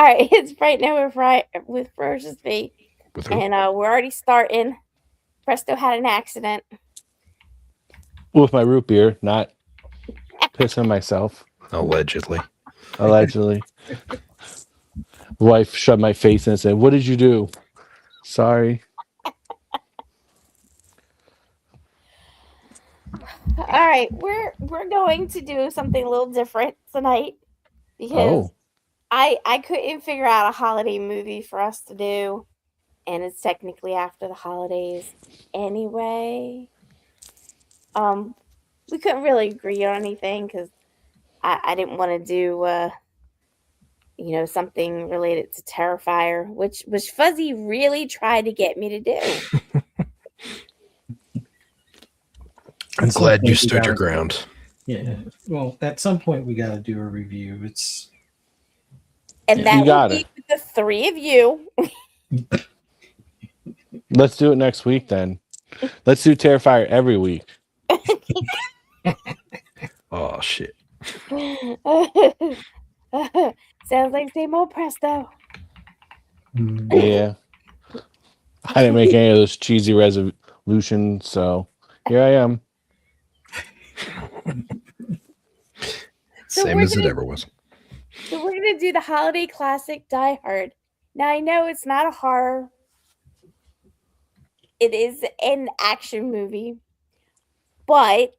All right, it's Fright Now with Fright with Ferocious V, With who? and we're already starting. Presto had an accident. With my root beer, not pissing myself. Allegedly. Allegedly. Wife shoved my face in and said, "What did you do?" Sorry. All right, we're going to do something a little different tonight because Oh. I couldn't figure out a holiday movie for us to do, and it's technically after the holidays anyway. Um, we couldn't really agree on anything because I didn't want to do something related to Terrifier, which Fuzzy really tried to get me to do. I'm glad you stood your ground. Yeah. Well, at some point we got to do a review. And You that will got be it. with the three of you. Let's do it next week then. Let's do Terrifier every week. Oh shit. Sounds like same old Presto. Yeah. I didn't make any of those cheesy resolutions, so here I am. So Same as it ever was. So we're gonna do the holiday classic Die Hard. Now I know it's not a horror. It is an action movie, but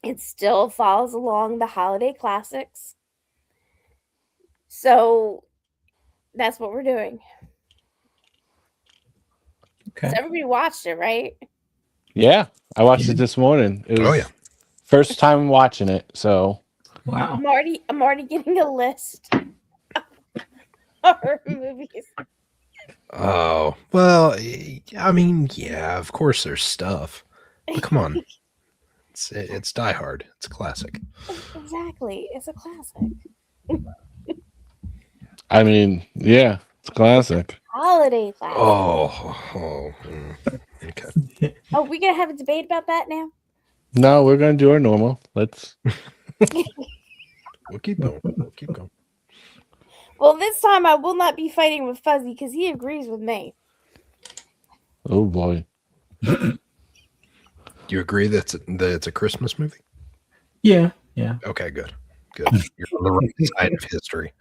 it still follows along the holiday classics. So that's what we're doing. Okay. So everybody watched it, right? Yeah. I watched it this morning. It was Oh yeah. first time watching it, so Wow. I'm already getting a list of horror movies. Oh well. I mean, yeah. Of course, there's stuff. But come on. It's Die Hard. It's a classic. Exactly. It's a classic. I mean, yeah, it's classic. Holiday classic. Okay. Oh, we gonna have a debate about that now? No, we're gonna do our normal. Let's We'll keep going. We'll keep going. Well, this time I will not be fighting with Fuzzy because he agrees with me. Oh boy. Do you agree that it's a Christmas movie? Yeah. Yeah. Okay, good. Good. You're on the right side of history.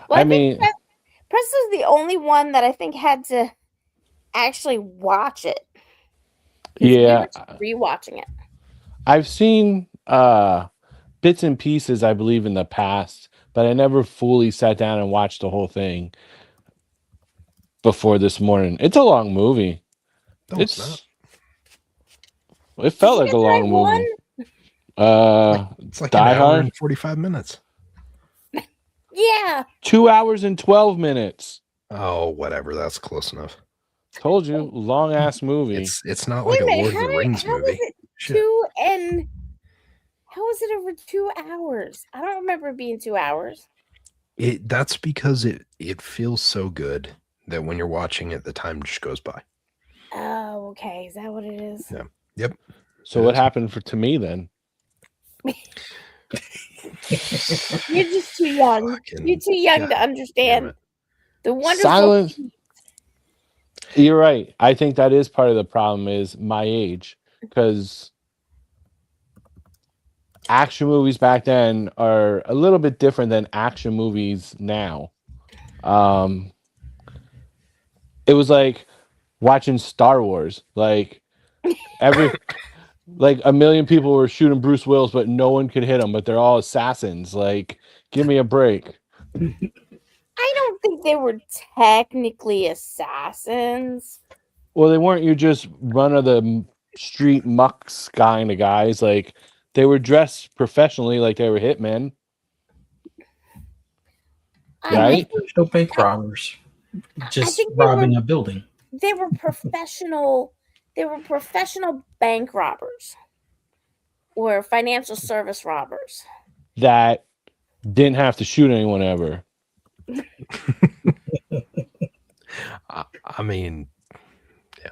Well, I mean, Presto's the only one that I think had to actually watch it. 'Cause yeah, we were rewatching it. I've seen bits and pieces, I believe, in the past, but I never fully sat down and watched the whole thing before this morning. It's a long movie. No, it's not. It felt like a long movie. It's like Die an hour Hard? and 45 minutes. Yeah. 2 hours and 12 minutes. Oh, whatever. That's close enough. Told you, long ass movie. It's not Wait like a a minute. Lord of the Rings How movie. is it Shit. how is it over 2 hours? I don't remember it being 2 hours. That's because it feels so good that when you're watching it, the time just goes by. Oh, okay. Is that what it is? Yeah. Yep. So what happened to me then? You're just too young. You're too young to understand the wonderful. Silence. You're right. I think that is part of the problem is my age, because action movies back then are a little bit different than action movies now. It was like watching Star Wars. Like a million people were shooting Bruce Willis, but no one could hit him. But they're all assassins. Like, give me a break. I don't think they were technically assassins. Well, they weren't you just run of the street mucks kind of guys. Like, they were dressed professionally, like they were hitmen. Right? No bank robbers. Just robbing a building. They were professional. They were professional bank robbers or financial service robbers that didn't have to shoot anyone ever. I mean, yeah.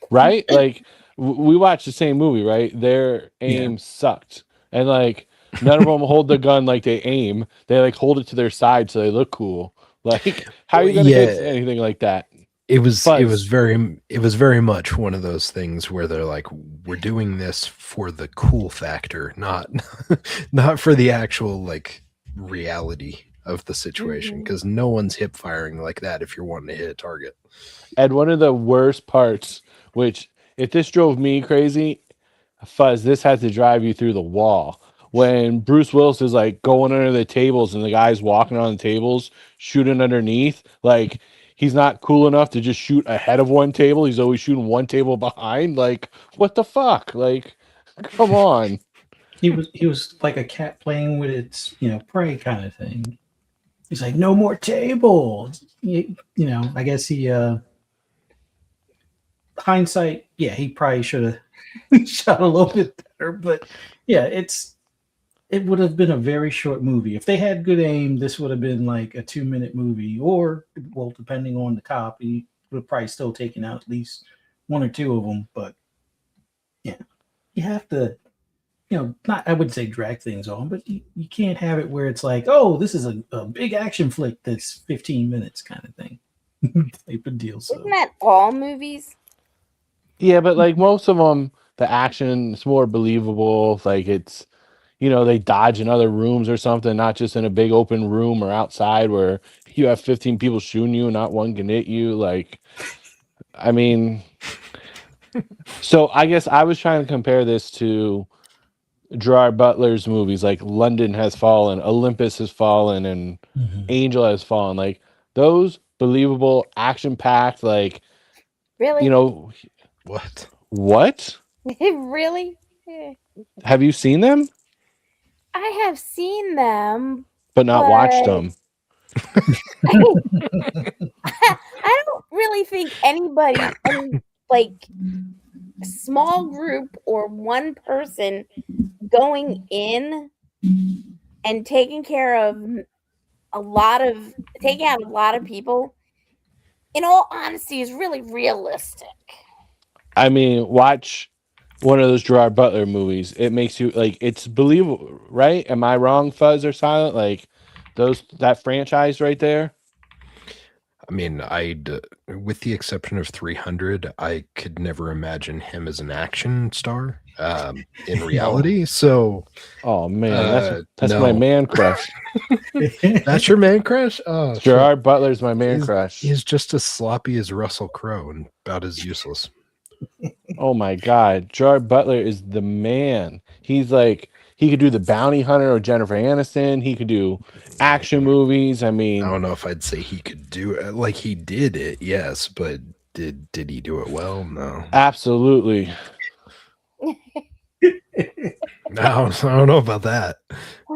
Right? Like, we watched the same movie, right? Their aim sucked. And, like, None of them hold the gun like they aim. They like hold it to their side so they look cool. Like, how are Well, you gonna hit yeah, anything like that? it was Fuzz. very much one of those things where they're like, we're doing this for the cool factor, not not for the actual like reality of the situation, Mhm. because no one's hip firing like that if you're wanting to hit a target. And one of the worst parts, which if this drove me crazy, Fuzz, this had to drive you through the wall. When Bruce Willis is like going under the tables and the guy's walking on the tables, shooting underneath, like he's not cool enough to just shoot ahead of one table. He's always shooting one table behind. Like, what the fuck? Like, come on. He was like a cat playing with its prey kind of thing. He's like, no more tables. I guess he hindsight, yeah, he probably should have shot a little bit better. But yeah, it would have been a very short movie. If they had good aim, this would have been like a 2-minute movie, or well, depending on the cop, he would have probably still taken out at least one or two of them. But yeah, you have to, not I wouldn't say drag things on, but you can't have it where it's like, oh, this is a big action flick that's 15 minutes kind of thing. Type of deal. So Isn't that all movies? Yeah, but like most of them, the action is more believable. Like it's, they dodge in other rooms or something, not just in a big open room or outside where you have 15 people shooting you and not one can hit you. Like, I mean, so I guess I was trying to compare this to Gerard Butler's movies, like London Has Fallen, Olympus Has Fallen, and mhm. Angel Has Fallen. Like those believable, action packed, like, you Really? know, What? what? Really? Eh. Have you seen them, I have seen them, but not watched but them? I don't really think anybody, any like small group or one person going in and taking care of taking out a lot of people, in all honesty, is really realistic. I mean, watch one of those Gerard Butler movies. It makes you like it's believable, right? Am I wrong, Fuzz or Silent? Like that franchise right there. I mean, with the exception of 300, I could never imagine him as an action star in reality. So, Oh man, that's my no. man crush. That's your man crush? Oh, shit. Gerard Butler's my man crush. He's just as sloppy as Russell Crowe and about as useless. Oh my god, Gerard Butler is the man. He's like he could do the bounty hunter or Jennifer Aniston. He could do action movies. I I mean, don't know if I'd say he could do it. Like, he did it, yes, but did he do it well? No. absolutely. I don't know about that.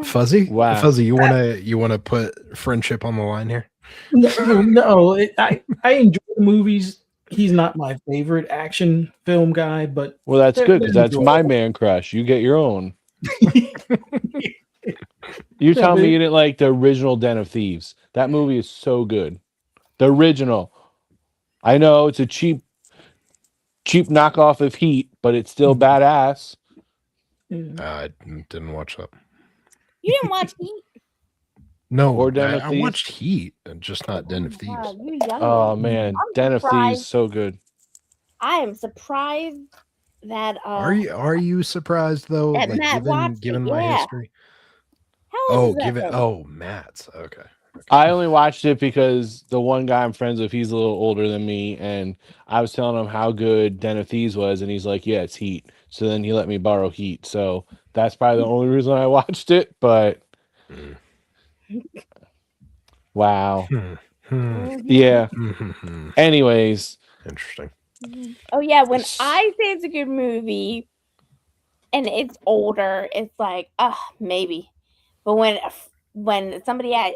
Fuzzy? Wow. Fuzzy, you wanna put friendship on the line here? No, I enjoy the movies. He's not my favorite action film guy, but Well, that's good because they're that's my enjoyable. man crush. You get your own. You No, tell but me you didn't like the original Den of Thieves. That movie is so good. The original. I know it's a cheap knockoff of Heat, but it's still badass. I didn't watch that. You didn't watch Heat? No, Or Den of I Thieves? watched Heat, just not Den of Thieves. God, you young Oh man. man, I'm Den of Thieves surprised. so good. I am surprised that Are you surprised though? that Like Matt watched given it. my Yeah. history. How old is that film? Oh, Matt's okay. I only watched it because the one guy I'm friends with, he's a little older than me, and I was telling him how good Den of Thieves was, and he's like, "Yeah, it's Heat." So then he let me borrow Heat. So that's probably the only reason I watched it. But wow, yeah. Anyways, Interesting. Oh yeah, when I say it's a good movie and it's older, it's like, maybe. But when somebody at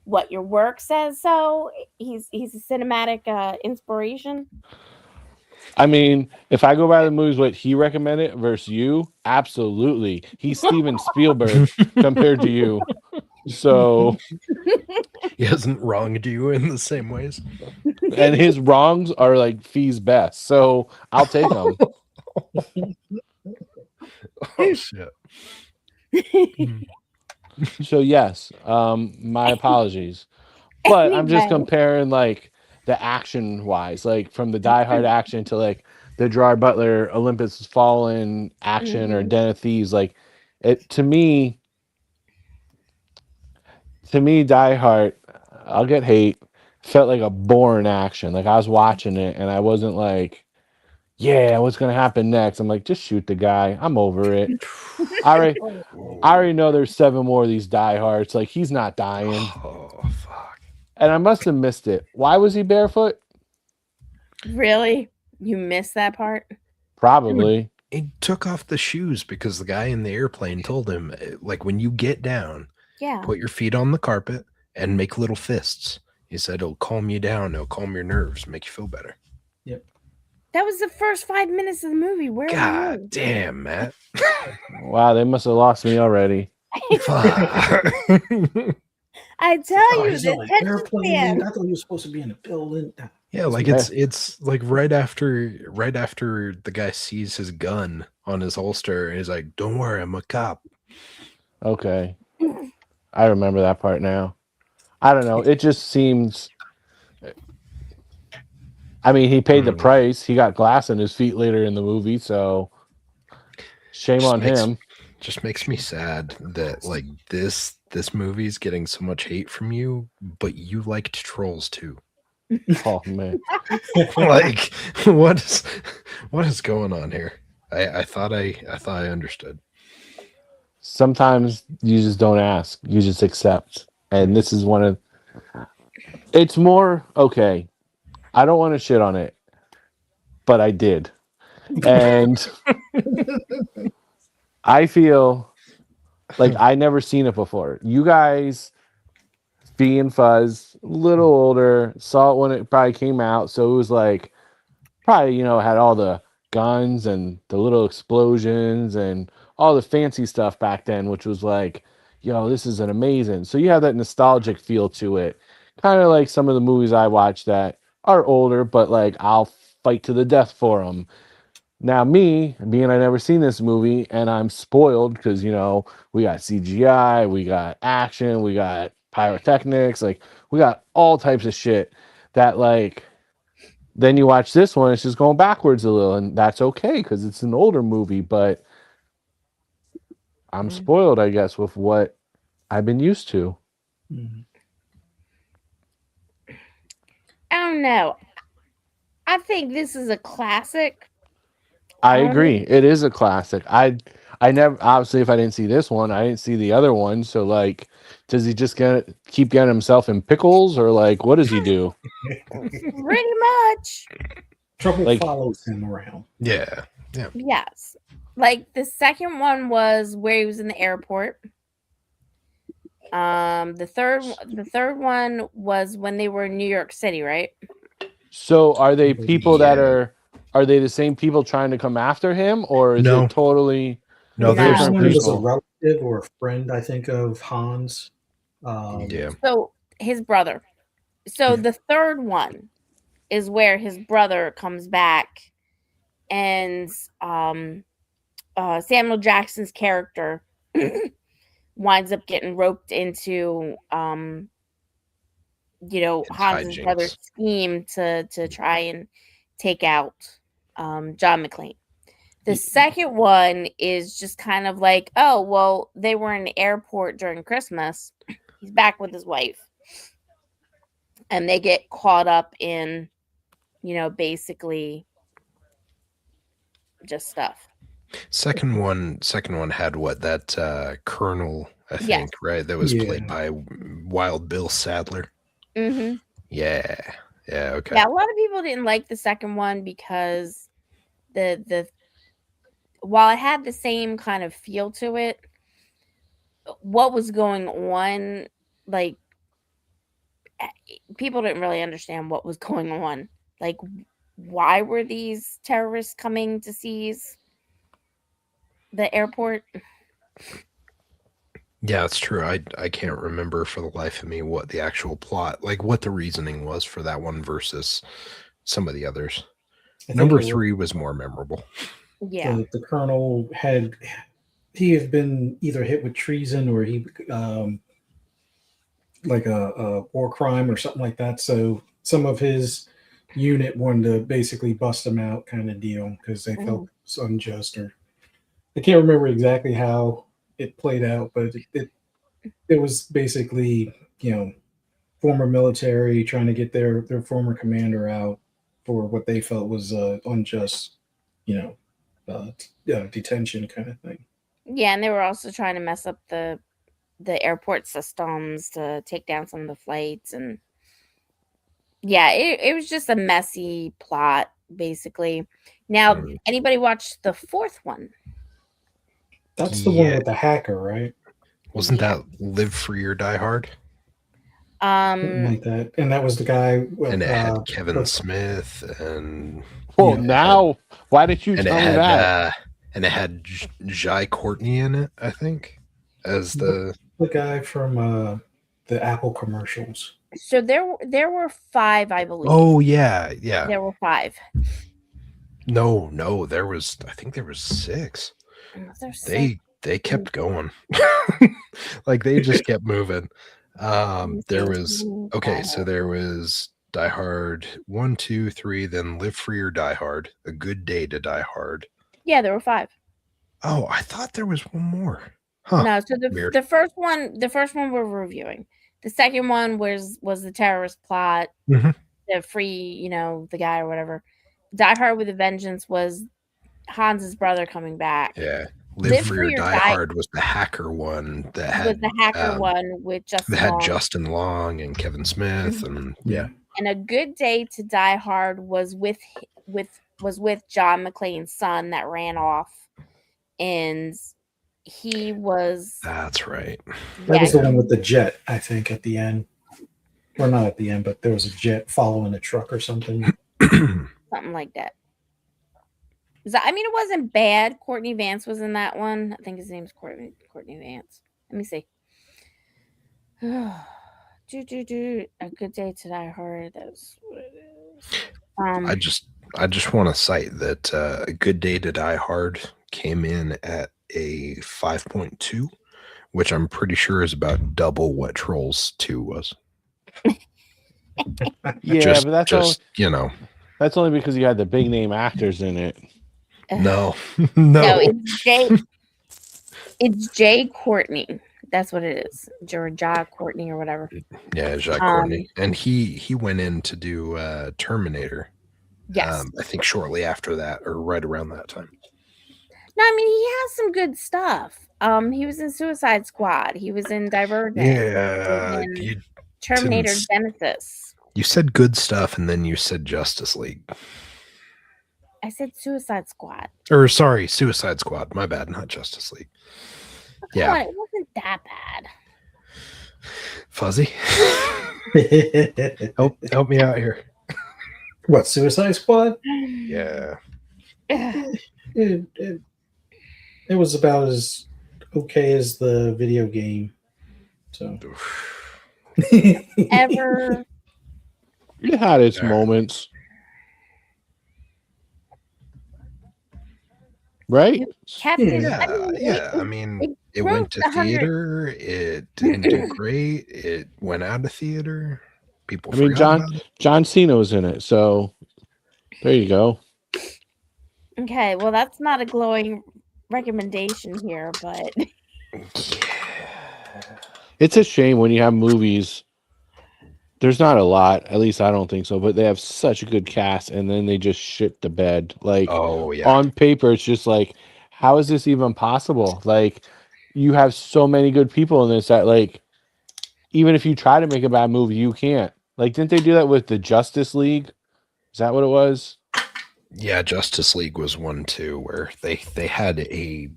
what your work says so, he's a cinematic inspiration. I mean, if I go by the movies what he recommended versus you, absolutely, he's Steven Spielberg compared to you. So, He hasn't wronged you in the same ways. and his wrongs are like Fee's best. So I'll take them. Oh shit. So yes, my apologies, but I'm just Anyway. comparing like the action wise, like from the Die Hard action to like the Gerard Butler Olympus Has Fallen action or Mhm. Den of Thieves. Like it to me, Die Hard, I'll get hate. Felt like a boring action. Like I was watching it and I wasn't like, yeah, what's gonna happen next? I'm like, just shoot the guy. I'm over it. I already, I already know there's 7 more of these diehards. Like he's not dying, Oh fuck! and I must have missed it. Why was he barefoot? Really? You missed that part? Probably. He took off the shoes because the guy in the airplane told him, like, when you get down, Yeah. put your feet on the carpet and make little fists. He said it'll calm you down, it'll calm your nerves, make you feel better. That was the first 5 minutes of the movie. Where were God you? damn, Matt. Wow, they must have lost me already. Fuck. I tell Oh, you, he's the on an attention airplane. span. I thought he was supposed to be in a building. Yeah, like it's like right after the guy sees his gun on his holster and he's like, "Don't worry, I'm a cop." Okay. I remember that part now. I don't know. It just seems. I mean, he paid the price. He got glass in his feet later in the movie, so shame Just on him. Just makes me sad that like this movie's getting so much hate from you, but you liked Trolls too. Oh man. Like what is going on here? I thought I understood. Sometimes you just don't ask. You just accept. And this is one of. It's more okay. I don't want to shit on it, but I did. And I feel like I never seen it before. You guys, Fee and Fuzz, a little older, saw it when it probably came out. So it was like, probably, had all the guns and the little explosions and all the fancy stuff back then, which was like, this is an amazing. So you have that nostalgic feel to it. Kind of like some of the movies I watch that are older, but like I'll fight to the death for them. Now, me, being I never seen this movie, and I'm spoiled because, we got CGI, we got action, we got pyrotechnics, like, we got all types of shit that, like, then you watch this one, it's just going backwards a little, and that's okay because it's an older movie, but I'm spoiled, I guess, with what I've been used to. I don't know. I think this is a classic. I agree. It is a classic. I never, obviously, if I didn't see this one, I didn't see the other one. So, like, does he just keep getting himself in pickles, or like, what does he do? Pretty much. Trouble follows him around. Yeah. Yes. Like the second one was where he was in the airport. The third one was when they were in New York City, right? So, are they people that are they the same people trying to come after him, or is it totally there's different one was a people? relative or a friend, I think, of Hans. So his brother. So the third one is where his brother comes back, and Samuel Jackson's character winds up getting roped into Hans's brother's scheme to try and take out John McClane. The second one is just kind of like, oh, well, they were in the airport during Christmas. He's back with his wife. And they get caught up in, basically just stuff. Second one had what, that Colonel, I think, right? That was played by Wild Bill Sadler. Mm-hmm. Yeah, okay. Yeah, a lot of people didn't like the second one because the while it had the same kind of feel to it, what was going on, like, people didn't really understand what was going on. Like, why were these terrorists coming to seize the airport? Yeah, it's true. I can't remember for the life of me what the actual plot, like what the reasoning was for that one versus some of the others. Number 3 was more memorable. Yeah. The Colonel had he had been either hit with treason or he like a war crime or something like that. So some of his unit wanted to basically bust him out, kind of deal, because they felt Mhm. it's unjust. Or I can't remember exactly how it played out, but it was basically former military trying to get their former commander out for what they felt was unjust, you know, detention kind of thing. Yeah, and they were also trying to mess up the airport systems to take down some of the flights, and yeah, it was just a messy plot basically. Now, Mm. anybody watch the fourth one? That's the one Yeah, with the hacker, right? wasn't Yeah. that Live Free or Die Hard? Something like that. And that was the guy with And it had Kevin Smith and Well, Yeah. now, why did you and it tell me had that? and it had Jai Courtney in it, I think, as the the guy from the Apple commercials. So there were 5, I believe. Oh yeah, yeah. There were 5. No, there was I think there was 6. There's 6. They kept going. Like they just kept moving. There was okay, so there was Die Hard 1, 2, 3, then Live Free or Die Hard, A Good Day to Die Hard. Yeah, there were 5. Oh, I thought there was one more. Huh. No, so Weird. the first one we're reviewing. The second one was the terrorist plot, Mhm. to free, the guy or whatever. Die Hard with a Vengeance was Hans's brother coming back. Yeah. Live Free or Die Die Hard was the hacker one that was had the hacker one with Justin that had Long. Justin Long and Kevin Smith and yeah. And A Good Day to Die Hard was with John McClane's son that ran off, and he was That's right. That was the one with the jet, I think, at the end. Well, not at the end, but there was a jet following a truck or something. something like that. It wasn't bad. Courtney Vance was in that one. I think his name's Courtney Vance. Let me see. A Good Day to Die Hard. That's what it is. I just want to cite that A Good Day to Die Hard came in at a 5.2, which I'm pretty sure is about double what Trolls 2 was. Yeah, but that's only because you had the big name actors in it. No. No, it's Jay Courtney. That's what it is. Jai Courtney or whatever. Yeah, Jai Courtney. And he went in to do Terminator. Yes. I think shortly after that or right around that time. No, he has some good stuff. He was in Suicide Squad. He was in Divergent. Yeah. Terminator Genesis. You said good stuff and then you said Justice League. I said Suicide Squad. Or sorry, Suicide Squad. My bad, not Justice League. Yeah. It wasn't that bad. Fuzzy. help me out here. What, Suicide Squad? Yeah. It was about as okay as the video game. So Ever. It had its moments. Right? It went to theater. It didn't do great. It went out of theater. People forgot about it. John Cena was in it, so there you go. Okay, well, that's not a glowing recommendation here, but it's a shame when you have movies. There's not a lot, at least I don't think so, but they have such a good cast and then they just shit the bed. Like, on paper, it's just like, how is this even possible? Like, you have so many good people in this that, like, even if you try to make a bad movie, you can't. Like, didn't they do that with the Justice League? Is that what it was? Yeah, Justice League was one too, where they had a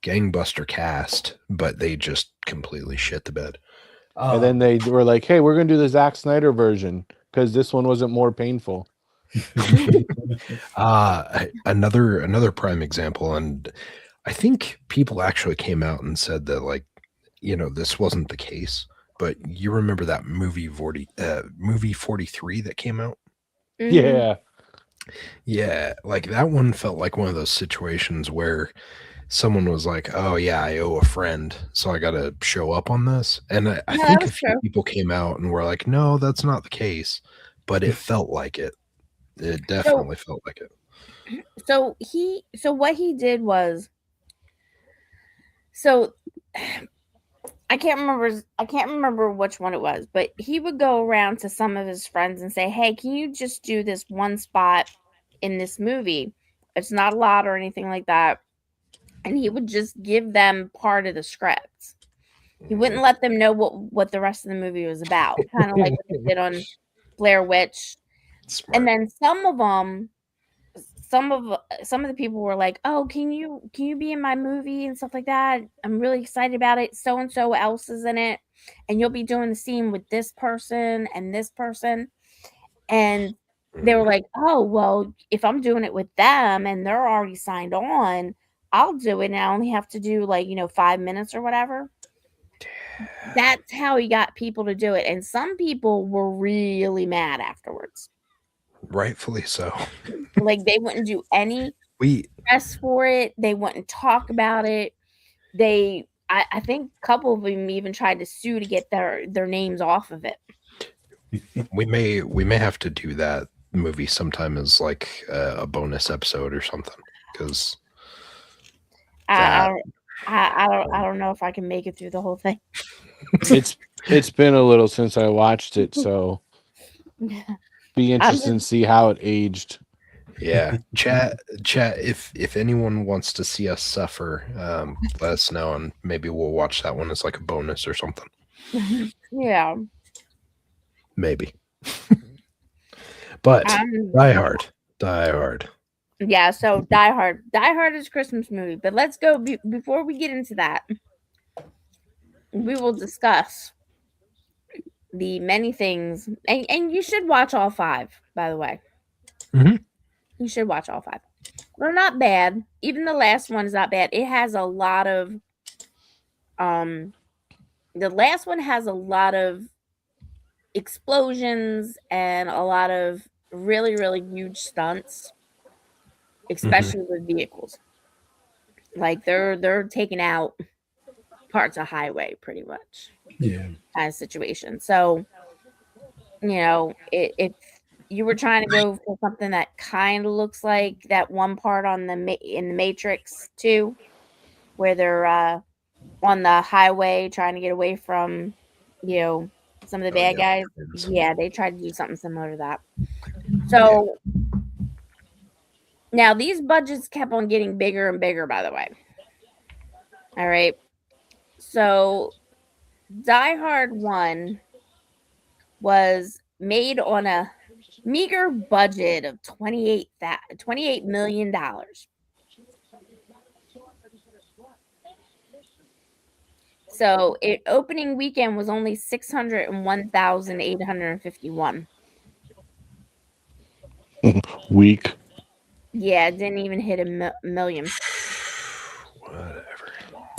gangbuster cast, but they just completely shit the bed. And then they were like, hey, we're going to do the Zack Snyder version because this one wasn't more painful. Another prime example, and I think people actually came out and said that, like, this wasn't the case, but you remember that movie 43 that came out? Yeah. Yeah, like that one felt like one of those situations where someone was like, "Oh yeah, I owe a friend, so I got to show up on this." And I No, that think a was few true. people came out and were like, "No, that's not the case," but it felt like it. It So definitely felt like it. so what he did was, so I can't remember which one it was, but he would go around to some of his friends and say, "Hey, can you just do this one spot in this movie? It's not a lot or anything like that." And he would just give them part of the script. He wouldn't let them know what the rest of the movie was about, kind of like what they did on Blair Witch. Smart. And then some of the people were like, "Oh, can you be in my movie and stuff like that? I'm really excited about it. So and so else is in it, and you'll be doing the scene with this person and this person." And they were like, "Oh, well, if I'm doing it with them and they're already signed on, I'll do it, and I only have to do, like, 5 minutes or whatever." That's how he got people to do it, and some people were really mad afterwards. Rightfully so. Like, they wouldn't do any We press for it. They wouldn't talk about it. I think a couple of them even tried to sue to get their names off of it. we may have to do that movie sometime as like a bonus episode or something, because I don't know if I can make it through the whole thing. It's been a little since I watched it, so be interested to see how it aged. yeah, chat. If anyone wants to see us suffer, let us know, and maybe we'll watch that one as like a bonus or something. Yeah. Maybe. But Die Hard. Yeah, so Die Hard is a Christmas movie, but let's go before we get into that. We will discuss the many things, and you should watch all 5, by the way. Mhm. You should watch all 5. They're not bad. Even the last one is not bad. It has a lot of the last one has a lot of explosions and a lot of really, really huge stunts, especially with vehicles. Like, they're taking out parts of highway pretty much. Yeah. Kind of situation. So, if you were trying to go for something that kind of looks like that one part on in the Matrix 2, where they're on the highway trying to get away from, some of the bad guys. Yeah, they tried to do something similar to that. So now these budgets kept on getting bigger and bigger, by the way. All right. So Die Hard 1 was made on a meager budget of $28 million. So opening weekend was only 601,851. Weak. Yeah, it didn't even hit a million. Whatever.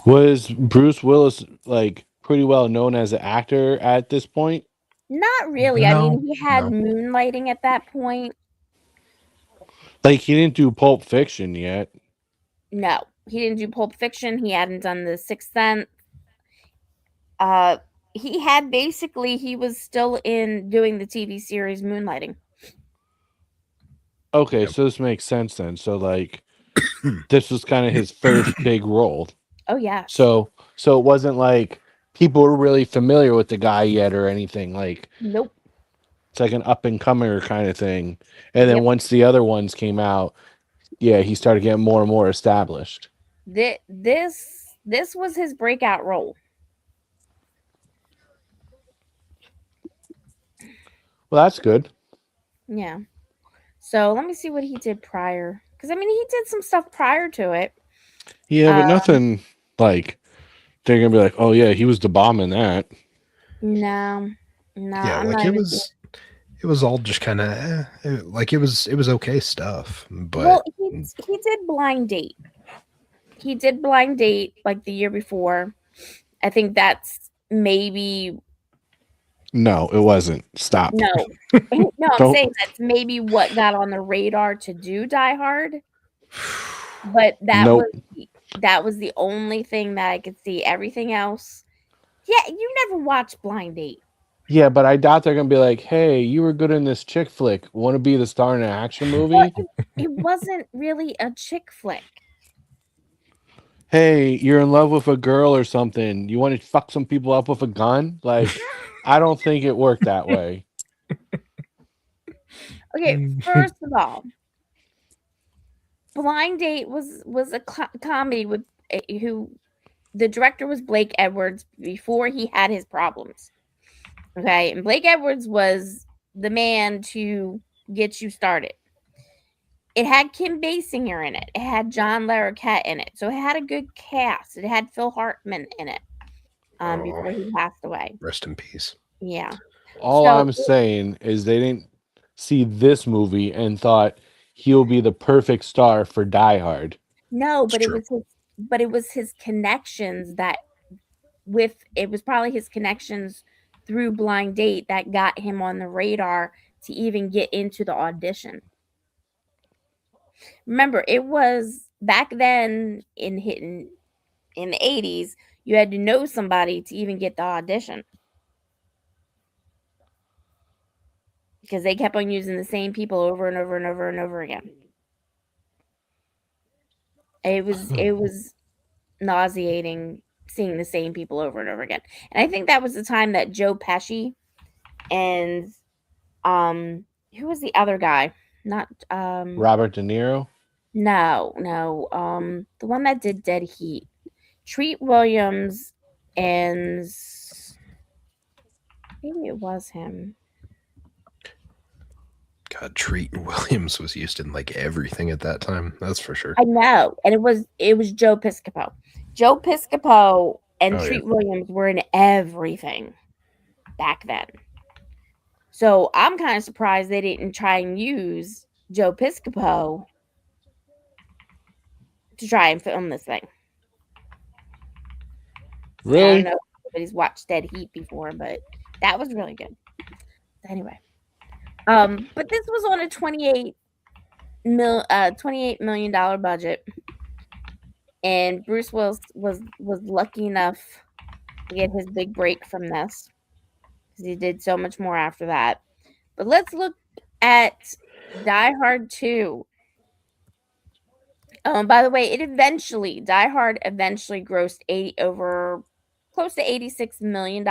Was Bruce Willis like pretty well known as an actor at this point? Not really. I mean, he had Moonlighting at that point. Like, he didn't do Pulp Fiction yet. No, he didn't do Pulp Fiction. He hadn't done The Sixth Sense. He was still in doing the TV series Moonlighting. Okay, so this makes sense then. So, like, this was kind of his first big role. Oh, yeah. So it wasn't like people were really familiar with the guy yet or anything. Like, nope. It's like an up and comer kind of thing. And then once the other ones came out, yeah, he started getting more and more established. This was his breakout role. Well, that's good. Yeah. So let me see what he did prior. Because, I mean, he did some stuff prior to it. Yeah, but nothing like they're going to be like, oh, yeah, he was the bomb in that. No. Yeah, like it was all just kind of like it was okay stuff. But well, he did Blind Date. He did Blind Date like the year before. I think that's maybe. No, it wasn't. Stop. No, I'm saying that's maybe what got on the radar to do Die Hard. But that was That was the only thing that I could see. Everything else, yeah, you never watched Blind Date. Yeah, but I doubt they're gonna be like, "Hey, you were good in this chick flick. Want to be the star in an action Well, movie?" it wasn't really a chick flick. Hey, you're in love with a girl or something. You want to fuck some people up with a gun? Like, I don't think it worked that way. Okay, first of all, Blind Date was a comedy with who the director was Blake Edwards before he had his problems. Okay, and Blake Edwards was the man to get you started. It had Kim Basinger in it. It had John Larroquette in it. So it had a good cast. It had Phil Hartman in it before he passed away. Rest in peace. Yeah. All So I'm saying is they didn't see this movie and thought he'll be the perfect star for Die Hard. no, It's but true. it was his connections that it was probably his connections through Blind Date that got him on the radar to even get into the audition. Remember, it was back then in the 80s, you had to know somebody to even get the audition. Because they kept on using the same people over and over and over and over again. It was nauseating seeing the same people over and over again. And I think that was the time that Joe Pesci and who was the other guy? Not Robert De Niro. no, the one that did Dead Heat. Treat Williams and maybe it was him. God, Treat Williams was used in like everything at that time. That's for sure. I know, and it was Joe Piscopo. Joe Piscopo and Treat Williams were in everything back then. So I'm kind of surprised they didn't try and use Joe Piscopo to try and film this thing. Really? I don't know if anybody's watched Dead Heat before, but that was really good. Anyway, but this was on a $28 million budget, and Bruce Willis was lucky enough to get his big break from this because he did so much more after that. But let's look at Die Hard 2. By the way, Die Hard eventually grossed close to $86 million,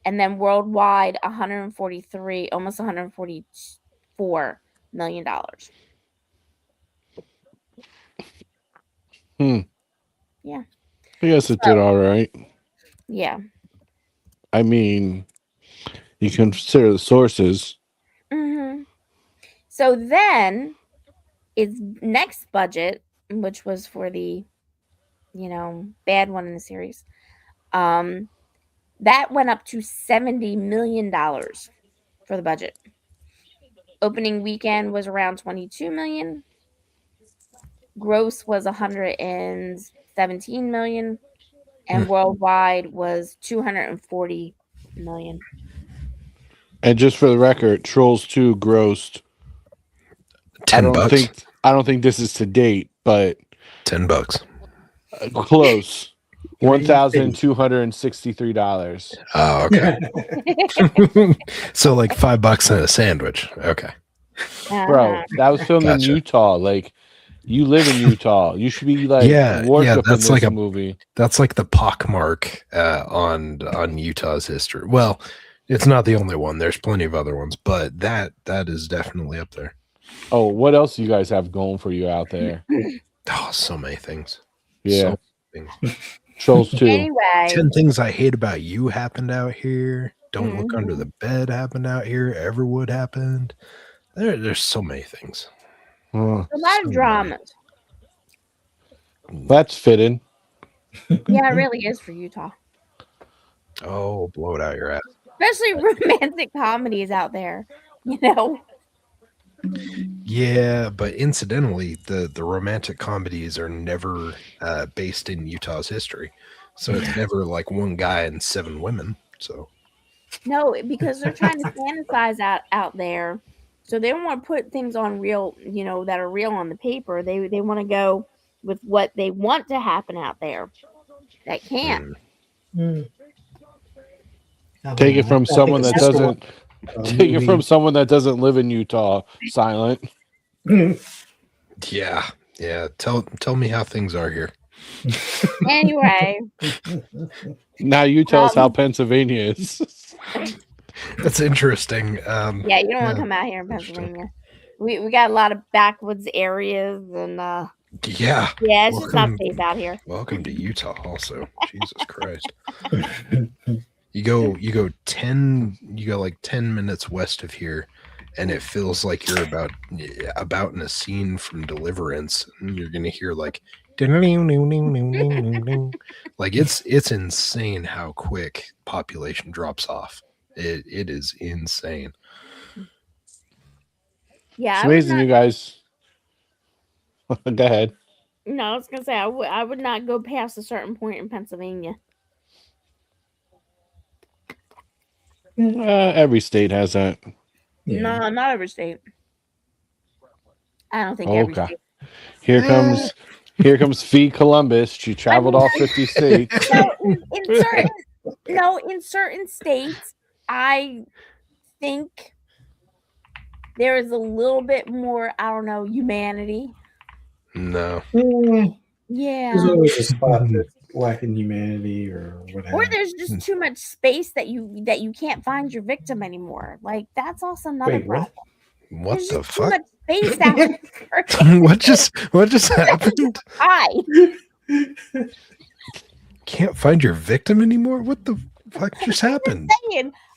and then worldwide 143, almost $144 million. Yeah. I guess it did all right. Yeah. I mean, you consider the sources. Mm-hmm. So then its next budget, which was for the, bad one in the series, that went up to $70 million for the budget. Opening weekend was around 22 million. Gross was 117 million, and worldwide was 240 million. And just for the record, Trolls 2 grossed $10. I don't think this is to date, but $10. Close. $1,263. Oh, okay. So like $5 and a sandwich. Okay. Bro, that was filmed in Utah. Like, you live in Utah. You should be like worshiping that's this like movie. That's like the pockmark on Utah's history. Well, it's not the only one. There's plenty of other ones, but that is definitely up there. Oh, what else do you guys have going for you out there? Oh, so many things. Yeah. So many things. Trolls 2. Anyway. 10 Things I Hate About You happened out here. Don't Look Under the Bed happened out here. Everwood happened. There's so many things. A lot of dramas. That's fitting. Yeah, it really is for Utah. Oh, blow it out your ass. Especially romantic comedies out there, Yeah, but incidentally, the romantic comedies are never based in Utah's history. So it's never like one guy and 7 women. So no, because they're trying to fantasize out there. So they don't want to put things on real, that are real on the paper. They want to go with what they want to happen out there that can't. Mm. Take it from someone that doesn't. Take it from someone that doesn't live in Utah. Silent. Yeah. Tell me how things are here. Anyway, Now you tell us how Pennsylvania is. That's interesting. yeah, you don't want to come out here in Pennsylvania. We got a lot of backwoods areas and yeah, it's just not safe out here. Welcome to Utah also. Jesus Christ. You go like 10 minutes west of here, and it feels like you're about in a scene from Deliverance, and you're gonna hear like like it's insane how quick population drops off. It is insane. Yeah, It's amazing you guys. Go ahead. No, I was gonna say I would not go past a certain point in Pennsylvania. Every state has that. Yeah. No, not every state. I don't think every state. Here comes Fee Columbus. She traveled all 50 states. In certain states, I think there is a little bit more, I don't know, humanity. No. Yeah. There's always a spot that's lacking humanity or whatever. Or there's just too much space that you can't find your victim anymore. Like that's also another problem. What There's the just fuck? Too much space out there. what just happened? Can't find your victim anymore? What the fuck just happened?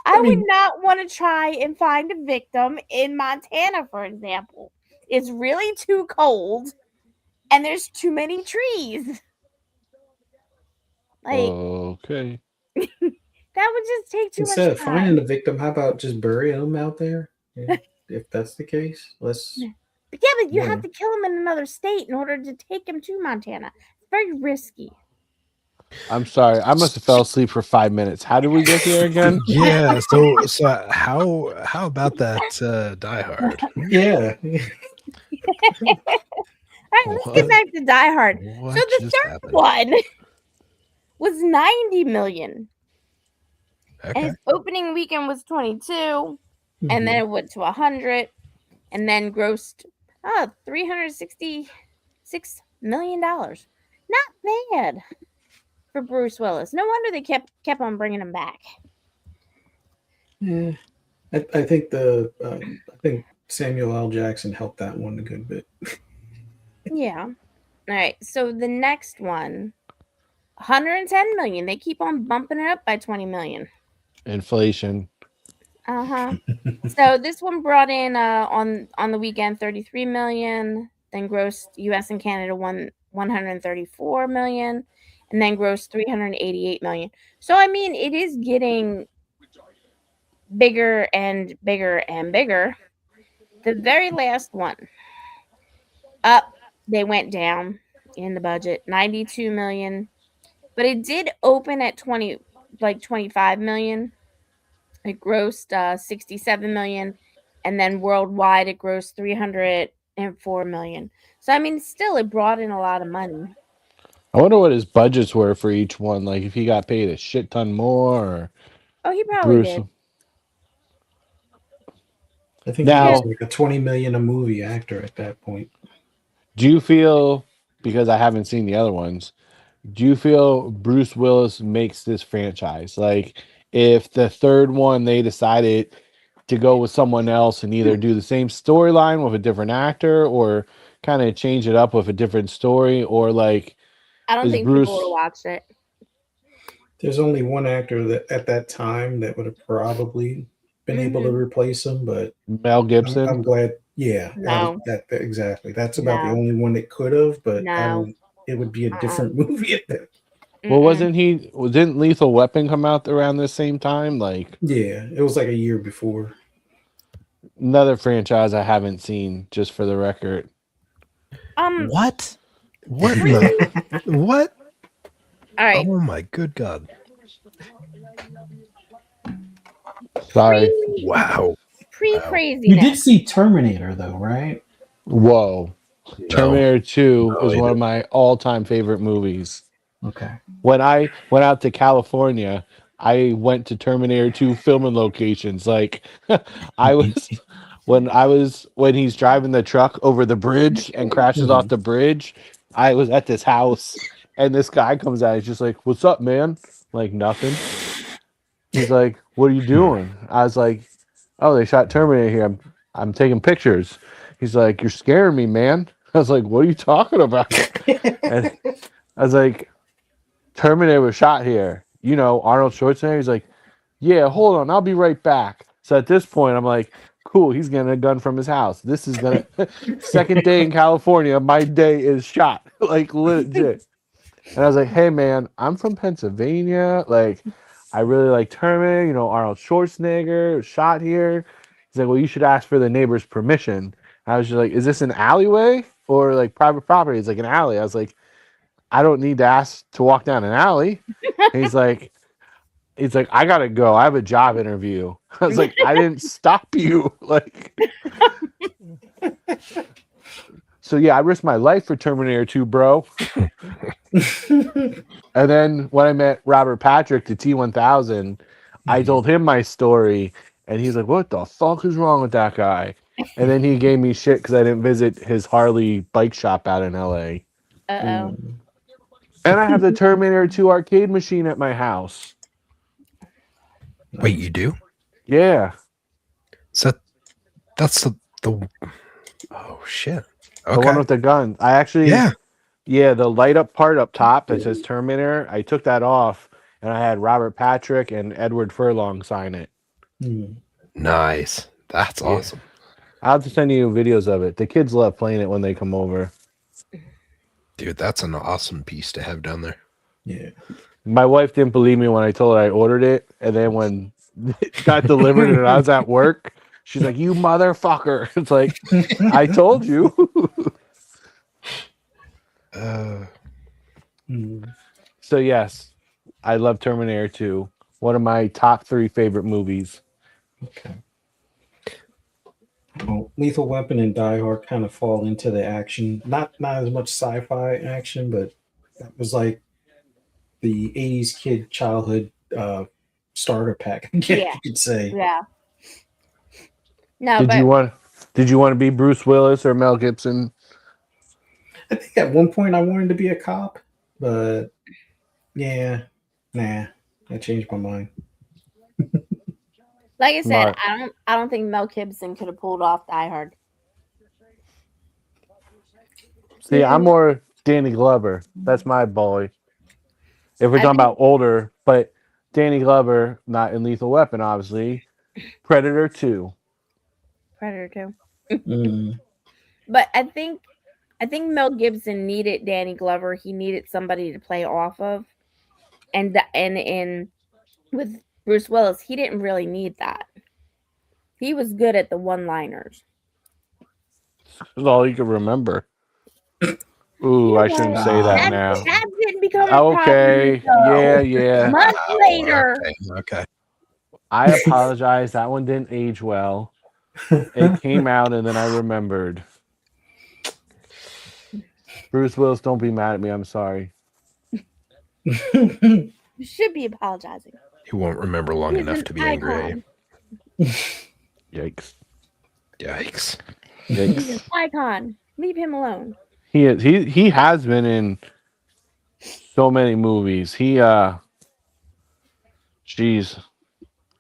I would not want to try and find a victim in Montana, for example. It's really too cold and there's too many trees. Like, okay. That would just take too much Instead of time. finding the victim, how about just burying them out there? Yeah, if that's the case, let's. But you have to kill him in another state in order to take him to Montana. It's very risky. I'm sorry. I must have fell asleep for 5 minutes. How did we get here again? Yeah. So how about that Die Hard? Yeah. All right, let's get back to Die Hard. So the third one was 90 million. Okay. And its opening weekend was 22, and then it went to 100, and then grossed $366 million. Not bad for Bruce Willis. No wonder they kept on bringing him back. Yeah, I think Samuel L. Jackson helped that one a good bit. Yeah. All right. So the next one, 110 million. They keep on bumping it up by 20 million. Inflation. So this one brought in on the weekend 33 million, then grossed US and Canada 134 million, and then grossed 388 million. So I mean, it is getting bigger and bigger and bigger. The very last one, they went down in the budget, 92 million, but it did open at 25 million. It grossed 67 million, and then worldwide it grossed 304 million. So I mean, still it brought in a lot of money. I wonder what his budgets were for each one. Like if he got paid a shit ton more. Or he probably did. I think he was like a 20 million a movie actor at that point. Do you feel, because I haven't seen the other ones, do you feel Bruce Willis makes this franchise? Like if the third one they decided to go with someone else and either do the same storyline with a different actor or kind of change it up with a different story, or like I don't think Bruce... people will watch it. There's only one actor that at that time that would have probably been able to replace him, but Mel Gibson. I'm glad. Yeah, no. that exactly. That's about the only one that could have, but it would be a different movie at that. Well, didn't Lethal Weapon come out around the same time? Like, yeah, it was like a year before. Another franchise I haven't seen, just for the record. What? What? All right. Oh my good God. Sorry. Wow. Pre-craziness. You did see Terminator though, right? Whoa. Terminator 2 No, is one of my all-time favorite movies. Okay. When I went out to California, I went to Terminator 2 filming locations. Like I was when he's driving the truck over the bridge and crashes off the bridge, I was at this house and this guy comes out, he's just like, "What's up, man?" Like, nothing. He's like, "What are you doing?" I was like, "Oh, they shot Terminator here. I'm taking pictures." He's like, "You're scaring me, man." I was like, "What are you talking about?" And I was like, "Terminator was shot here. You know, Arnold Schwarzenegger." He's like, "Yeah, hold on, I'll be right back." So at this point, I'm like, "Cool, he's getting a gun from his house. This is gonna second day in California. My day is shot, like legit." And I was like, "Hey, man, I'm from Pennsylvania. Like, I really like Terminator. You know, Arnold Schwarzenegger was shot here." He's like, "Well, you should ask for the neighbor's permission." I was just like, "Is this an alleyway or like private property?" It's like an alley. I was like, "I don't need to ask to walk down an alley." And he's like, "I gotta go. I have a job interview." I was like, "I didn't stop you." Like, so yeah, I risked my life for Terminator 2, bro. And then when I met Robert Patrick, the T1000, I told him my story, and he's like, "What the fuck is wrong with that guy?" And then he gave me shit because I didn't visit his Harley bike shop out in LA. Uh-oh. And I have the Terminator 2 arcade machine at my house. Wait, you do? Yeah. So that's the oh shit. The one Okay. with the gun. I actually, yeah, the light up part up top that says Terminator, I took that off and I had Robert Patrick and Edward Furlong sign it. Nice. That's Yeah. awesome. I'll have to send you videos of it. The kids love playing it when they come over. Dude, that's an awesome piece to have down there. Yeah. My wife didn't believe me when I told her I ordered it, and then when it got delivered and I was at work, she's like, "You motherfucker." It's like, I told you. So yes, I love Terminator 2. One of my top 3 favorite movies. Okay. Well, Lethal Weapon and Die Hard kind of fall into the action. Not as much sci-fi action, but that was like the '80s kid childhood starter pack, I guess Yeah. you could say. Yeah. No, Did but you want to be Bruce Willis or Mel Gibson? I think at one point I wanted to be a cop, but yeah, nah, I changed my mind. like I said, Smart. I don't think Mel Gibson could have pulled off Die Hard. See, I'm more Danny Glover. That's my boy. If we're I talking think about older, but Danny Glover, not in Lethal Weapon, obviously. Predator 2. Predator 2. But I think Mel Gibson needed Danny Glover. He needed somebody to play off of, and with Bruce Willis, he didn't really need that. He was good at the one-liners. That's all you can remember. Ooh, I shouldn't say that now. That didn't become a Okay. problem. Yeah. Months later. Okay. I apologize. That one didn't age well. It came out and then I remembered. Bruce Willis, don't be mad at me. I'm sorry. You should be apologizing. He won't remember long He's enough an to be angry at you. icon. Yikes. Yikes. He's an icon. Leave him alone. He has been in so many movies. Jeez.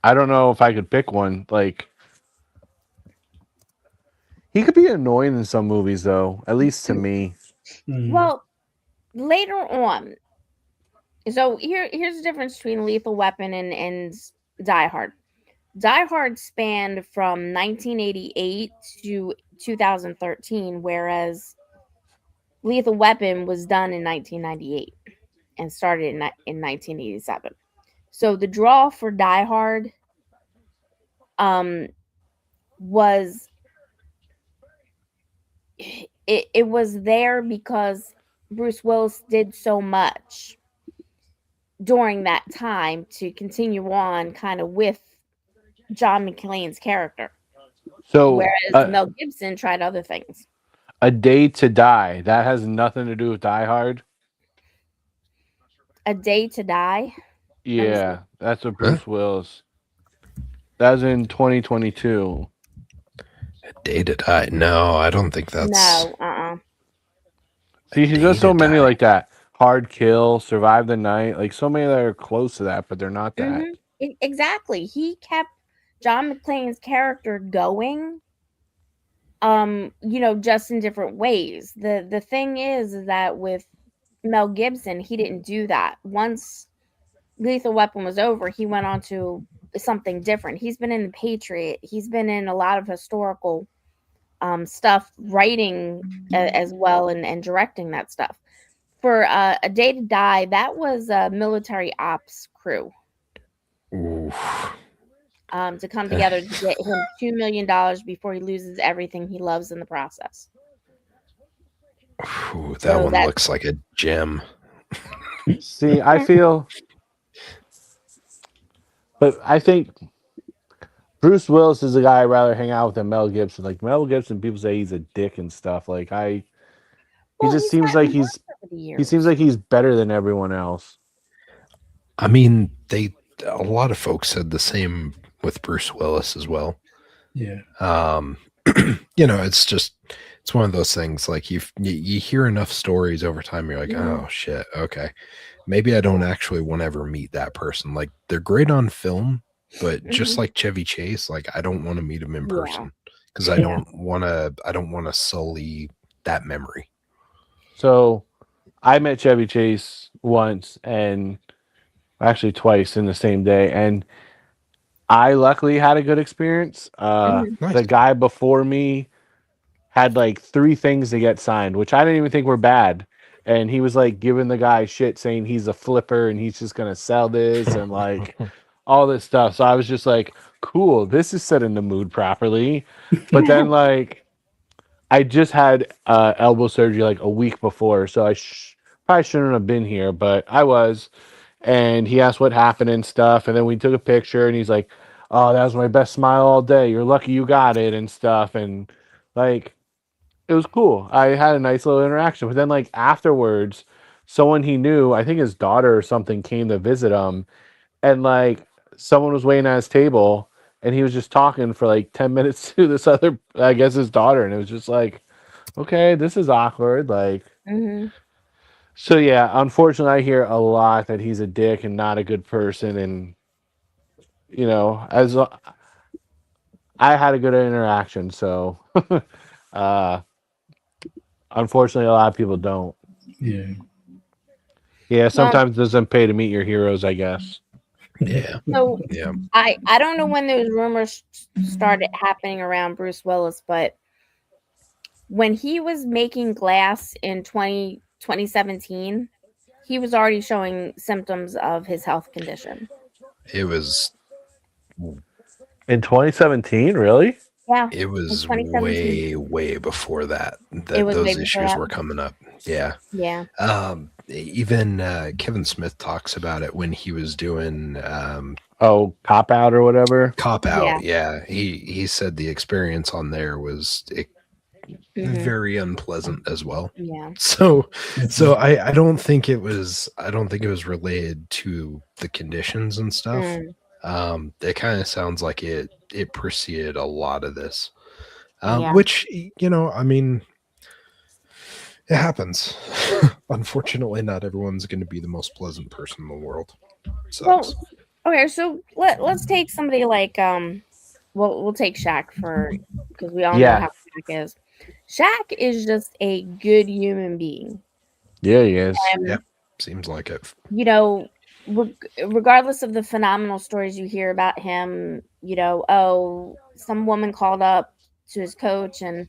I don't know if I could pick one. Like, he could be annoying in some movies though, at least to me. Well, later on. So here's the difference between Lethal Weapon and Die Hard. Die Hard spanned from 1988 to 2013, whereas Lethal Weapon was done in 1998 and started in 1987. So the draw for Die Hard was it was there because Bruce Willis did so much during that time to continue on kind of with John McClane's character. So whereas Mel Gibson tried other things. A Day to Die. That has nothing to do with Die Hard. A Day to Die. Let me see. Yeah, that's a Bruce Willis. That was in 2022. A Day to Die. No, I don't think that's No, See, he Day does so to many Die. like that. Hard Kill, Survive the Night, like so many that are close to that, but they're not that. Exactly. He kept John McClane's character going, just in different ways. The thing is that with Mel Gibson, he didn't do that. Once Lethal Weapon was over, he went on to something different. He's been in The Patriot. He's been in a lot of historical stuff, writing as well, and directing that stuff. For A Day to Die, that was a military ops crew Oof. to come together to get him $2 million before he loses everything he loves in the process. Ooh, that So one looks like a gem. See, I feel, but I think Bruce Willis is a guy I'd rather hang out with than Mel Gibson. Like Mel Gibson, people say he's a dick and stuff. Like he just seems like he seems like he's better than everyone else. I mean, a lot of folks said the same with Bruce Willis as well. Yeah. It's one of those things, like you hear enough stories over time, you're like, oh shit, okay, maybe I don't actually want to ever meet that person. Like, they're great on film, but just like Chevy Chase, like I don't want to meet him in person because I don't want to sully that memory. So I met Chevy Chase once, and actually twice in the same day, and I luckily had a good experience. Nice. The guy before me had like 3 things to get signed, which I didn't even think were bad. And he was like giving the guy shit, saying he's a flipper and he's just gonna sell this and like all this stuff. So I was just like, cool, this is setting the mood properly. But then like I just had elbow surgery like a week before, so I probably shouldn't have been here, but I was. And he asked what happened and stuff, and then we took a picture, and he's like, "Oh, that was my best smile all day. You're lucky you got it," and stuff. And like, it was cool. I had a nice little interaction. But then like afterwards, someone he knew, I think his daughter or something, came to visit him, and like someone was waiting at his table, and he was just talking for like 10 minutes to this other, I guess, his daughter, and it was just like, okay, this is awkward. Like, so yeah, unfortunately, I hear a lot that he's a dick and not a good person, and as I had a good interaction, so unfortunately, a lot of people don't. Yeah. Sometimes it doesn't pay to meet your heroes, I guess. Yeah. So I don't know when those rumors started happening around Bruce Willis, but when he was making Glass in 2017, he was already showing symptoms of his health condition. It was in 2017, really? Yeah. It was way before that those issues were coming up. Yeah. Yeah. Even Kevin Smith talks about it when he was doing Cop Out or whatever. Cop Out. Yeah. He said the experience on there was very unpleasant as well. Yeah. So I don't think it was related to the conditions and stuff. It kind of sounds like it preceded a lot of this. Which, I mean, it happens. Unfortunately, not everyone's going to be the most pleasant person in the world. Well, okay, so let's take somebody like we'll take Shaq because we all know how Shaq is. Shaq is just a good human being. Yeah, he is. Yeah, seems like it. Regardless of the phenomenal stories you hear about him, some woman called up to his coach and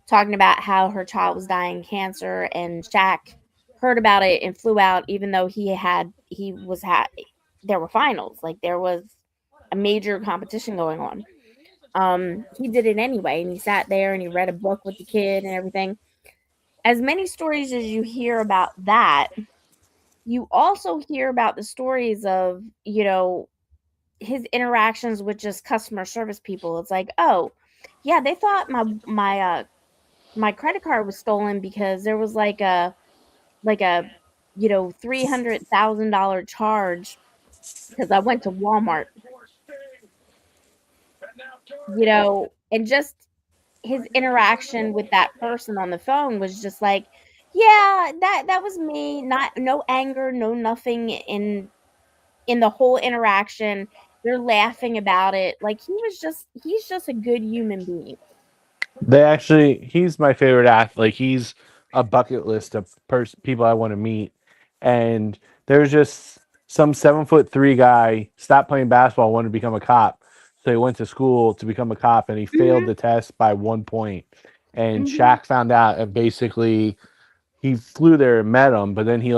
talking about how her child was dying of cancer, and Shaq heard about it and flew out, even though there were finals, like there was a major competition going on. He did it anyway, and he sat there and he read a book with the kid and everything. As many stories as you hear about that, you also hear about the stories of, his interactions with just customer service people. It's like, oh, yeah, they thought my my credit card was stolen because there was like a $300,000 charge because I went to Walmart, and just his interaction with that person on the phone was just like, yeah, that was me. Not no anger, no nothing in the whole interaction. They're laughing about it. Like he's just a good human being. He's my favorite athlete. Like, he's a bucket list of people I want to meet. And there's just some 7'3" guy stopped playing basketball, wanted to become a cop. So he went to school to become a cop, and he failed Mhm, the test by 1 point. And mhm. Shaq found out, and basically he flew there and met him. But then he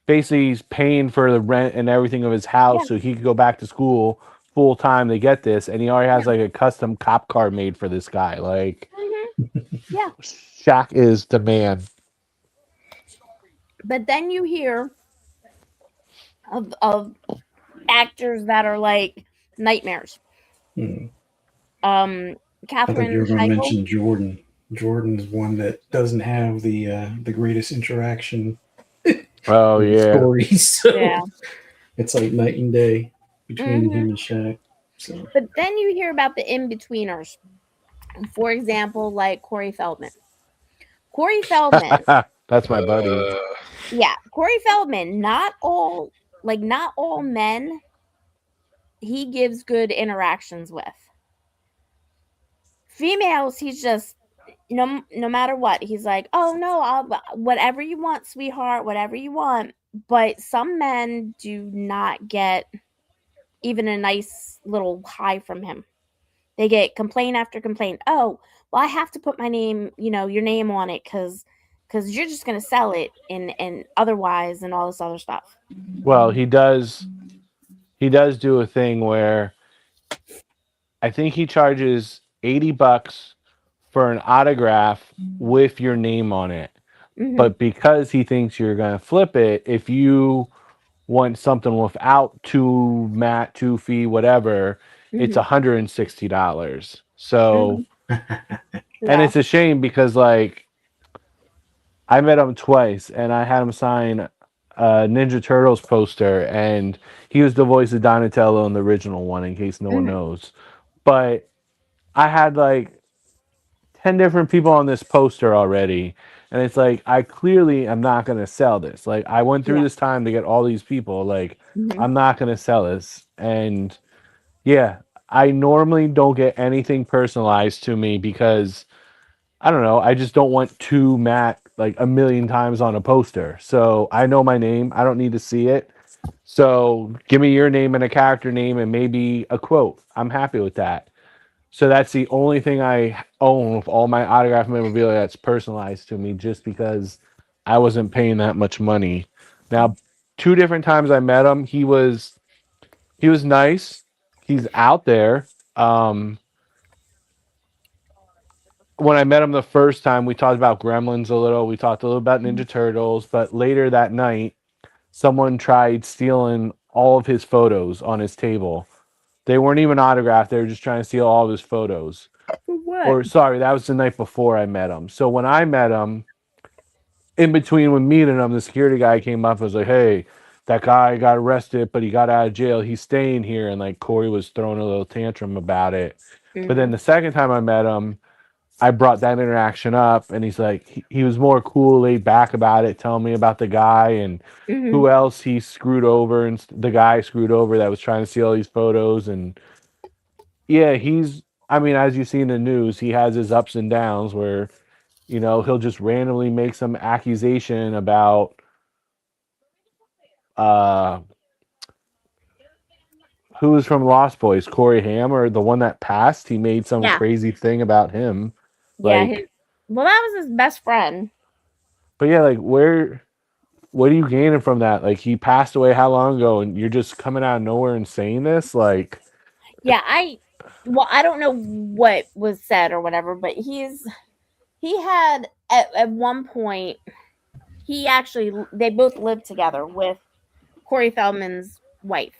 basically he's paying for the rent and everything of his Yeah, house so he could go back to school full time to get this. And he already has yeah, like a custom cop car made for this guy. Like, mhm, yeah. Shaq is the man. But then you hear of actors that are like nightmares. Hmm. Um, I thought you Catherine were going to Heigl. mention Jordan. Jordan is one that doesn't have the greatest interaction Oh in the yeah. stories. So Yeah. it's like night and day between Hmm. him and Shaq. So But then you hear about the in-betweeners. For example, like Corey Feldman. Corey Feldman, That's my buddy. Uh, yeah, Corey Feldman, not all men he gives good interactions with. Females, he's just no matter what. He's like, "Oh no, whatever you want, sweetheart, whatever you want." But some men do not get even a nice little hi from him. They get complaint after complaint. Oh, well, I have to put my name, your name on it because you're just gonna sell it and otherwise and all this other stuff. Well, he does do a thing where I think he charges $80 for an autograph with your name on it. Hmm. But because he thinks you're gonna flip it, if you want something without two fee, whatever, it's Hmm. $160. So, Hmm. and Yeah. it's a shame because I met him twice, and I had him sign a Ninja Turtles poster, and he was the voice of Donatello in the original one, in case no one Hmm. knows. But I had 10 different people on this poster already, and it's like, I clearly am not going to sell this. Like, I went through Yeah. this time to get all these people. Like, Hmm. I'm not going to sell this. And yeah, I normally don't get anything personalized to me because I don't know. I just don't want two Matt like a million times on a poster. So I know my name. I don't need to see it. So give me your name and a character name and maybe a quote. I'm happy with that. So that's the only thing I own with all my autograph memorabilia that's personalized to me just because I wasn't paying that much money. Now, two different times I met him, he was nice. He's out there. Um, when I met him the first time, we talked about Gremlins a little. We talked a little about Ninja Turtles, but later that night, someone tried stealing all of his photos on his table. They weren't even autographed. They were just trying to steal all of his photos. For what? Or sorry, that was the night before I met him. So when I met him, in between when meeting him, the security guy came up and was like, "Hey, that guy got arrested, but he got out of jail. He's staying here." And Corey was throwing a little tantrum about it. But then Hmm. the second time I met him, I brought that interaction up, and he's like, he was more cool, laid back about it, telling me about the guy and Hmm. who else he screwed over, and the guy screwed over that was trying to steal these photos. And yeah, I mean, as you see in the news, he has his ups and downs where, he'll just randomly make some accusation about, uh, who was from Lost Boys, Corey Haim, or the one that passed. He made some Yeah. crazy thing about him. Yeah. Like, Well, that was his best friend. but yeah, what are you gaining from that? Like, he passed away how long ago, and you're just coming out of nowhere and saying this? Like, Yeah. Well, I don't know what was said or whatever, but he had at one point, they both lived together with Corey Feldman's wife.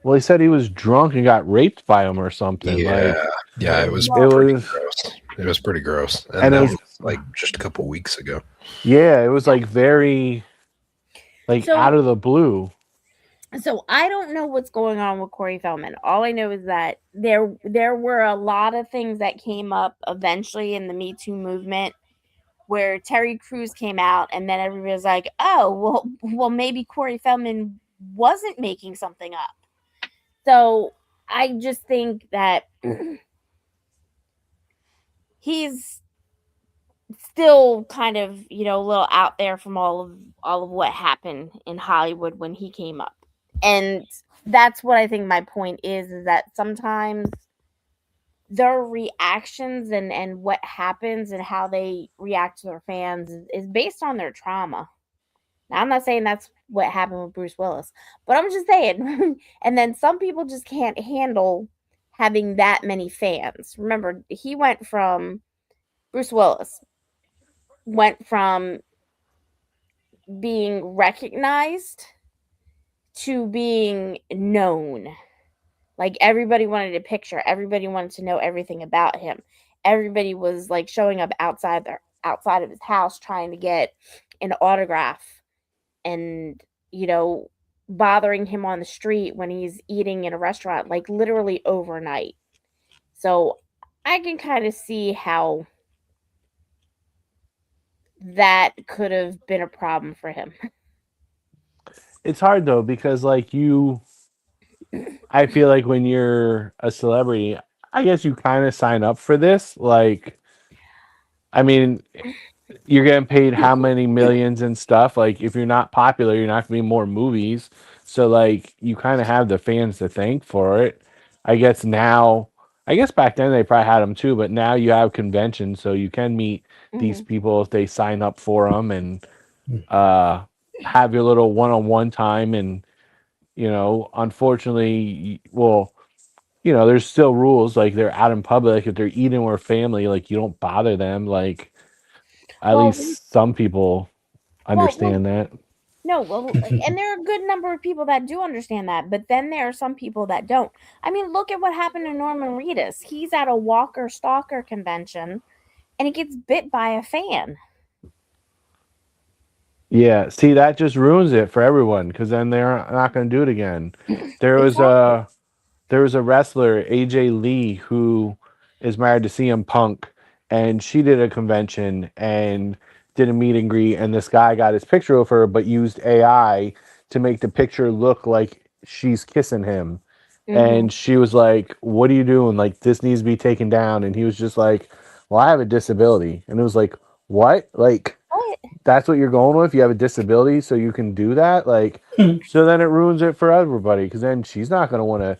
well, he said he was drunk and got raped by him or something. yeah, Like, yeah, it was it Well, pretty was, gross. It was pretty gross. And, And it that was- was like just a couple weeks ago. Yeah, it was like very like So- out of the blue. So I don't know what's going on with Corey Feldman. All I know is that there were a lot of things that came up eventually in the Me Too movement where Terry Crews came out, and then everybody was like, "Oh, well, maybe Corey Feldman wasn't making something up." So I just think that he's still kind of, a little out there from all of what happened in Hollywood when he came up. And that's what I think my point is that sometimes their reactions and what happens and how they react to their fans is based on their trauma. Now, I'm not saying that's what happened with Bruce Willis, but I'm just saying. And then some people just can't handle having that many fans. Remember, Bruce Willis went from being recognized to being known. Like everybody wanted a picture, everybody wanted to know everything about him. Everybody was like showing up outside of his house trying to get an autograph and, bothering him on the street when he's eating in a restaurant, like literally overnight. So I can kind of see how that could have been a problem for him. It's hard though because I feel like when you're a celebrity, I guess you kind of sign up for this. Like, I mean, you're getting paid how many millions and stuff. Like, if you're not popular, you're not gonna be more movies. So, like, you kind of have the fans to thank for it. I guess now, I guess back then they probably had them too, but now you have conventions, so you can meet these people if they sign up for them and uh, have your little one-on-one time. And unfortunately, well, there's still rules. Like, they're out in public. If they're eating with family, like, you don't bother them. Like, at Well, least some people understand that. No, well, and there are a good number of people that do understand that, but then there are some people that don't. I mean, look at what happened to Norman Reedus. He's at a Walker Stalker convention and he gets bit by a fan. Yeah, see, that just ruins it for everyone because then they're not going to do it again. There was Exactly. a wrestler, AJ Lee, who is married to CM Punk, and she did a convention and did a meet and greet, and this guy got his picture of her, but used AI to make the picture look like she's kissing him. And she was like, "What are you doing? Like, this needs to be taken down." And he was just like, "Well, I have a disability." And it was like, "What? Like, What? that's what you're going with? You have a disability, so you can do that?" Like, so then it ruins it for everybody because then she's not going to want to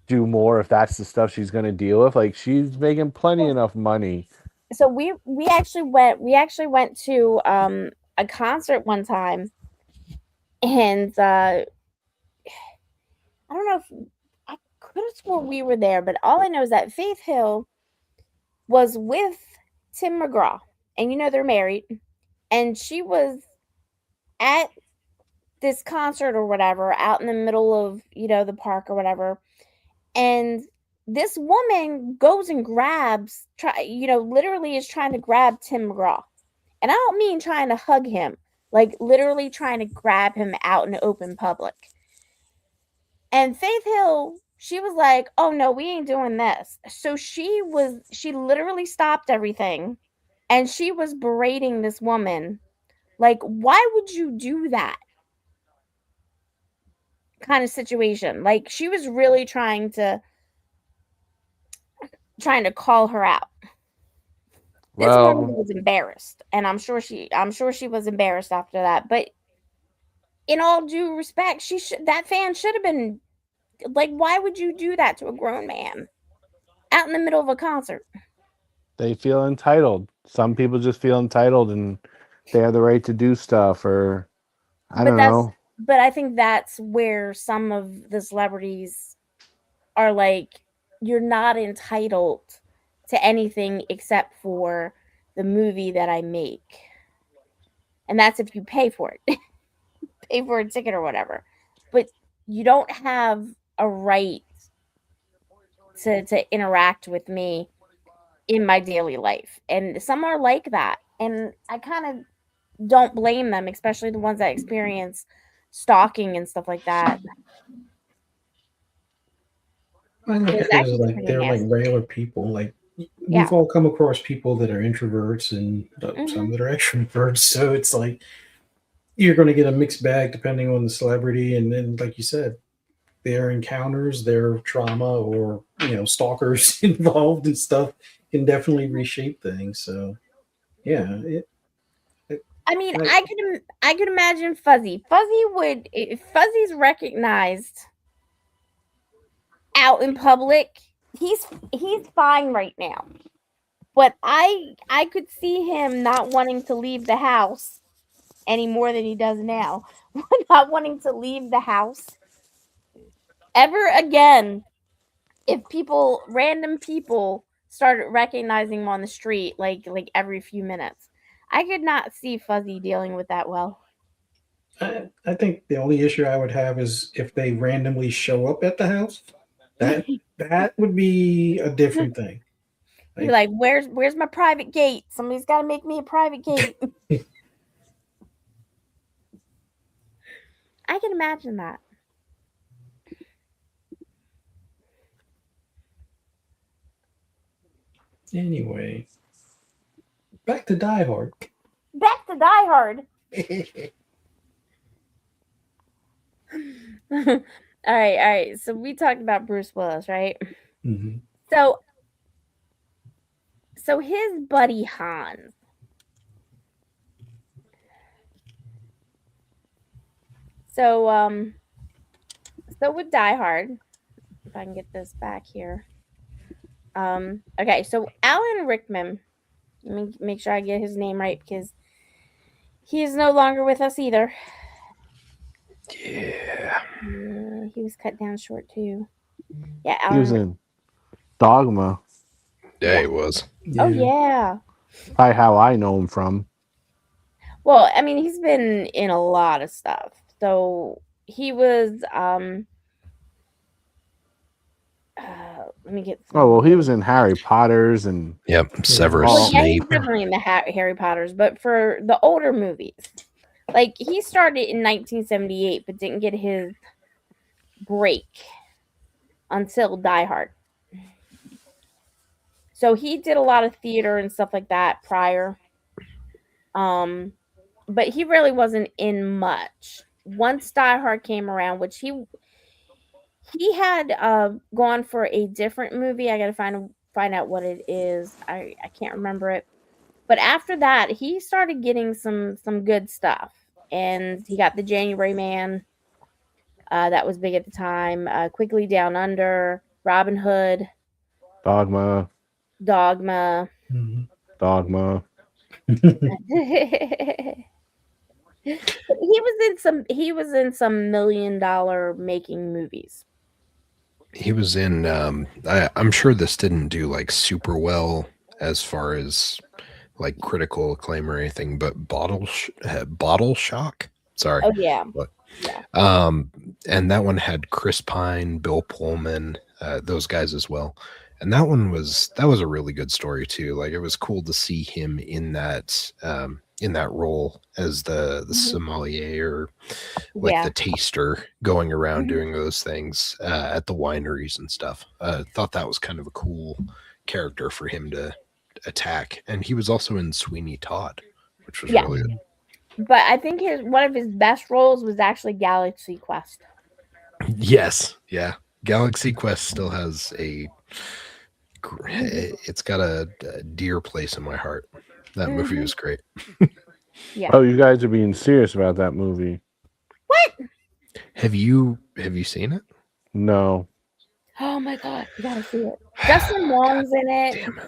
do more if that's the stuff she's going to deal with. Like, she's making plenty enough money. So we actually went to a concert one time, and I don't know if I could have sworn we were there, but all I know is that Faith Hill was with Tim McGraw, and they're married, and she was at this concert or whatever out in the middle of the park or whatever, and this woman goes and literally is trying to grab Tim McGraw, and I don't mean trying to hug him, like literally trying to grab him out in open public. And Faith Hill, she was like, "Oh no, we ain't doing this." So she literally stopped everything and she was berating this woman. Like, why would you do that kind of situation? Like, she was really trying to call her out. This woman Well, was embarrassed, and I'm sure she was embarrassed after that. But in all due respect, that fan should have been like, why would you do that to a grown man out in the middle of a concert? they feel entitled. Some people just feel entitled and they have the right to do stuff, or I But don't that's know. but I think that's where some of the celebrities are like, you're not entitled to anything except for the movie that I make. And that's if you pay for it. Pay for a ticket or whatever. But you don't have a right to interact with me in my daily life. And some are like that. And I kind of don't blame them, especially the ones that experience stalking and stuff like that. I look It's at it as actually like pretty they're like nasty. regular people. Like Yeah. we've all come across people that are introverts and some Hmm. that are extroverts. So it's like you're going to get a mixed bag depending on the celebrity, and then like you said, their encounters, their trauma, or stalkers involved and stuff can definitely reshape things. So yeah, it I mean, I, I could imagine Fuzzy. Fuzzy would, if Fuzzy's recognized out in public, he's fine right now. But I could see him not wanting to leave the house any more than he does now. Not wanting to leave the house ever again if random people started recognizing him on the street like every few minutes. I could not see Fuzzy dealing with that well. I think the only issue I would have is if they randomly show up at the house. That would be a different thing. You're like, where's my private gate? Somebody's got to make me a private gate. I can imagine that. Anyway, back to Die Hard. Back to Die Hard. All right. So we talked about Bruce Willis, right? Mm-hmm. So his buddy Hans. So with Die Hard, if I can get this back here. Okay, so Alan Rickman. Let me make sure I get his name right because he is no longer with us either. Yeah. He was cut down short too. Yeah, He was Alan. in Dogma. Yeah, he was. Oh yeah. Probably how I know him from. Well, I mean, he's been in a lot of stuff. So he was let me get Oh well, he was in Harry Potter's and Yep, Severus well, yeah, Snape. he's definitely in the Harry Potters, but for the older movies, like he started in 1978, but didn't get his break until Die Hard. So he did a lot of theater and stuff like that prior. But he really wasn't in much. Once Die Hard came around, which he had gone for a different movie. I gotta find out what it is. I can't remember it. But after that, he started getting some good stuff, and he got the January Man. That was big at the time. Quickly Down Under, Robin Hood, Dogma. Dogma. Mm-hmm. Dogma. He was in some $1 million making movies. He was in I'm sure this didn't do like super well as far as like critical acclaim or anything, but Bottle Shock. Sorry. Oh yeah. But, yeah. And that one had Chris Pine, Bill Pullman, those guys as well. And that was a really good story too. Like it was cool to see him in that role as the sommelier or like the taster going around doing those things at the wineries and stuff. Thought that was kind of a cool character for him to attack. And he was also in Sweeney Todd, which was really good. But I think one of his best roles was actually Galaxy Quest. Yes. Yeah. Galaxy Quest still has it's got a dear place in my heart. That movie was great. Yeah. Oh, you guys are being serious about that movie. What? Have you seen it? No. Oh my god, you gotta see it. Justin Long's in it. Damn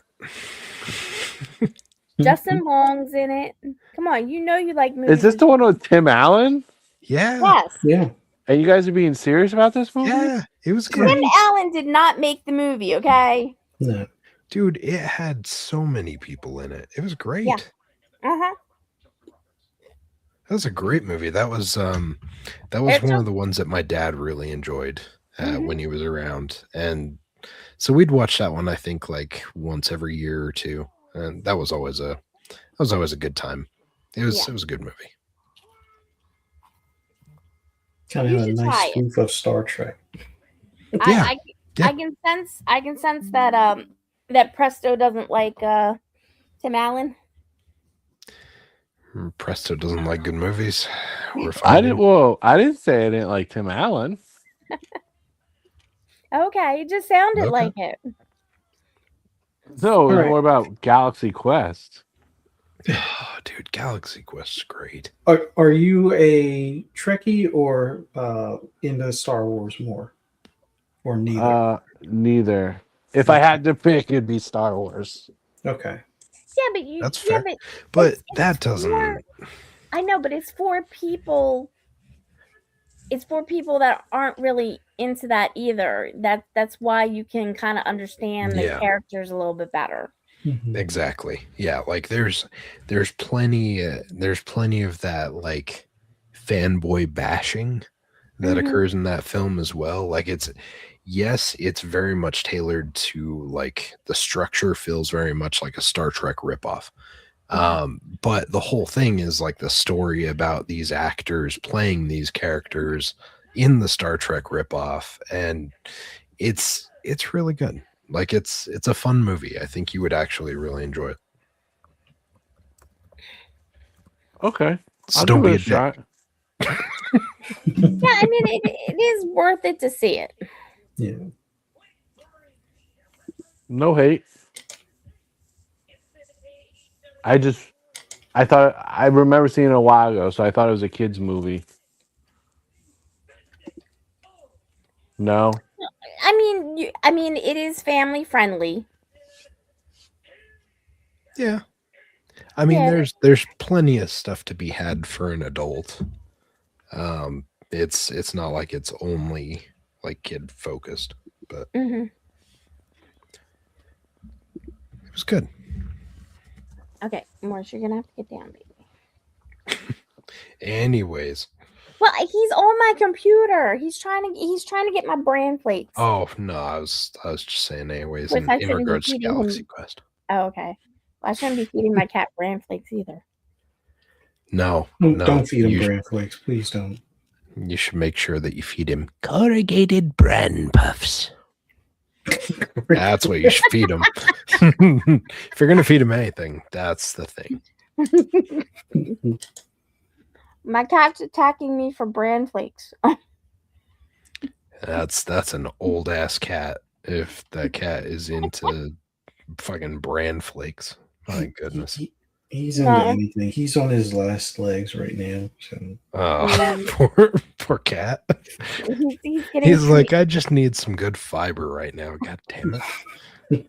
it. Justin Long's in it. Come on, you know you like movies. Is this the one with Tim Allen? Yeah. Yes. Yeah. And you guys are being serious about this movie? Yeah. It was great. Tim Allen did not make the movie, okay? No. Dude, it had so many people in it. It was great. Yeah. Uh-huh. That was a great movie. That was one of the ones that my dad really enjoyed when he was around. And So we'd watch that one, I think, like once every year or two, and that was always a good time. It was a good movie. Kind of You a should nice try it. spoof of Star Trek. Yeah. I can sense that that Presto doesn't like Tim Allen. Presto doesn't like good movies. We're I finding. didn't say I didn't like Tim Allen. Okay, it just sounded Okay. like it. No, it was Alright. more about Galaxy Quest. Oh, dude, Galaxy Quest's great. Are you a Trekkie or into Star Wars more? Or neither? Neither. If I had to pick, it'd be Star Wars. Okay. Yeah, but you. That's yeah, fair. but But it's that doesn't. for- I know, but it's for people. It's for people that aren't really into that either. That's why you can kind of understand the Yeah. characters a little bit better. Mhm. Exactly. Yeah, like there's plenty of that like fanboy bashing that Mhm. occurs in that film as well. Like it's very much tailored to like the structure feels very much like a Star Trek ripoff. But the whole thing is like the story about these actors playing these characters in the Star Trek ripoff, and it's really good. Like it's a fun movie. I think you would actually really enjoy it. Okay. So I'll don't give be it a a dick. shot. Yeah, I mean it is worth it to see it. Yeah. No hate. I remember seeing it a while ago, so I thought it was a kid's movie. No. I mean it is family friendly. Yeah. I mean, Yeah. there's plenty of stuff to be had for an adult. It's not like it's only like kid focused, but Mm-hmm. it was good. Okay, Morris, you're gonna have to get down, baby. Anyways, Well, he's on my computer. He's trying to get my brand plates. oh no, I was just saying anyways Which I in shouldn't be regards to feeding him. Galaxy Quest. Oh, okay. Well, I shouldn't be feeding my cat brand flakes either. No, Don't feed him you, bran flakes. Please don't. you should make sure that you feed him corrugated bran puffs. That's what you should feed him. If you're gonna feed him anything, that's the thing. My cat's attacking me for brand flakes. That's an old ass cat. If that cat is into fucking bran flakes, my goodness. He's into anything. He's on his last legs right now. So. Oh, poor cat. He's like, I just need some good fiber right now. God damn it.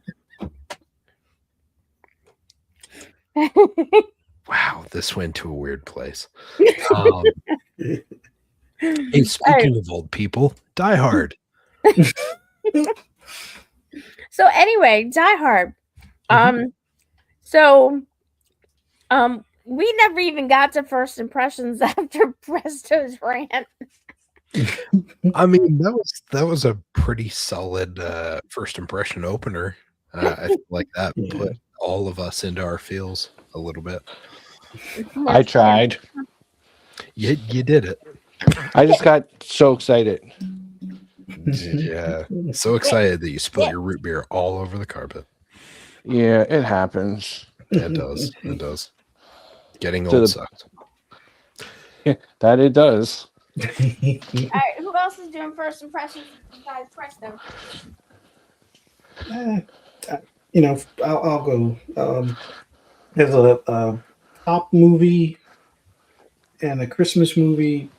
Wow, this went to a weird place. Hey, speaking of old people, Die Hard. So anyway, Die Hard. So we never even got to first impressions after Presto's rant. I mean, that was a pretty solid first impression opener. I feel like that put all of us into our feels a little bit. I tried. You did it. I just got so excited. Yeah, so excited that you spilled your root beer all over the carpet. Yeah, it happens. It does. It does. Getting old sucks. That it does. All right, who else is doing first impressions besides Presto? I'll go. There's a pop movie and a Christmas movie.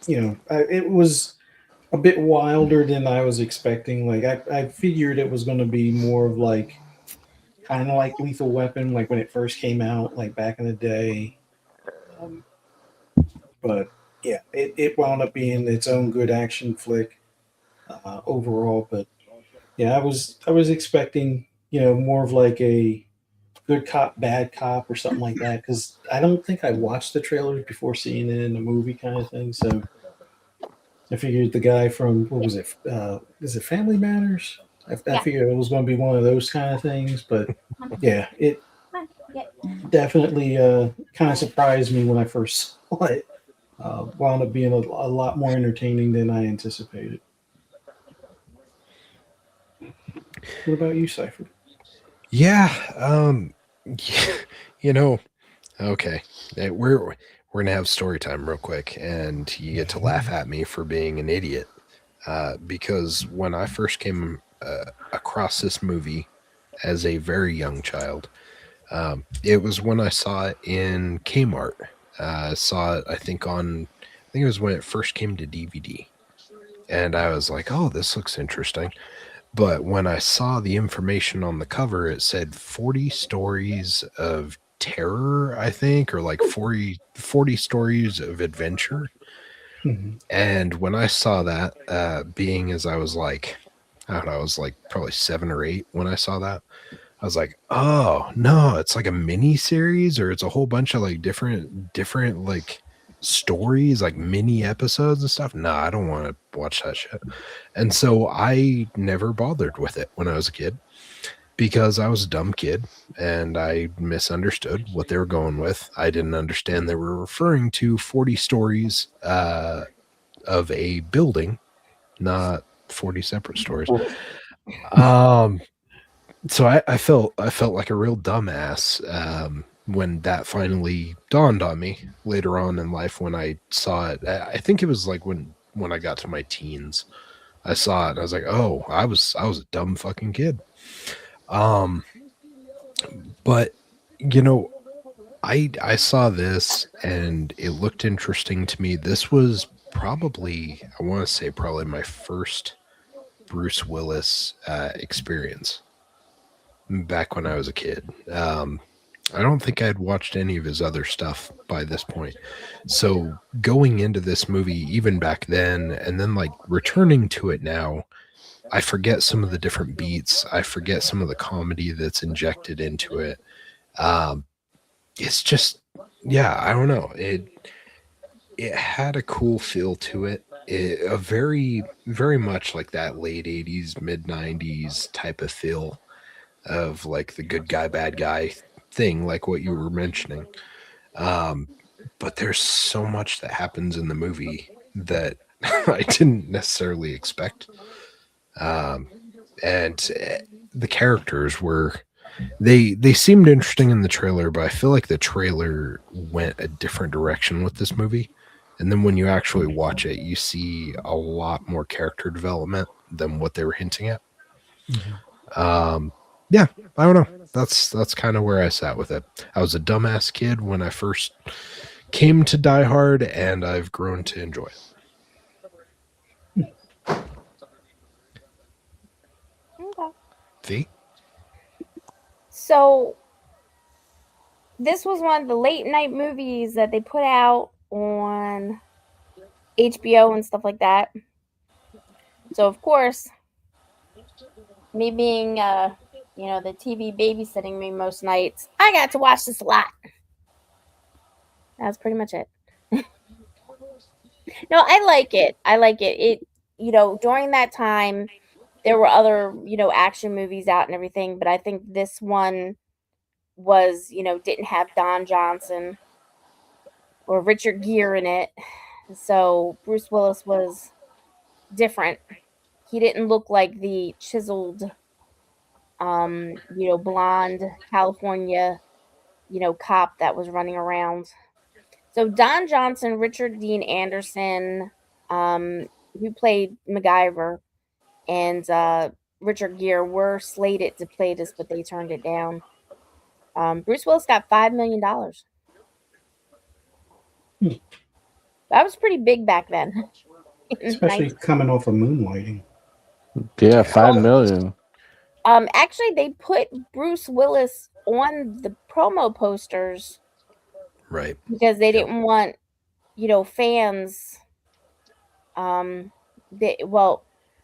It was a bit wilder than I was expecting. Like I figured it was going to be more of like kind of like Lethal Weapon, like when it first came out, like back in the day. But yeah, it wound up being its own good action flick overall. But yeah, I was expecting more of like a good cop, bad cop or something like that, because I don't think I watched the trailers before seeing it in the movie kind of thing. So I figured the guy from, what was it? Is it Family Matters? I figured it was going to be one of those kind of things, but yeah, it Yeah. definitely kind of surprised me when I first saw it. Wound up being a lot more entertaining than I anticipated. What about you, Cypher? Yeah, you know, okay. We're gonna have story time real quick, and you get to laugh at me for being an idiot. Because when I first came across this movie as a very young child, it was when I saw it in Kmart. I saw it, I think it was when it first came to DVD, and I was like, "Oh, this looks interesting." But when I saw the information on the cover, it said 40 stories of terror, I think, or like 40 stories of adventure. Mhm. And when I saw that, being as I was like, I don't know, I was like probably 7 or 8 when I saw that. I was like, oh no, it's like a mini series, or it's a whole bunch of like different like stories, like mini episodes and stuff. No, I don't want to watch that shit. And so I never bothered with it when I was a kid because I was a dumb kid and I misunderstood what they were going with. I didn't understand they were referring to 40 stories of a building, not 40 separate stories. Um, so I felt like a real dumbass when that finally dawned on me later on in life when I saw it. I think it was like when I got to my teens. I saw it and I was like, "Oh, I was a dumb fucking kid." Um, but you know, I saw this and it looked interesting to me. This was probably, I want to say probably my first Bruce Willis experience back when I was a kid. I don't think I'd watched any of his other stuff by this point. So going into this movie, even back then, and then like returning to it now, I forget some of the different beats. I forget some of the comedy that's injected into it. Um, it's just, yeah, I don't know. It had a cool feel to it. A very much like that late '80s, mid '90s type of feel of like the good guy, bad guy thing, like what you were mentioning. Um, but there's so much that happens in the movie that I didn't necessarily expect. Um, and the characters were they seemed interesting in the trailer, but I feel like the trailer went a different direction with this movie. And then when you actually watch it, you see a lot more character development than what they were hinting at. Um, yeah, I don't know. That's kind of where I sat with it. I was a dumbass kid when I first came to Die Hard, and I've grown to enjoy it. Okay. V? So this was one of the late night movies that they put out on HBO and stuff like that. So of course, me being the TV babysitting me most nights, I got to watch this a lot. That's pretty much it. No, I like it. I like it. During that time there were other, action movies out and everything, but I think this one was, didn't have Don Johnson or Richard Gere in it. So Bruce Willis was different. He didn't look like the chiseled, blonde California, cop that was running around. So Don Johnson, Richard Dean Anderson, who played MacGyver, and Richard Gere were slated to play this, but they turned it down. Bruce Willis got $5 million. That was pretty big back then. Especially coming off of Moonlighting. Yeah, 5 million. Actually, they put Bruce Willis on the promo posters, Right. because they didn't want, fans.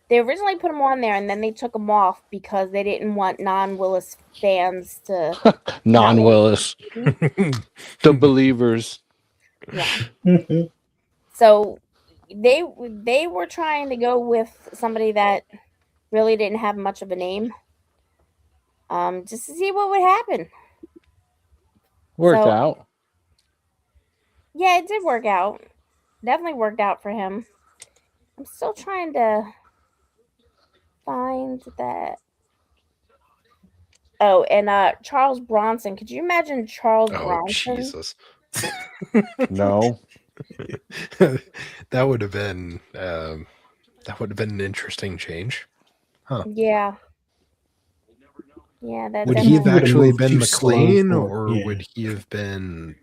They originally put him on there, and then they took him off because they didn't want non-Willis fans to Non-Willis. The believers. Yeah. So they were trying to go with somebody that really didn't have much of a name. Just to see what would happen. Worked So, out. Yeah, it did work out. Definitely worked out for him. I'm still trying to find that. Oh, and Charles Bronson. Could you imagine Charles Oh Bronson? Jesus. No. That would have been an interesting change. Huh. Yeah. Yeah, that Would I he think have he would've actually moved been too slow McLean, for it, or yeah. would he have been?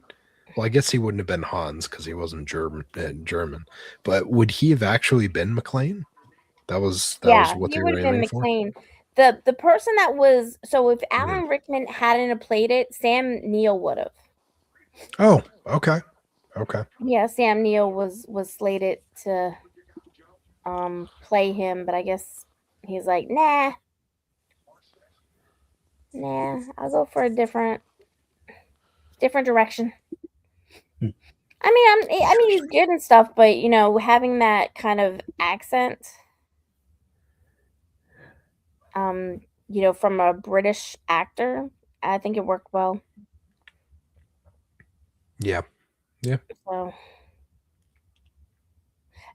Well, I guess he wouldn't have been Hans because he wasn't German. But would he have actually been McLean? That was what he they would were have been aiming for. McLean. The person that was so if Mhm. Alan Rickman hadn't have played it, Sam Neill would have. Oh, okay. Okay. Yeah, Sam Neill was slated to play him, but I guess he's like, nah, I'll go for a different direction. Hmm. I mean, he's good and stuff, but having that kind of accent, from a British actor, I think it worked well. Yeah. Yeah. So,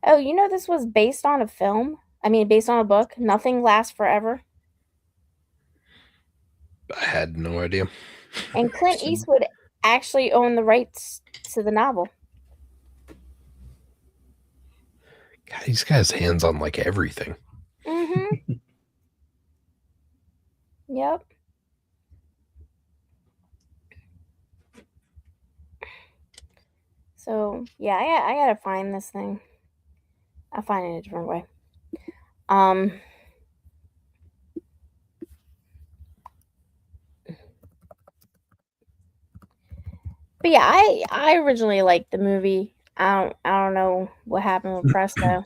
oh, this was based on a film. I mean, based on a book. Nothing Lasts Forever. I had no idea. And Clint Eastwood actually owned the rights to the novel. God, he's got his hands on like everything. Mm-hmm. Yep. So yeah, I gotta find this thing. I'll find it a different way. But yeah, I originally liked the movie. I don't know what happened with Presto.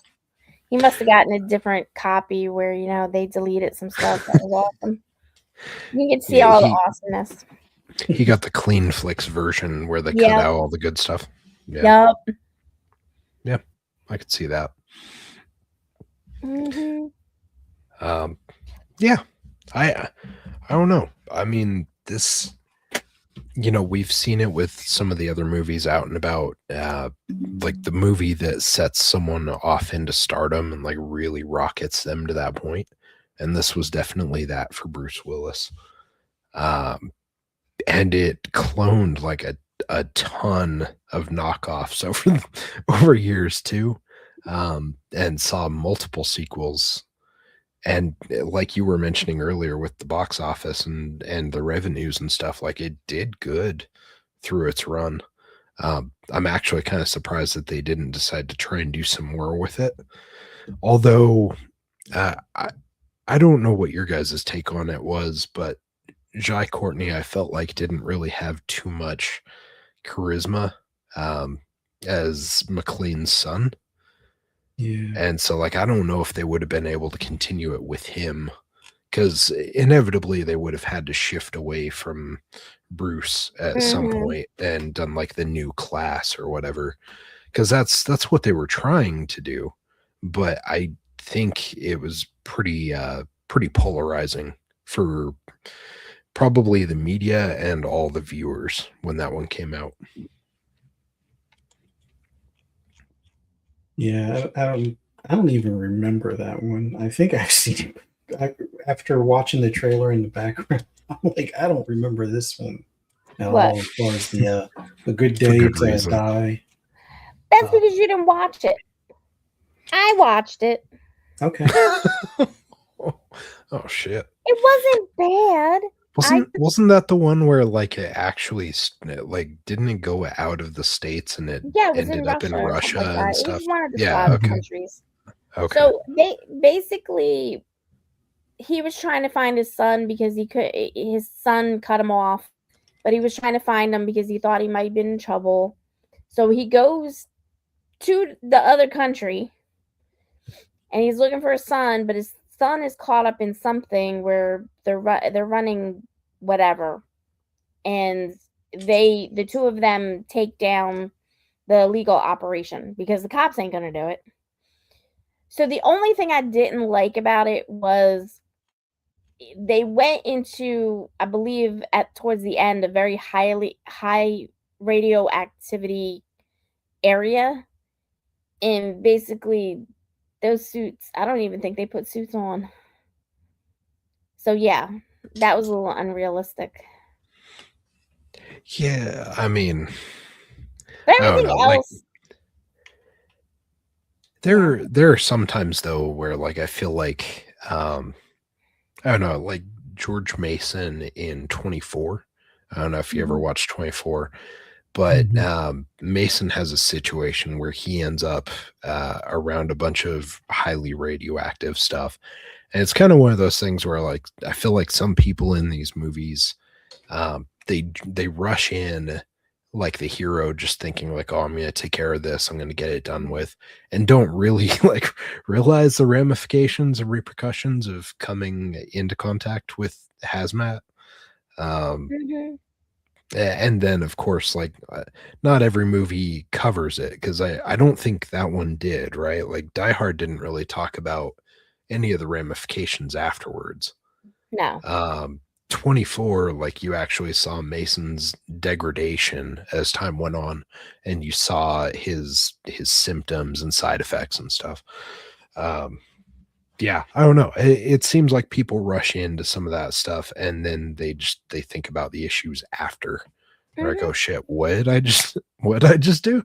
He must have gotten a different copy where they deleted some stuff that was awesome. You can see Yeah, all the awesomeness. he got the Clean Flicks version where they cut Yeah. out all the good stuff. Yeah. Yep. Yeah, I could see that. Mm-hmm. Yeah, I don't know. I mean, this, we've seen it with some of the other movies out and about, like the movie that sets someone off into stardom and like really rockets them to that point. And this was definitely that for Bruce Willis. And it cloned like a ton of knockoffs over years too, and saw multiple sequels. And like you were mentioning earlier with the box office and the revenues and stuff, like it did good through its run. I'm actually kind of surprised that they didn't decide to try and do some more with it. Although I don't know what your guys' take on it was, but Jai Courtney, I felt like didn't really have too much charisma as McLean's son. Yeah. And so, like, I don't know if they would have been able to continue it with him, because inevitably they would have had to shift away from Bruce at some point and done like the new class or whatever, because that's what they were trying to do. But I think it was pretty polarizing for probably the media and all the viewers when that one came out. Yeah, I don't even remember that one. I think I've seen it after watching the trailer in the background. I'm like, I don't remember this one at What? all. As far as the Good Day good to reason. Die. That's because you didn't watch it. I watched it. Okay. Oh shit! It wasn't bad. Wasn't that the one where like it actually like didn't it go out of the States and it Yeah, it was ended in up in Russia Russia like that. and It stuff? was one of the Yeah, Slavic okay. countries. Okay. So they basically he was trying to find his son because his son cut him off, but he was trying to find him because he thought he might have been in trouble. So he goes to the other country and he's looking for his son, but his son is caught up in something where they're running whatever, and the two of them take down the illegal operation because the cops ain't gonna do it. So the only thing I didn't like about it was they went into, I believe, towards the end, a very high radioactivity area, and basically those suits, I don't even think they put suits on. So yeah, that was a little unrealistic. Yeah, I mean, But I don't everything know. Like else, yeah. there are sometimes though where like I feel like I don't know, like George Mason in 24. I don't know if you ever Mhm. watched 24, but Mhm. Mason has a situation where he ends up around a bunch of highly radioactive stuff. And it's kind of one of those things where like I feel like some people in these movies they rush in like the hero just thinking like, oh, I'm going to take care of this, I'm going to get it done with, and don't really like realize the ramifications and repercussions of coming into contact with hazmat. um Mhm. and then of course like not every movie covers it, because I don't think that one did, right? Like Die Hard didn't really talk about any of the ramifications afterwards. No. um 24, like you actually saw Mason's degradation as time went on, and you saw his symptoms and side effects and stuff. um yeah, I don't know, it seems like people rush into some of that stuff and then they think about the issues after. They're like, Mhm. oh shit, what did I just what did I just do?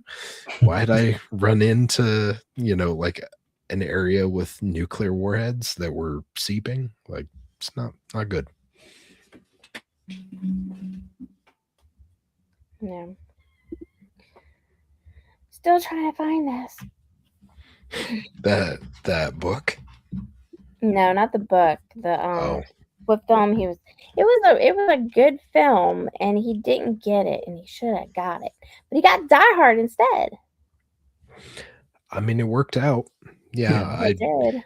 Why did I run into, like an area with nuclear warheads that were seeping? Like, it's not good. No. Still trying to find this. That book. No, not the book. Oh, What film he was. It was a good film, and he didn't get it, and he should have got it, but he got Die Hard instead. I mean, it worked out. Yeah, Yeah. It did.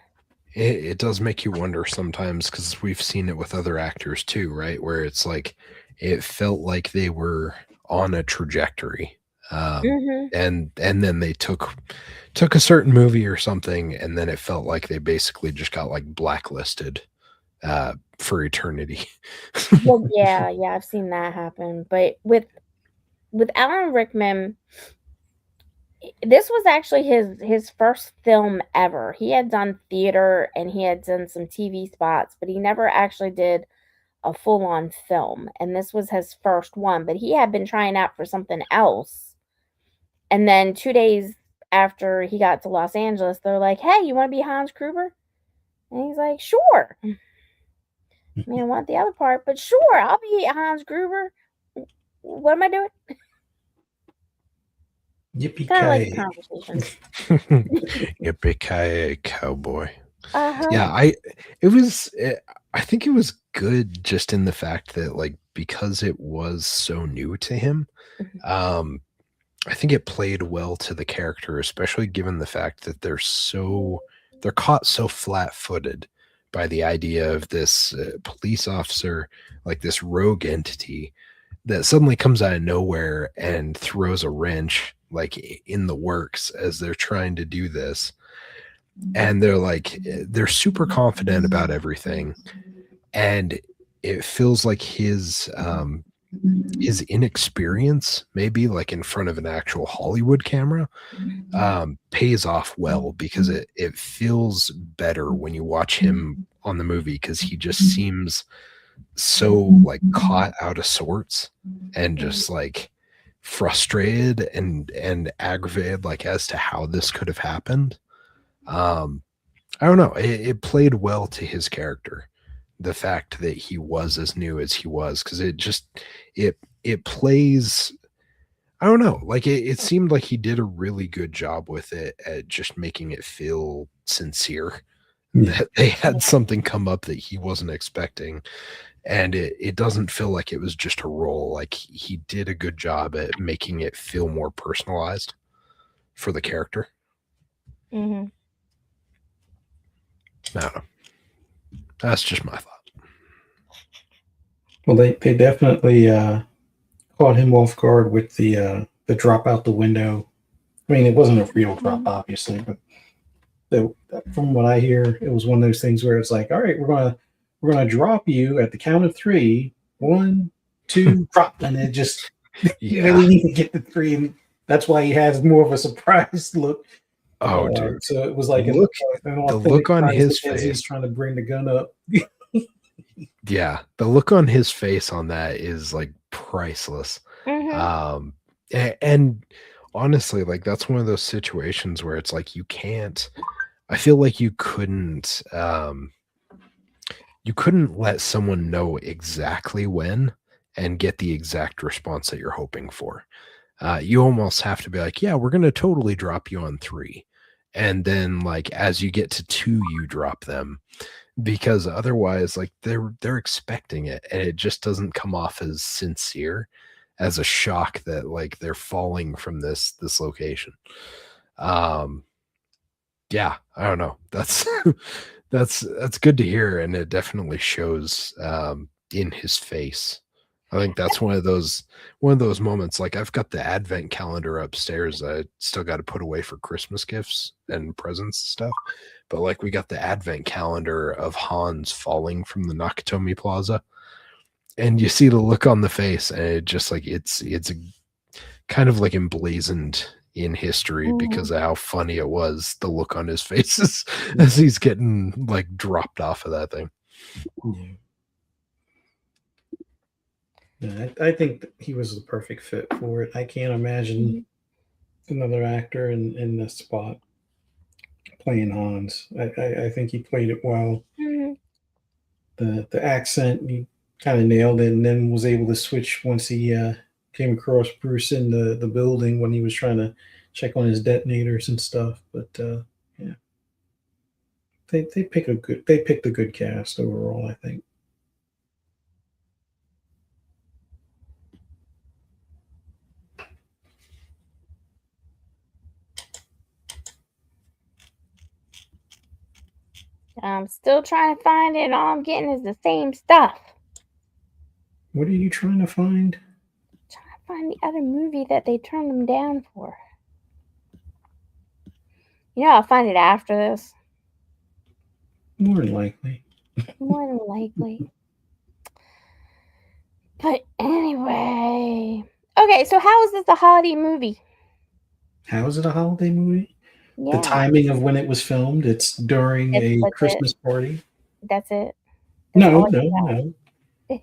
it does make you wonder sometimes, because we've seen it with other actors too, right? Where it's like it felt like they were on a trajectory, Mhm. and then they took a certain movie or something, and then it felt like they basically just got like blacklisted for eternity. Well, yeah, I've seen that happen. But with Alan Rickman, this was actually his first film ever. He had done theater and he had done some TV spots, but he never actually did a full-on film. And this was his first one, but he had been trying out for something else. And then 2 days after he got to Los Angeles, they're like, "Hey, you want to be Hans Gruber?" And he's like, "Sure." I mean, I want the other part, but sure, I'll be Hans Gruber. What am I doing? Yippee Kind of like a ki conversation. Yippee cowboy. Uh-huh. Yeah, I think it was good just in the fact that like because it was so new to him, Mhm. I think it played well to the character, especially given the fact that they're caught so flat-footed by the idea of this police officer, like this rogue entity that suddenly comes out of nowhere and throws a wrench like in the works as they're trying to do this. And they're like they're super confident about everything, and it feels like his inexperience, maybe like in front of an actual Hollywood camera, pays off well, because it feels better when you watch him on the movie, because he just seems so like caught out of sorts and Mhm. just like frustrated and aggravated, like as to how this could have happened. um I don't know, it played well to his character, the fact that he was as new as he was, because it plays, I don't know, like it seemed like he did a really good job with it at just making it feel sincere, Yeah. that they had something come up that he wasn't expecting, and it doesn't feel like it was just a role. Like he did a good job at making it feel more personalized for the character. Mhm. I don't know. That's just my thought. Well, they definitely caught him off guard with the drop out the window. I mean, it wasn't a real drop, Mhm. obviously, but from what I hear, it was one of those things where it's like, all right, we're gonna drop you at the count of 3. 1, 2, drop, and it just you Yeah. really need to get the 3, and that's why he has more of a surprised look. Oh, dude. So it was like an The authentic look on surprise his as he's face. trying to bring the gun up. Yeah, the look on his face on that is like priceless. Mhm. And honestly, like that's one of those situations where it's like I feel like you couldn't let someone know exactly when and get the exact response that you're hoping for. You almost have to be like, yeah, we're going to totally drop you on 3. And then like as you get to 2, you drop them, because otherwise like they're expecting it and it just doesn't come off as sincere, as a shock that like they're falling from this location. Yeah, I don't know. That's that's good to hear, and it definitely shows in his face. I think that's one of those moments. Like I've got the advent calendar upstairs that I still got to put away for Christmas gifts and presents and stuff. But like we got the advent calendar of Hans falling from the Nakatomi Plaza, and you see the look on the face, and it just like it's a kind of like emblazoned in history because of how funny it was, the look on his face as he's getting like dropped off of that thing. Yeah, I think he was the perfect fit for it. I can't imagine another actor in this spot playing Hans. I think he played it well. Mhm. The accent, he kind of nailed it, and then was able to switch once he came across Bruce in the building when he was trying to check on his detonators and stuff. But yeah, they picked a good cast overall, I think. I'm still trying to find it, and all I'm getting is the same stuff. What are you trying to find? Trying to find the other movie that they turned him down for. You know, I'll find it after this. More than likely. More than likely. But anyway. Okay, so how is this a holiday movie? How is it a holiday movie? The Yeah. timing of when it was filmed, it's during a That's Christmas party. That's it. No, all I no, got. no.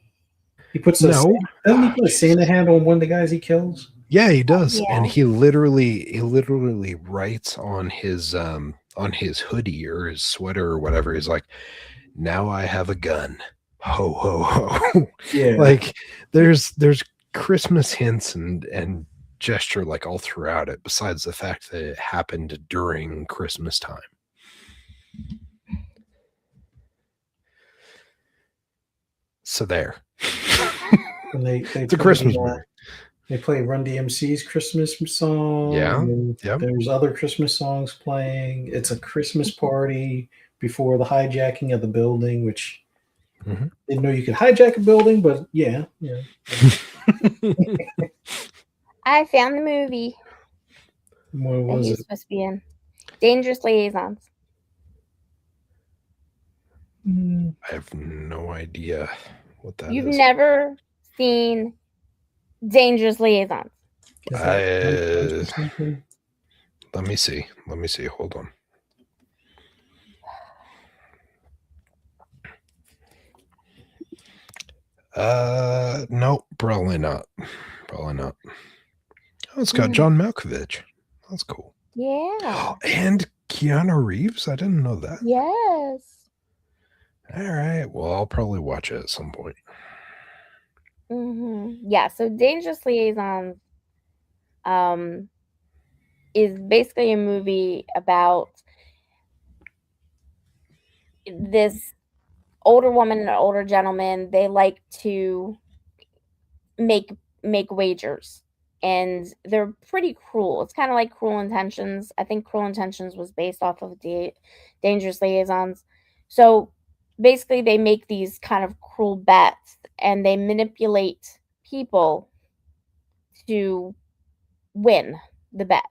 He puts No. doesn't he put a Santa hat on one of the guys he kills? Yeah, he does. Yeah. And he literally writes on his hoodie or his sweater or whatever. He's like, now I have a gun. Ho ho ho. Yeah. Like there's Christmas hints and gesture like all throughout it, besides the fact that it happened during Christmas time. So there. And It's a Christmas movie. They play Run DMC's Christmas song. Yeah. And Yep. There's other Christmas songs playing. It's a Christmas party before the hijacking of the building, which didn't know you could hijack a building, but yeah. I found the movie What that was he's it? supposed to be in. Dangerous Liaisons. I have no idea what that You've is. never seen Dangerous Liaisons. Let me see. Hold on. No, probably not. Oh, it's got John Malkovich. That's cool. Yeah. And Keanu Reeves? I didn't know that. Yes. All right. Well, I'll probably watch it at some point. Yeah, so Dangerous Liaisons is basically a movie about this older woman and an older gentleman. They like to make wagers, and they're pretty cruel. It's kind of like Cruel Intentions. I think Cruel Intentions was based off of the Dangerous Liaisons. So basically they make these kind of cruel bets, and they manipulate people to win the bet.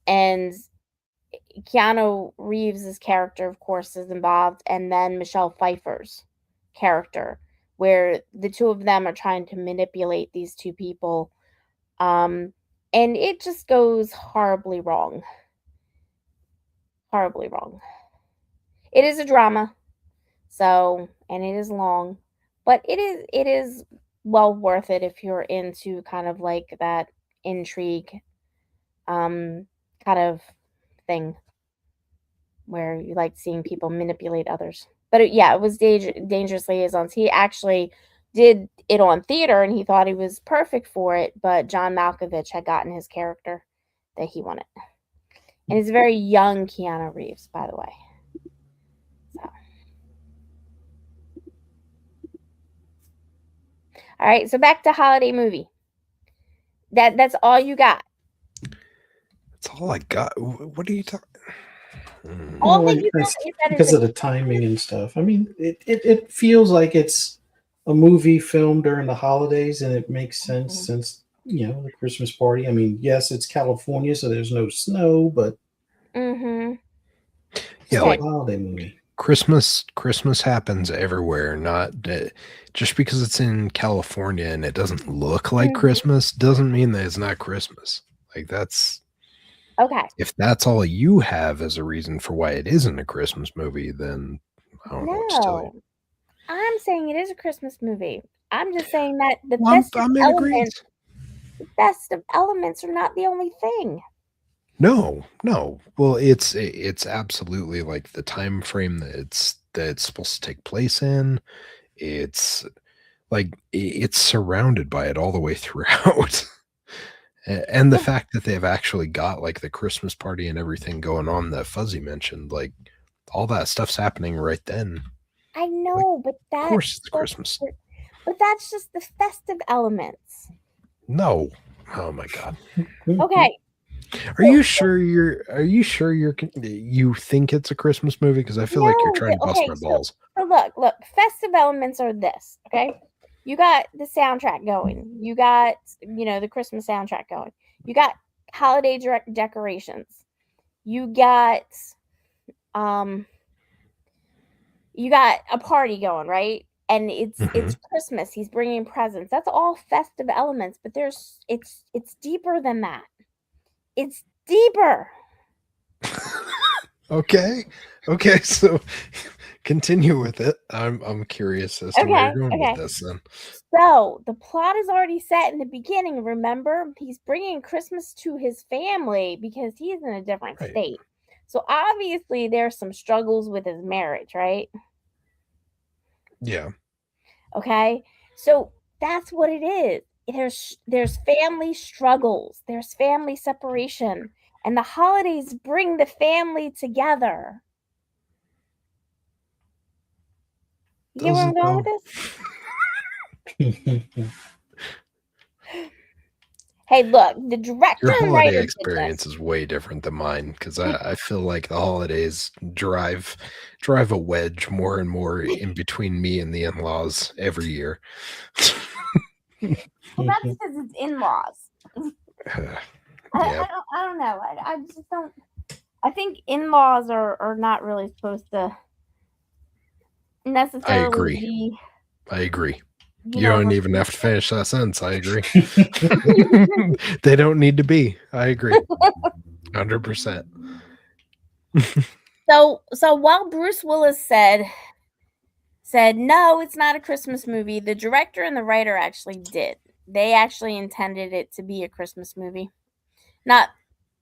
And Keanu Reeves' character, of course, is involved, and then Michelle Pfeiffer's character, where the two of them are trying to manipulate these two people. And it just goes horribly wrong. Horribly wrong. It is a drama, so, and it is long, but it is well worth it if you're into kind of like that intrigue kind of thing where you like seeing people manipulate others. But it was Dangerous Liaisons. He actually did it on theater and he thought he was perfect for it, but John Malkovich had gotten his character that he wanted. And it's a very young Keanu Reeves, by the way. So. All right, so back to holiday movie. That's all you got. That's all I got. What are you talking? All that you got is that because of the timing and stuff. I mean, it feels like it's a movie filmed during the holidays, and it makes sense since the Christmas party. I mean, yes, it's California, so there's no snow, but yeah, like a holiday movie. Christmas happens everywhere. Not just because it's in California and it doesn't look like Christmas doesn't mean that it's not Christmas. Like that's okay. If that's all you have as a reason for why it isn't a Christmas movie, then I don't know what to tell you. I'm saying it is a Christmas movie. I'm just saying that the festive elements are not the only thing. No. Well, it's absolutely like the time frame that it's supposed to take place in. It's like it's surrounded by it all the way throughout. And the fact that they've actually got like the Christmas party and everything going on that Fuzzy mentioned, like all that stuff's happening right then. I know, like, but of course it's Christmas. But that's just the festive elements. No. Oh my God. Okay. Are you sure you think it's a Christmas movie? Because I feel like you're trying to bust my balls. So look, festive elements are this, okay? You got the soundtrack going. You got, the Christmas soundtrack going. You got holiday decorations. You got a party going, right? And it's Christmas. He's bringing presents. That's all festive elements, but it's deeper than that. It's deeper. Okay, so continue with it. I'm curious as to where you're going with this then. So the plot is already set in the beginning. Remember, he's bringing Christmas to his family because he's in a different state. So obviously there's some struggles with his marriage, right? Yeah. Okay. So that's what it is. There's family struggles. There's family separation. And the holidays bring the family together. You get where I'm going with this? Hey, look, the director Your and holiday writer experience is way different than mine because I feel like the holidays drive a wedge more and more in between me and the in-laws every year. Well, that's because it's in-laws. I don't know. I just don't. I think in-laws are not really supposed to necessarily I agree. You don't even have to finish that sentence. I agree. They don't need to be. I agree. 100%. So while Bruce Willis said no, it's not a Christmas movie, the director and the writer actually did. They actually intended it to be a Christmas movie. Not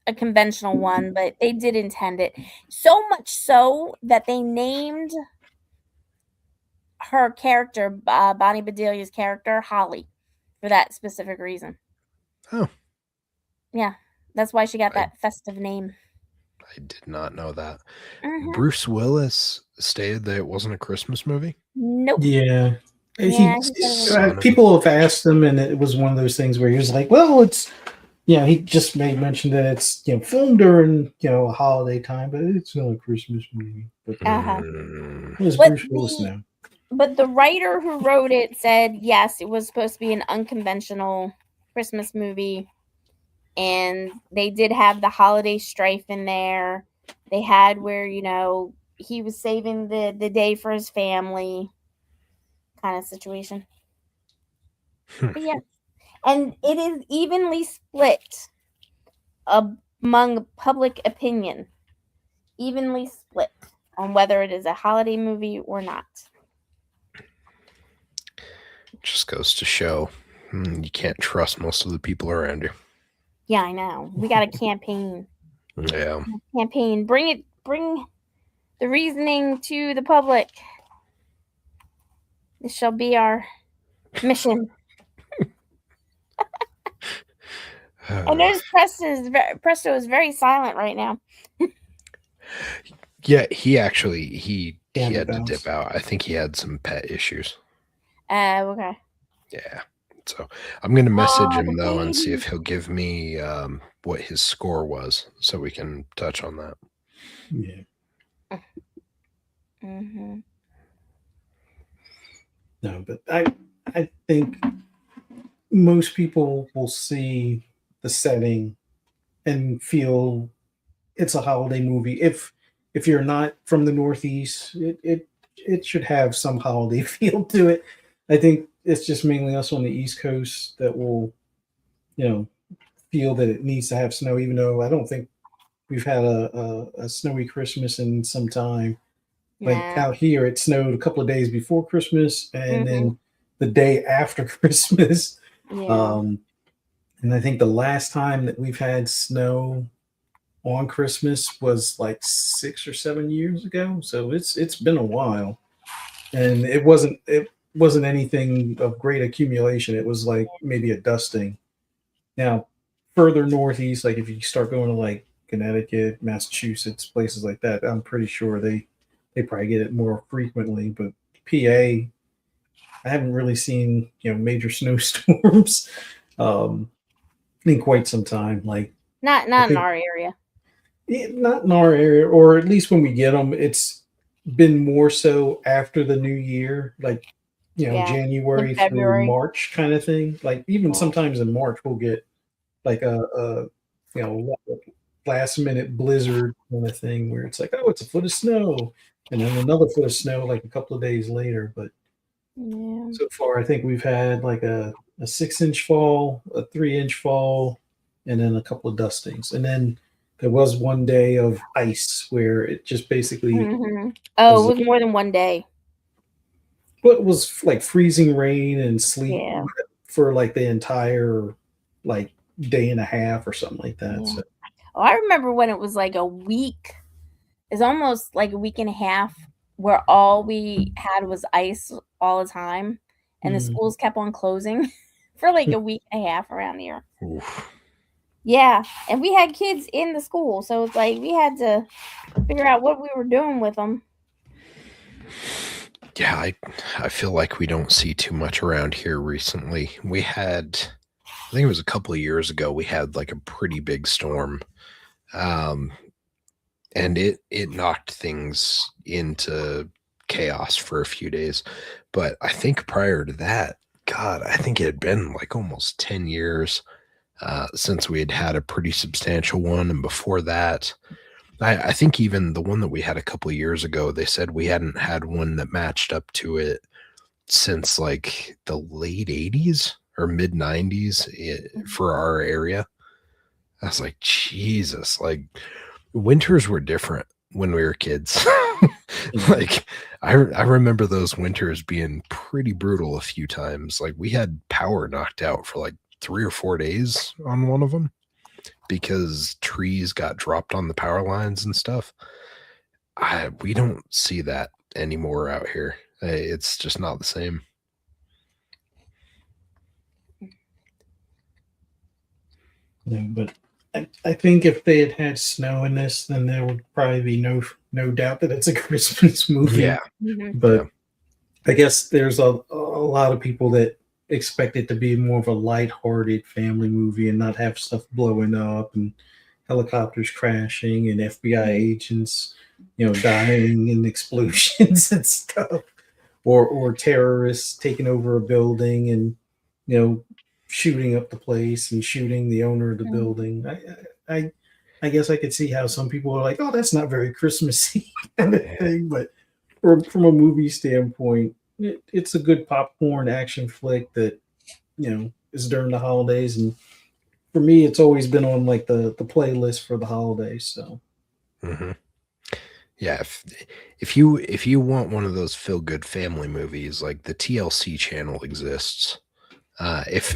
a conventional one, but they did intend it. So much so that they named her character, Bonnie Bedelia's character, Holly, for that specific reason. Oh. Yeah, that's why she got that festive name. I did not know that. Bruce Willis stated that it wasn't a Christmas movie? Nope. Yeah. People have asked him, and it was one of those things where he was like, well, it's, he just mentioned that it's, filmed during, a holiday time, but it's not a Christmas movie. But Bruce Willis now. But the writer who wrote it said, yes, it was supposed to be an unconventional Christmas movie. And they did have the holiday strife in there. they had where, he was saving the day for his family kind of situation. But yeah. And it is evenly split among public opinion. Evenly split on whether it is a holiday movie or not. Just goes to show you can't trust most of the people around you. Yeah, I know. We got a campaign. Yeah. Campaign. Bring the reasoning to the public. This shall be our mission. I noticed Presto is very silent right now. Yeah, he had to bounce. dip out. I think he had some pet issues. Okay. Yeah. So I'm going to message him, the though, and see baby. if he'll give me what his score was so we can touch on that. Yeah. Mm-hmm. No, but I think most people will see the setting and feel it's a holiday movie. If you're not from the Northeast, it should have some holiday feel to it. I think it's just mainly us on the East Coast that will, feel that it needs to have snow, even though I don't think we've had a snowy Christmas in some time. Like Nah. out here, it snowed a couple of days before Christmas and Mhm. then the day after Christmas. Yeah. And I think the last time that we've had snow on Christmas was like 6 or 7 years ago. So it's been a while, and it wasn't anything of great accumulation. It was like maybe a dusting. Now, further northeast, like if you start going to like Connecticut, Massachusetts, places like that, I'm pretty sure they probably get it more frequently. But PA, I haven't really seen major snowstorms in quite some time. Like Not I in think our area. not in our area, or at least when we get them, it's been more so after the new year, like Yeah. In January through February. March kind of thing. Like even Yeah. sometimes in March we'll get like a last minute blizzard kind of thing where it's like, oh, it's a foot of snow, and then another foot of snow like a couple of days later. But Yeah. so far, I think we've had like a 6 inch fall, a 3 inch fall, and then a couple of dustings. And then there was one day of ice where it just basically Mhm. Oh, was it was more than one day. what was like freezing rain and sleet Yeah. for like the entire like day and a half or something like that. Yeah. So Oh, I remember when it was like a week. It's almost like a week and a half where all we had was ice all the time, and the schools kept on closing for like a week and a half around here. Oof. Yeah, and we had kids in the school, so it's like we had to figure out what we were doing with them. Yeah, I feel like we don't see too much around here recently. We had, I think it was a couple of years ago, we had like a pretty big storm. And it knocked things into chaos for a few days. But I think prior to that, God, I think it had been like almost 10 years since we had a pretty substantial one. And before that, I think even the one that we had a couple of years ago, they said we hadn't had one that matched up to it since like the late 80s or mid 90s for our area. I was like, Jesus, like winters were different when we were kids. Like I remember those winters being pretty brutal a few times. Like we had power knocked out for like 3 or 4 days on one of them because trees got dropped on the power lines and stuff. We don't see that anymore out here. It's just not the same. yeah, but I think if they had had snow in this, then there would probably be no doubt that it's a Christmas movie. Yeah. Mhm. But I guess there's a lot of people that expect it to be more of a lighthearted family movie and not have stuff blowing up and helicopters crashing and FBI agents, dying in explosions and stuff, or terrorists taking over a building and shooting up the place and shooting the owner of the building. I I guess I could see how some people are like, "Oh, that's not very Christmassy," kind of thing. But from a movie standpoint, it's a good popcorn action flick that is during the holidays, and for me, it's always been on like the playlist for the holidays. So Hmm. Yeah, if you want one of those feel good family movies, like the TLC channel exists. If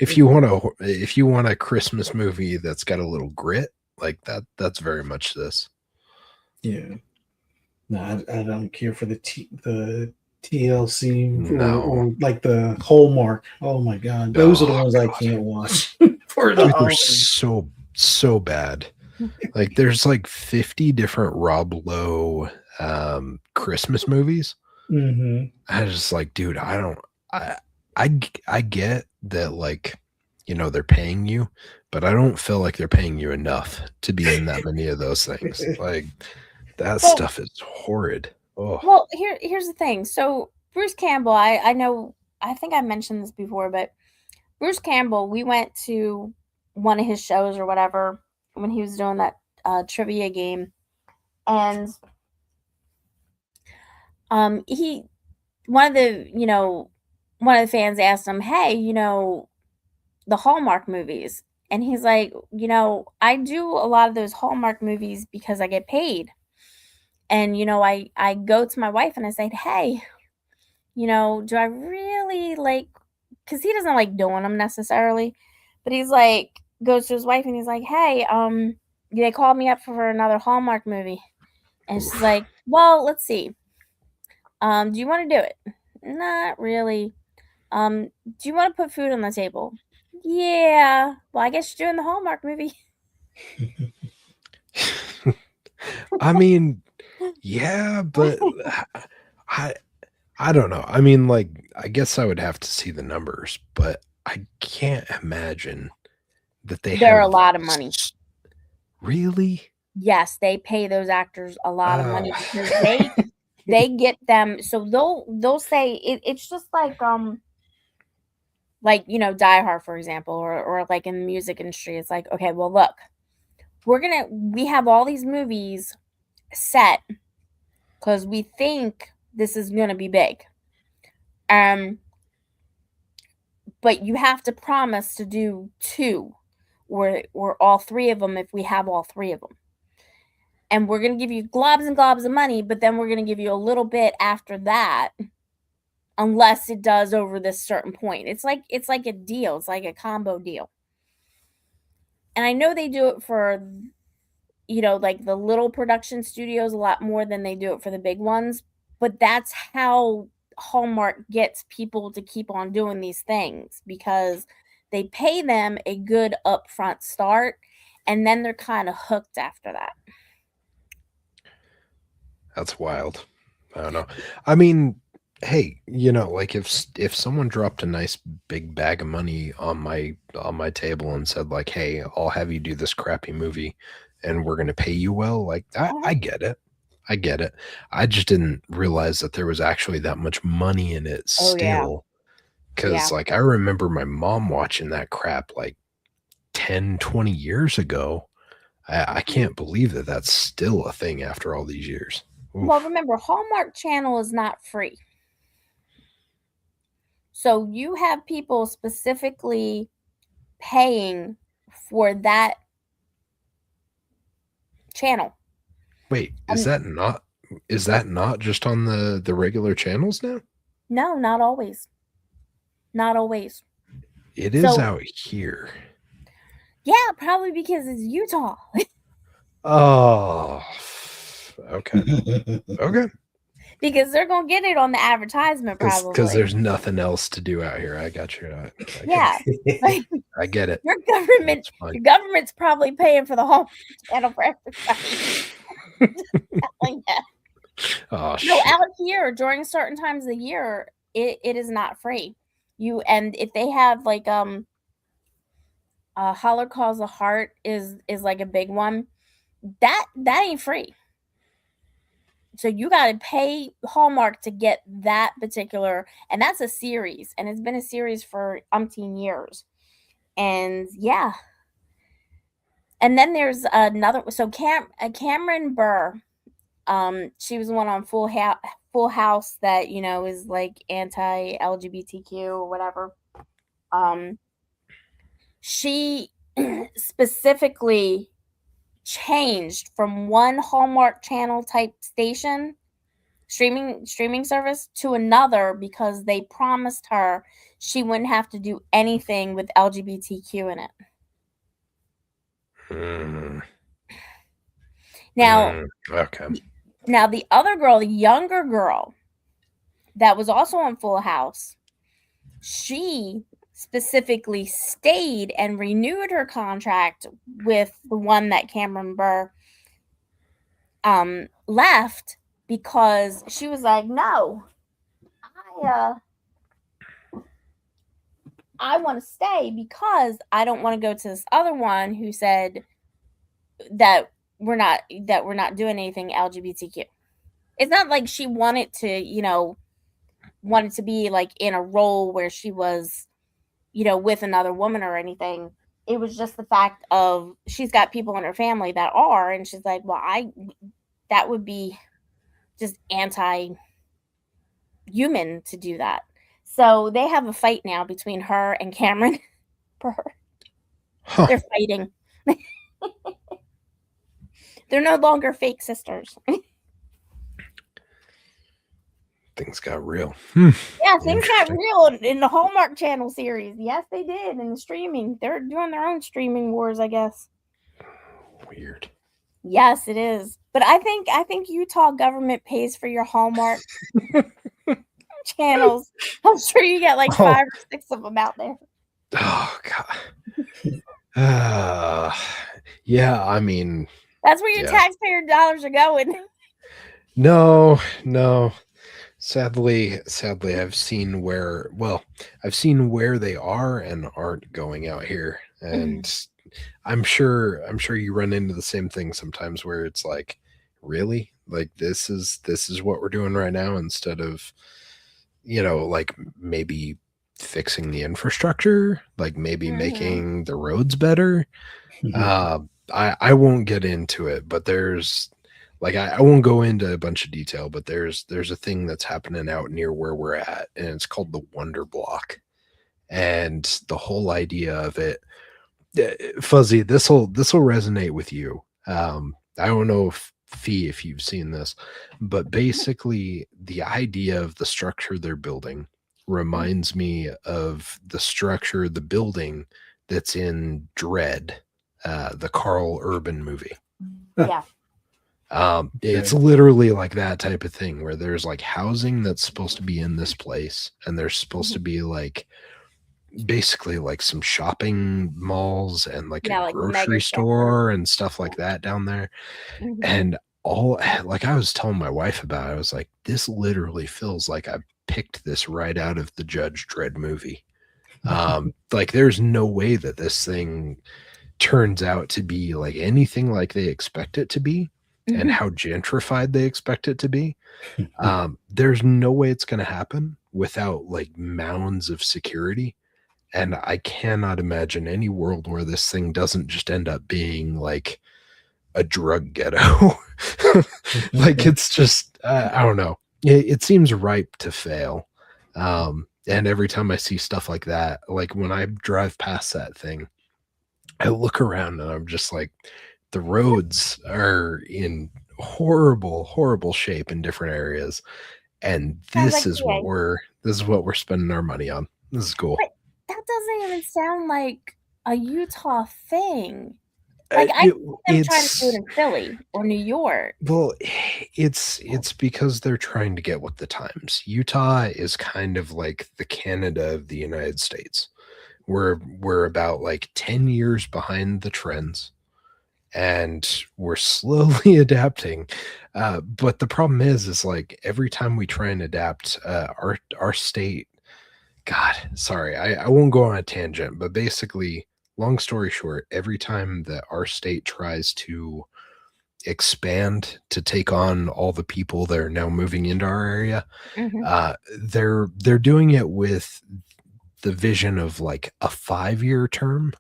if you want a Christmas movie that's got a little grit like that, that's very much this. yeah, no, I don't care for the TLC or No, like the Hallmark. Oh my god, those are the oh ones I god, can't watch for the dude, they're holidays. so bad. Like there's like 50 different Rob Lowe Christmas movies. Hmm. I just like, dude, I I get that, like, they're paying you, but I don't feel like they're paying you enough to be in that many of those things. Like that Well, stuff is horrid. Oh, here's the thing. So Bruce Campbell, I know, I think I mentioned this before, but Bruce Campbell, we went to one of his shows or whatever when he was doing that trivia game, and he one of the one of the fans asked him, "Hey, the Hallmark movies," and he's like, "I do a lot of those Hallmark movies because I get paid, and I go to my wife and I say, hey." Do I really like, because he doesn't like doing them necessarily, but he's like, goes to his wife and he's like, hey, they called me up for another Hallmark movie. And she's oof. like, well, let's see. Do you want to do it? Not really. Do you want to put food on the table? Yeah. Well, I guess you're doing the Hallmark movie. I mean, yeah, but I I don't know. I mean, like, I guess I would have to see the numbers, but I can't imagine that they They're a have lot of money. really. Yes, they pay those actors a lot of money Uh, because they get them, so they'll say it's just like Die Hard, for example, or like in the music industry. It's like, okay, well, look, we have all these movies set because we think this is gonna be big, um but you have to promise to do two or all three of them if we have all three of them, and we're gonna give you globs and globs of money, but then we're gonna give you a little bit after that unless it does over this certain point. It's like a deal. It's like a combo deal. And I know they do it for like the little production studios a lot more than they do it for the big ones, but that's how Hallmark gets people to keep on doing these things because they pay them a good upfront start and then they're kind of hooked after that. that's wild. I don't know. I mean, hey, like if someone dropped a nice big bag of money on my table and said like, "Hey, I'll have you do this crappy movie and we're going to pay you well." Like I Uh-huh. get it. I get it. I just didn't realize that there was actually that much money in it Oh yeah. still. Yeah. Cause like I remember my mom watching that crap like 10, 20 years ago. I can't believe that that's still a thing after all these years. Well, Oof. remember, Hallmark Channel is not free. So you have people specifically paying for that channel. Wait, And is that not just on the regular channels now? no, not always. Not always. It is So out here. yeah, probably because it's Utah. Oh, okay. Okay. Because they're gonna get it on the advertisement Because probably. there's nothing else to do out here. I got you. I get Yeah. Like it. I get it. your government It's fine. your government's probably paying for the Hallmark Channel for everybody. Telling you. Oh No, shit. out here during certain times of the year, it is not free. And if they have like Holler Calls the Heart is like a big one. That ain't free. So you gotta pay Hallmark to get that particular, and that's a series, and it's been a series for umpteen years. And yeah. And then there's another. So Cameron Burr, she was the one on Full House that is like anti-LGBTQ or whatever. She specifically changed from one Hallmark Channel type station streaming service to another because they promised her she wouldn't have to do anything with LGBTQ in it. Okay. Now the other girl, the younger girl that was also on Full House, she specifically stayed and renewed her contract with the one that Cameron Burr left because she was like, no, I want to stay because I don't want to go to this other one who said that we're not doing anything LGBTQ. It's not like she wanted to be like in a role where she was, with another woman or anything. It was just the fact of she's got people in her family that are, and she's like, well, that would be just anti-human to do that. So they have a fight now between her and Cameron Burr. Huh. They're fighting. They're no longer fake sisters. Things got real. Yeah, things got real in the Hallmark Channel series. Yes, they did. In the streaming. They're doing their own streaming wars, I guess. Weird. Yes, it is. But I think Utah government pays for your Hallmark channels. I'm sure you get like 5 or 6 of them out there. Oh, God. Yeah, I mean... That's where your taxpayer dollars are going. No. Sadly, I've seen where they are and aren't going out here. And I'm sure you run into the same thing sometimes where it's like, really? Like this is what we're doing right now instead of, like maybe fixing the infrastructure, like maybe making the roads better. I won't get into it, but there's like I won't go into a bunch of detail, but there's a thing that's happening out near where we're at, and it's called the Wonder Block. And the whole idea of it, Fuzzy, this'll resonate with you. I don't know if you've seen this, but basically the idea of the structure they're building reminds me of the building that's in Dread, the Carl Urban movie. Yeah. It's literally like that type of thing where there's like housing that's supposed to be in this place, and there's supposed to be like basically like some shopping malls and like a grocery store and stuff like that down there. And all, like I was telling my wife about it, I was like, this literally feels like I picked this right out of the Judge Dredd movie. Like there's no way that this thing turns out to be like anything like they expect it to be. And how gentrified they expect it to be. There's no way it's going to happen without like mounds of security. And I cannot imagine any world where this thing doesn't just end up being like a drug ghetto. Like it's just, I don't know. It seems ripe to fail. And every time I see stuff like that, like when I drive past that thing, I look around and I'm just like, the roads are in horrible shape in different areas, and this is what we're spending our money on. This is cool. But that doesn't even sound like a Utah thing. Like I see them trying to do it in Philly or New York. Well, it's because they're trying to get with the times. Utah is kind of like the Canada of the United States. We're about like 10 years behind the trends. And we're slowly adapting. But the problem is like every time we try and adapt, our state, God, sorry, I won't go on a tangent, but basically, long story short, every time that our state tries to expand to take on all the people that are now moving into our area, they're doing it with the vision of like a 5-year term.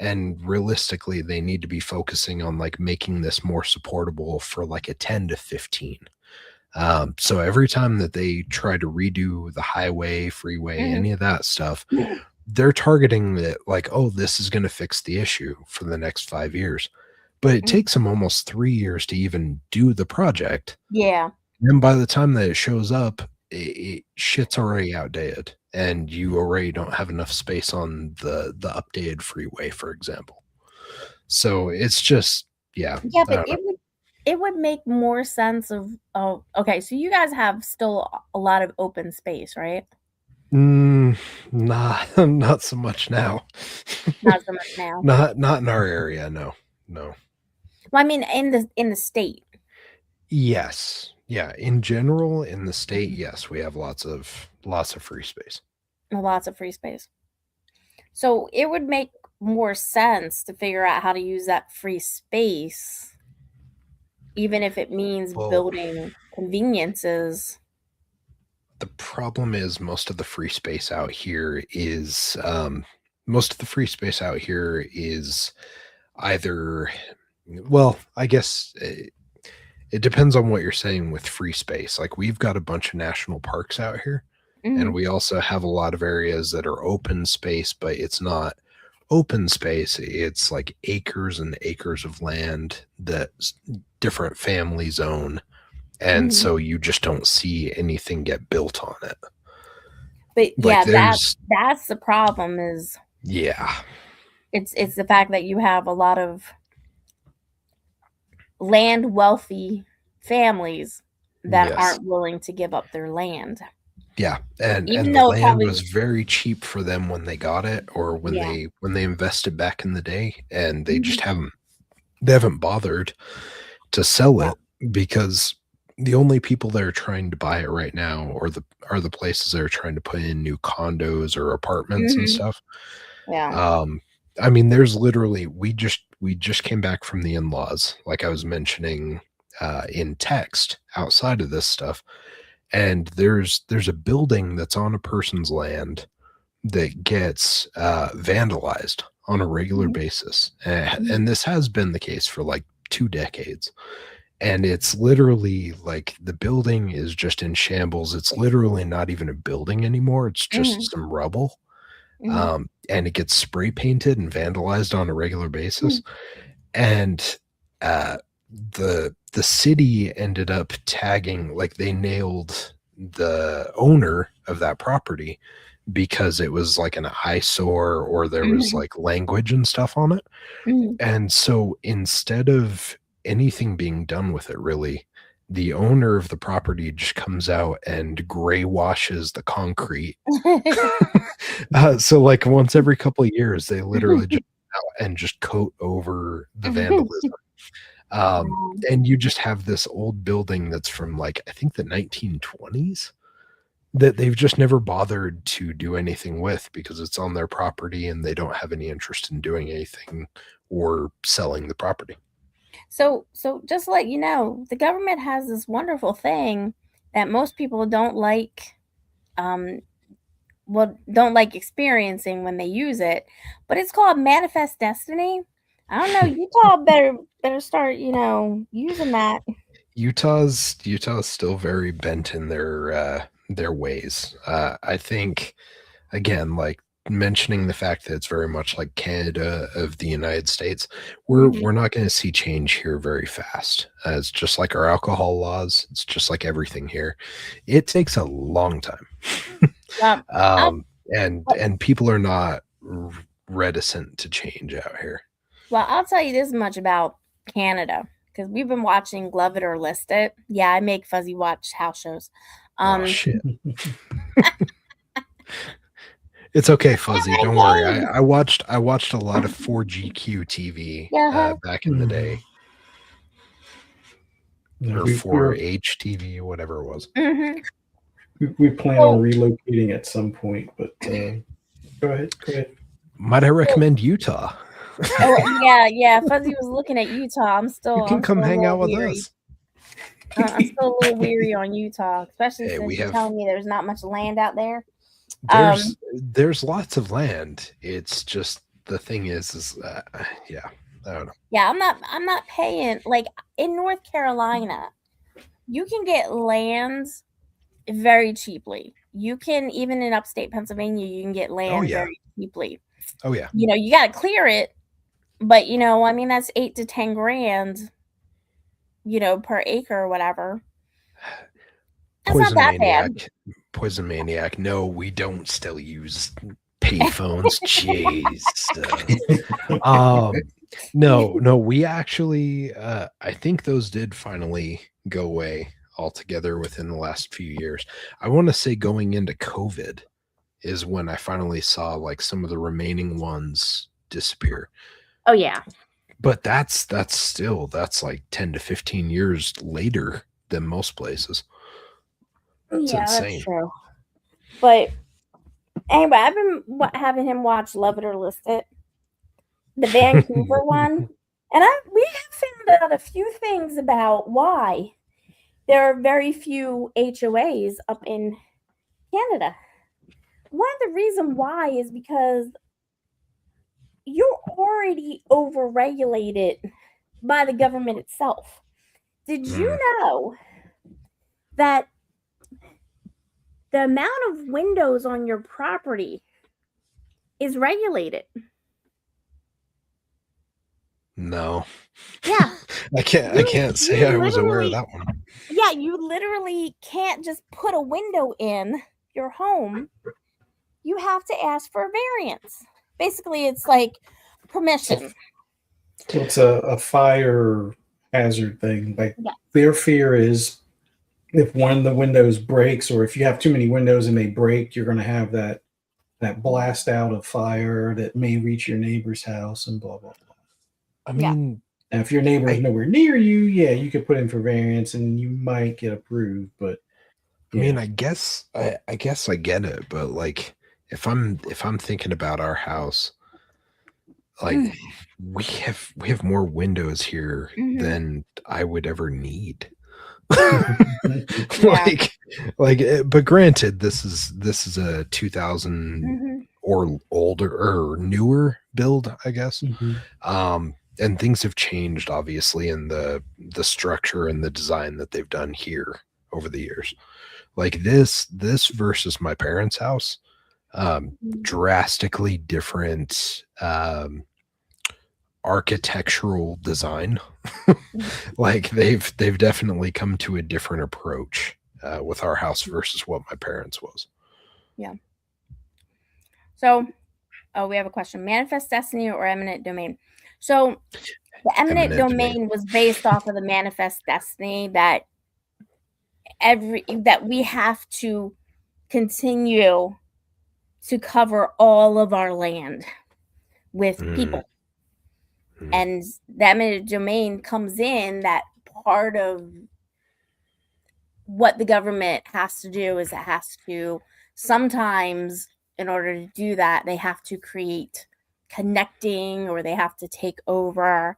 And realistically, they need to be focusing on like making this more supportable for like a 10 to 15. So every time that they try to redo the highway, freeway, any of that stuff, they're targeting it like, oh, this is going to fix the issue for the next 5 years. But it takes them almost 3 years to even do the project. Yeah. And by the time that it shows up, shit's already outdated, and you already don't have enough space on the updated freeway, for example. So it's just, yeah. Yeah, but it would make more sense of okay, so you guys have still a lot of open space, right? Not so much now. Not so much now. Not in our area, no. Well, I mean, in the state. Yes. Yeah, in general, in the state, yes, we have lots of free space. Lots of free space. So it would make more sense to figure out how to use that free space, even if it means building conveniences. The problem is most of the free space out here is either, well, I guess it depends on what you're saying with free space. Like, we've got a bunch of national parks out here, and we also have a lot of areas that are open space, but it's not open space. It's like acres and acres of land that different families own. And so you just don't see anything get built on it. But like, yeah, that's the problem is, yeah, it's the fact that you have a lot of land wealthy families that aren't willing to give up their land. Yeah, and the land was very cheap for them when they got it, or when they invested back in the day, and they just haven't bothered to sell it, because the only people that are trying to buy it right now are the places that are trying to put in new condos or apartments and stuff. Yeah. I mean, there's literally, we just came back from the in-laws, like I was mentioning in text outside of this stuff. And there's a building that's on a person's land that gets vandalized on a regular basis. And this has been the case for like 2 decades. And it's literally like the building is just in shambles. It's literally not even a building anymore. It's just some rubble. And it gets spray painted and vandalized on a regular basis. And the city ended up tagging, like, they nailed the owner of that property because it was like an eyesore, or there was like language and stuff on it. And so instead of anything being done with it, really, the owner of the property just comes out and gray washes the concrete. So like once every couple of years, they literally just out and just coat over the vandalism. And you just have this old building that's from, like, I think the 1920s, that they've just never bothered to do anything with because it's on their property and they don't have any interest in doing anything or selling the property. So just to let you know, the government has this wonderful thing that most people don't like, don't like experiencing when they use it, but it's called manifest destiny. I don't know. Utah better start, using that. Utah's still very bent in their ways. I think, again, like mentioning the fact that it's very much like Canada of the United States, we're not going to see change here very fast. It's just like our alcohol laws. It's just like everything here. It takes a long time. And people are not reticent to change out here. Well, I'll tell you this much about Canada, because we've been watching Love It or List It. Yeah, I make Fuzzy watch house shows. Oh, shit. It's okay, Fuzzy. Don't worry. I watched a lot of 4GQ TV back in the day. Or 4H TV, whatever it was. We plan on relocating at some point, but go ahead. Might I recommend Utah? Yeah. Fuzzy was looking at Utah. You can come hang out with us. I'm still a little weary on Utah, especially since you're telling me there's not much land out there. There's lots of land. It's just the thing is yeah, I don't know. Yeah, I'm not paying, like, in North Carolina, you can get land very cheaply. You can, even in upstate Pennsylvania, you can get Oh land yeah. very cheaply. Oh yeah. You know, you got to clear it, but you know, I mean, that's 8 to 10 grand, you know, per acre or whatever. That's not that bad. Poison Maniac. No, we don't still use payphones. Jeez. No, we actually I think those did finally go away altogether within the last few years. I want to say going into COVID is when I finally saw like some of the remaining ones disappear. Oh yeah. But that's like 10 to 15 years later than most places. It's Yeah, insane. that's true. But anyway, I've been having him watch Love It or List It, the Vancouver one, and we have found out a few things about why there are very few HOAs up in Canada. One of the reasons why is because you're already overregulated by the government itself. Did you know that the amount of windows on your property is regulated? No. Yeah. I can't say I was aware of that one. Yeah, you literally can't just put a window in your home. You have to ask for a variance. Basically, it's like permission. It's a fire hazard thing. Like Yeah. their fear is if one of the windows breaks, or if you have too many windows and they break, you're going to have that blast out of fire that may reach your neighbor's house and blah blah blah. I mean, now if your neighbor is nowhere near you, yeah, you could put in for variance and you might get approved. But I mean, I guess I get it, but like if I'm thinking about our house, like we have more windows here than I would ever need. But granted, this is a 2000 or older or newer build, I guess. And things have changed obviously in the structure and the design that they've done here over the years. Like this versus my parents' house, drastically different architectural design. Like they've definitely come to a different approach with our house versus what my parents was. Yeah. So, we have a question: Manifest Destiny or Eminent Domain? So, the Eminent Domain was based off of the Manifest Destiny that we have to continue to cover all of our land with people. And the eminent domain comes in that part of what the government has to do is it has to sometimes, in order to do that, they have to create connecting or they have to take over.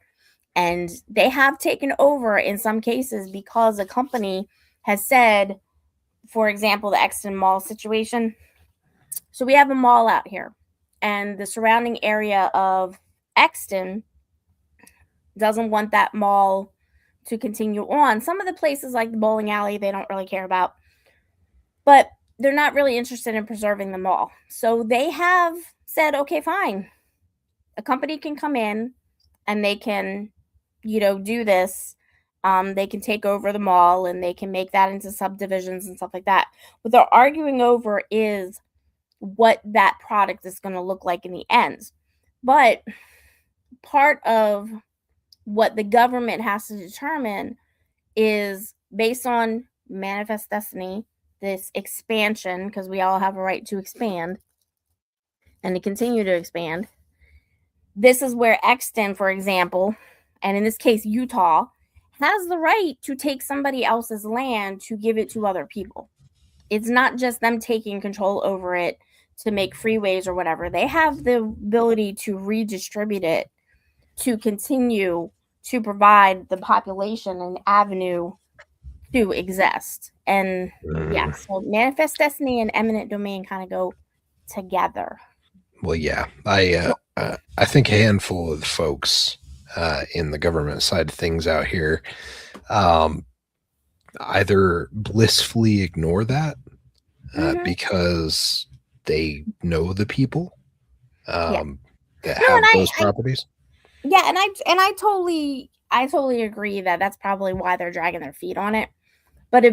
And they have taken over in some cases because a company has said, for example, the Exton Mall situation. So we have a mall out here and the surrounding area of Exton doesn't want that mall to continue on. Some of the places like the bowling alley, they don't really care about, but they're not really interested in preserving the mall. So they have said, okay, fine. A company can come in and they can, do this. They can take over the mall and they can make that into subdivisions and stuff like that. What they're arguing over is what that product is going to look like in the end. But part of what the government has to determine is based on Manifest Destiny, this expansion, because we all have a right to expand and to continue to expand. This is where Exton, for example, and in this case, Utah, has the right to take somebody else's land to give it to other people. It's not just them taking control over it to make freeways or whatever. They have the ability to redistribute it to continue to provide the population an avenue to exist. And yeah, so Manifest Destiny and Eminent Domain kind of go together. Well, yeah, I think a handful of the folks in the government side of things out here um, either blissfully ignore that Mhm. because they know the people Yeah. that No, and have those I properties. yeah, and I totally agree that that's probably why they're dragging their feet on it. But Yeah,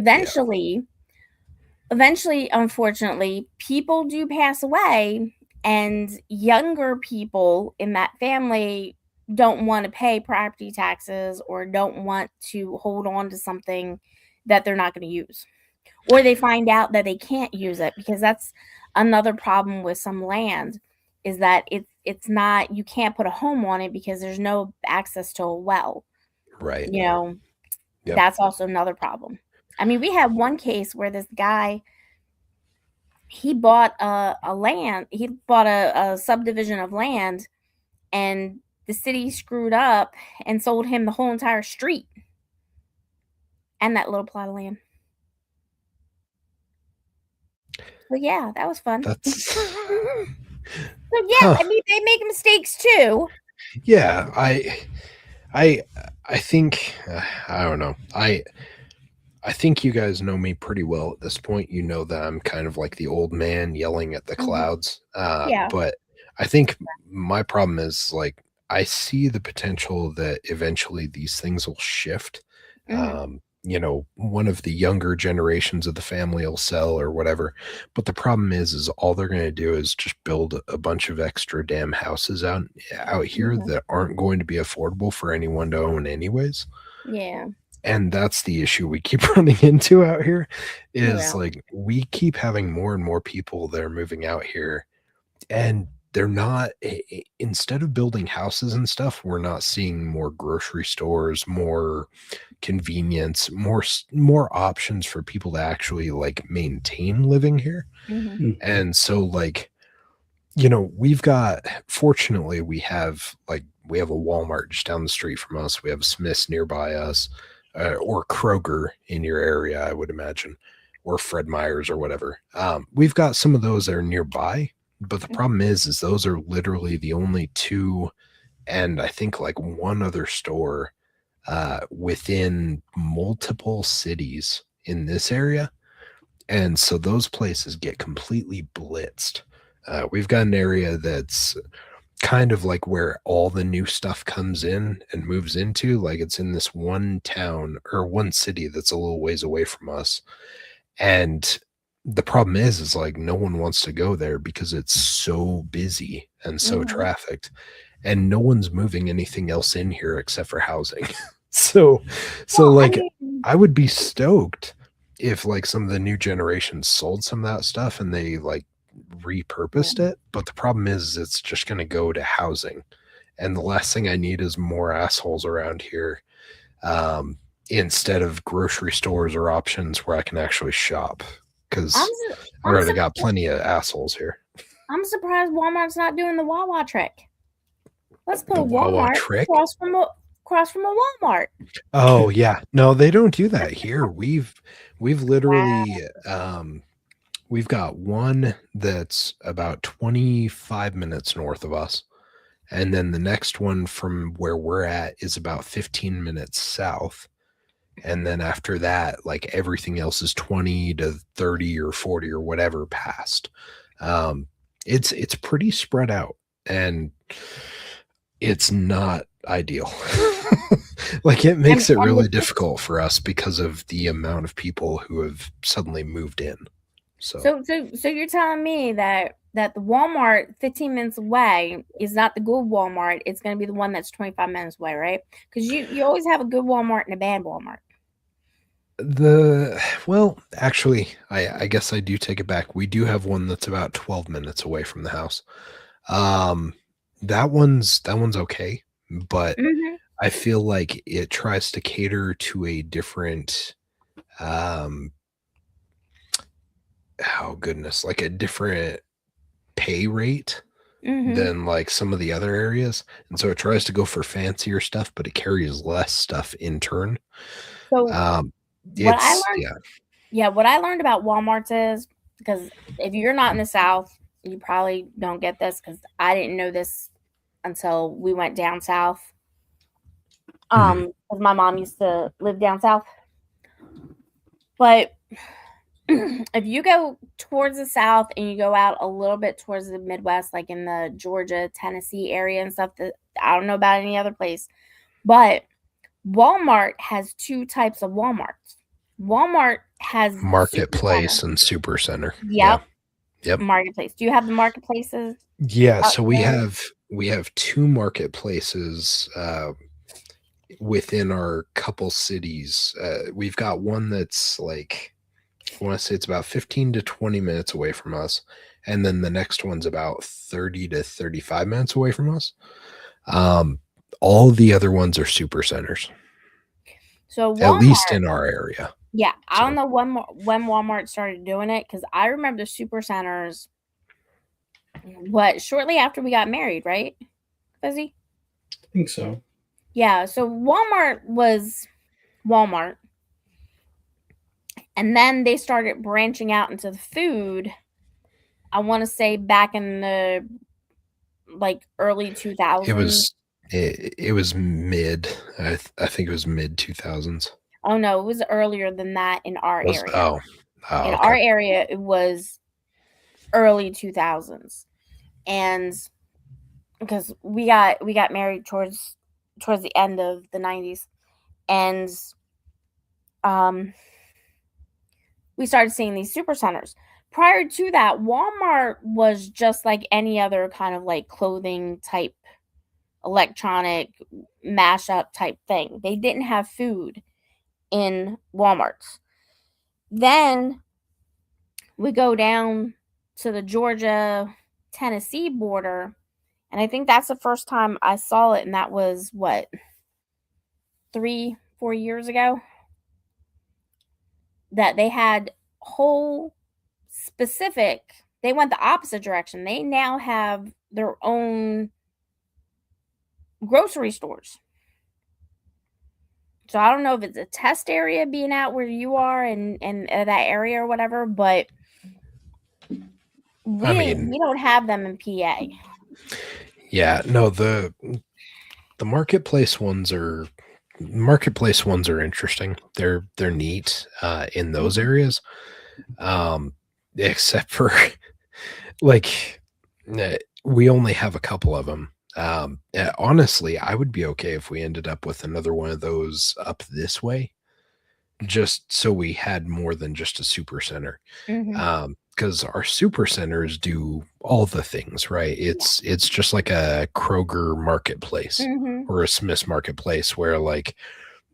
eventually, unfortunately, people do pass away, and younger people in that family don't want to pay property taxes or don't want to hold on to something that they're not going to use. Or they find out that they can't use it, because that's another problem with some land, is that it's not, you can't put a home on it because there's no access to a well. right. You know, Yep. that's also another problem. I mean, we had one case where this guy, he bought he bought a subdivision of land, and the city screwed up and sold him the whole entire street and that little plot of land. So yeah, that was fun. That's So yeah, huh. I mean, they make mistakes too. Yeah, I I think I don't know. I think you guys know me pretty well at this point. You know that I'm kind of like the old man yelling at the Mhm. clouds. Yeah. But I think my problem is like I see the potential that eventually these things will shift. Mhm. One of the younger generations of the family will sell or whatever. But the problem is all they're going to do is just build a bunch of extra damn houses out here Mhm. that aren't going to be affordable for anyone to own anyways. Yeah. And that's the issue we keep running into out here is Yeah. like we keep having more and more people that are moving out here and they're not instead of building houses and stuff, we're not seeing more grocery stores, more convenience, more options for people to actually like maintain living here. Mhm. And so like fortunately we have a Walmart just down the street from us. We have a Smith's nearby us, or Kroger in your area, I would imagine, or Fred Meyer's or whatever. We've got some of those that are nearby, but the problem is those are literally the only two, and I think like one other store within multiple cities in this area. And so those places get completely blitzed. We've got an area that's kind of like where all the new stuff comes in and moves into. Like it's in this one town or one city that's a little ways away from us. And the problem is like no one wants to go there because it's so busy and so Mhm. trafficked. And no one's moving anything else in here except for housing. so Well, I like mean, I would be stoked if like some of the new generations sold some of that stuff and they like repurposed yeah. it. But the problem is it's just going to go to housing. And the last thing I need is more assholes around here um, instead of grocery stores or options where I can actually shop I'm because su- I I'm already got surprised, plenty of assholes here. I'm surprised Walmart's not doing the Wawa trick. Let's put The a Wawa Walmart trick. across from a Walmart. Oh yeah. No, they don't do that here. We've Wow. literally we've got one that's about 25 minutes north of us. And then the next one from where we're at is about 15 minutes south. And then after that, like everything else is 20 to 30 or 40 or whatever past. Um, it's pretty spread out and it's not ideal. Like it makes it And really the fif- difficult for us because of the amount of people who have suddenly moved in. So so you're telling me that the Walmart 15 minutes away is not the good Walmart. It's going to be the one that's 25 minutes away, right? Because you always have a good Walmart and a bad Walmart. actually, I guess I do take it back. We do have one that's about 12 minutes away from the house. Um, that one's okay, but Mhm. I feel like it tries to cater to a different um oh goodness, like a different pay rate Mhm. than like some of the other areas. And so it tries to go for fancier stuff, but it carries less stuff in turn. So Um what I it's learned, yeah. yeah, what I learned about Walmarts is, because if you're not in the South, you probably don't get this because I didn't know this until we went down south. Because my mom used to live down south. But if you go towards the south and you go out a little bit towards the Midwest, like in the Georgia, Tennessee area and stuff, that I don't know about any other place, but Walmart has two types of Walmarts. Walmart has Marketplace and Supercenter. Yep. Yep. Marketplace. Do you have the marketplaces? Yeah, so we have two marketplaces within our couple cities. We've got one that's like, I want to say it's about 15 to 20 minutes away from us, and then the next one's about 30 to 35 minutes away from us. All the other ones are Supercenters. So Walmart, at least in our area. Yeah, I don't know when Walmart started doing it, because I remember the Supercenters. What, shortly after we got married, right, Fuzzy? I think so. Yeah, so Walmart was Walmart. And then they started branching out into the food. I want to say back in the like early 2000s. It was mid. I think it was mid 2000s. Oh no, it was earlier than that in our area. In okay. our area, it was early 2000s, and because we got married towards the end of the 90s, and we started seeing these Supercenters. Prior to that, Walmart was just like any other kind of like clothing type, electronic mashup type thing. They didn't have food in Walmarts. Then we go down to the Georgia, Tennessee border, and I think that's the first time I saw it, and that was what, 3-4 years ago, that they had whole specific, they went the opposite direction. They now have their own grocery stores. So I don't know if it's a test area being out where you are and that area or whatever, but we don't have them in PA. Yeah, no, the marketplace ones are interesting. They're neat in those areas. Except for like we only have a couple of them. Honestly, I would be okay if we ended up with another one of those up this way, just so we had more than just a Supercenter. Because our Supercenters do all the things, right? It's just like a Kroger marketplace or a Smith's marketplace, where like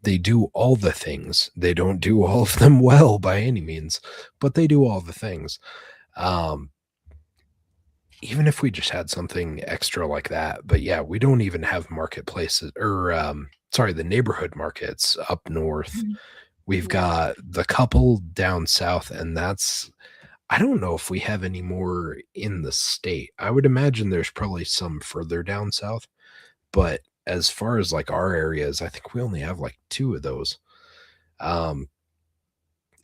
they do all the things. They don't do all of them well by any means, but they do all the things. Even if we just had something extra like that. But yeah, we don't even have marketplaces or the neighborhood markets up north. We've got the couple down south, and I don't know if we have any more in the state. I would imagine there's probably some further down south, but as far as like our areas, I think we only have like 2 of those. And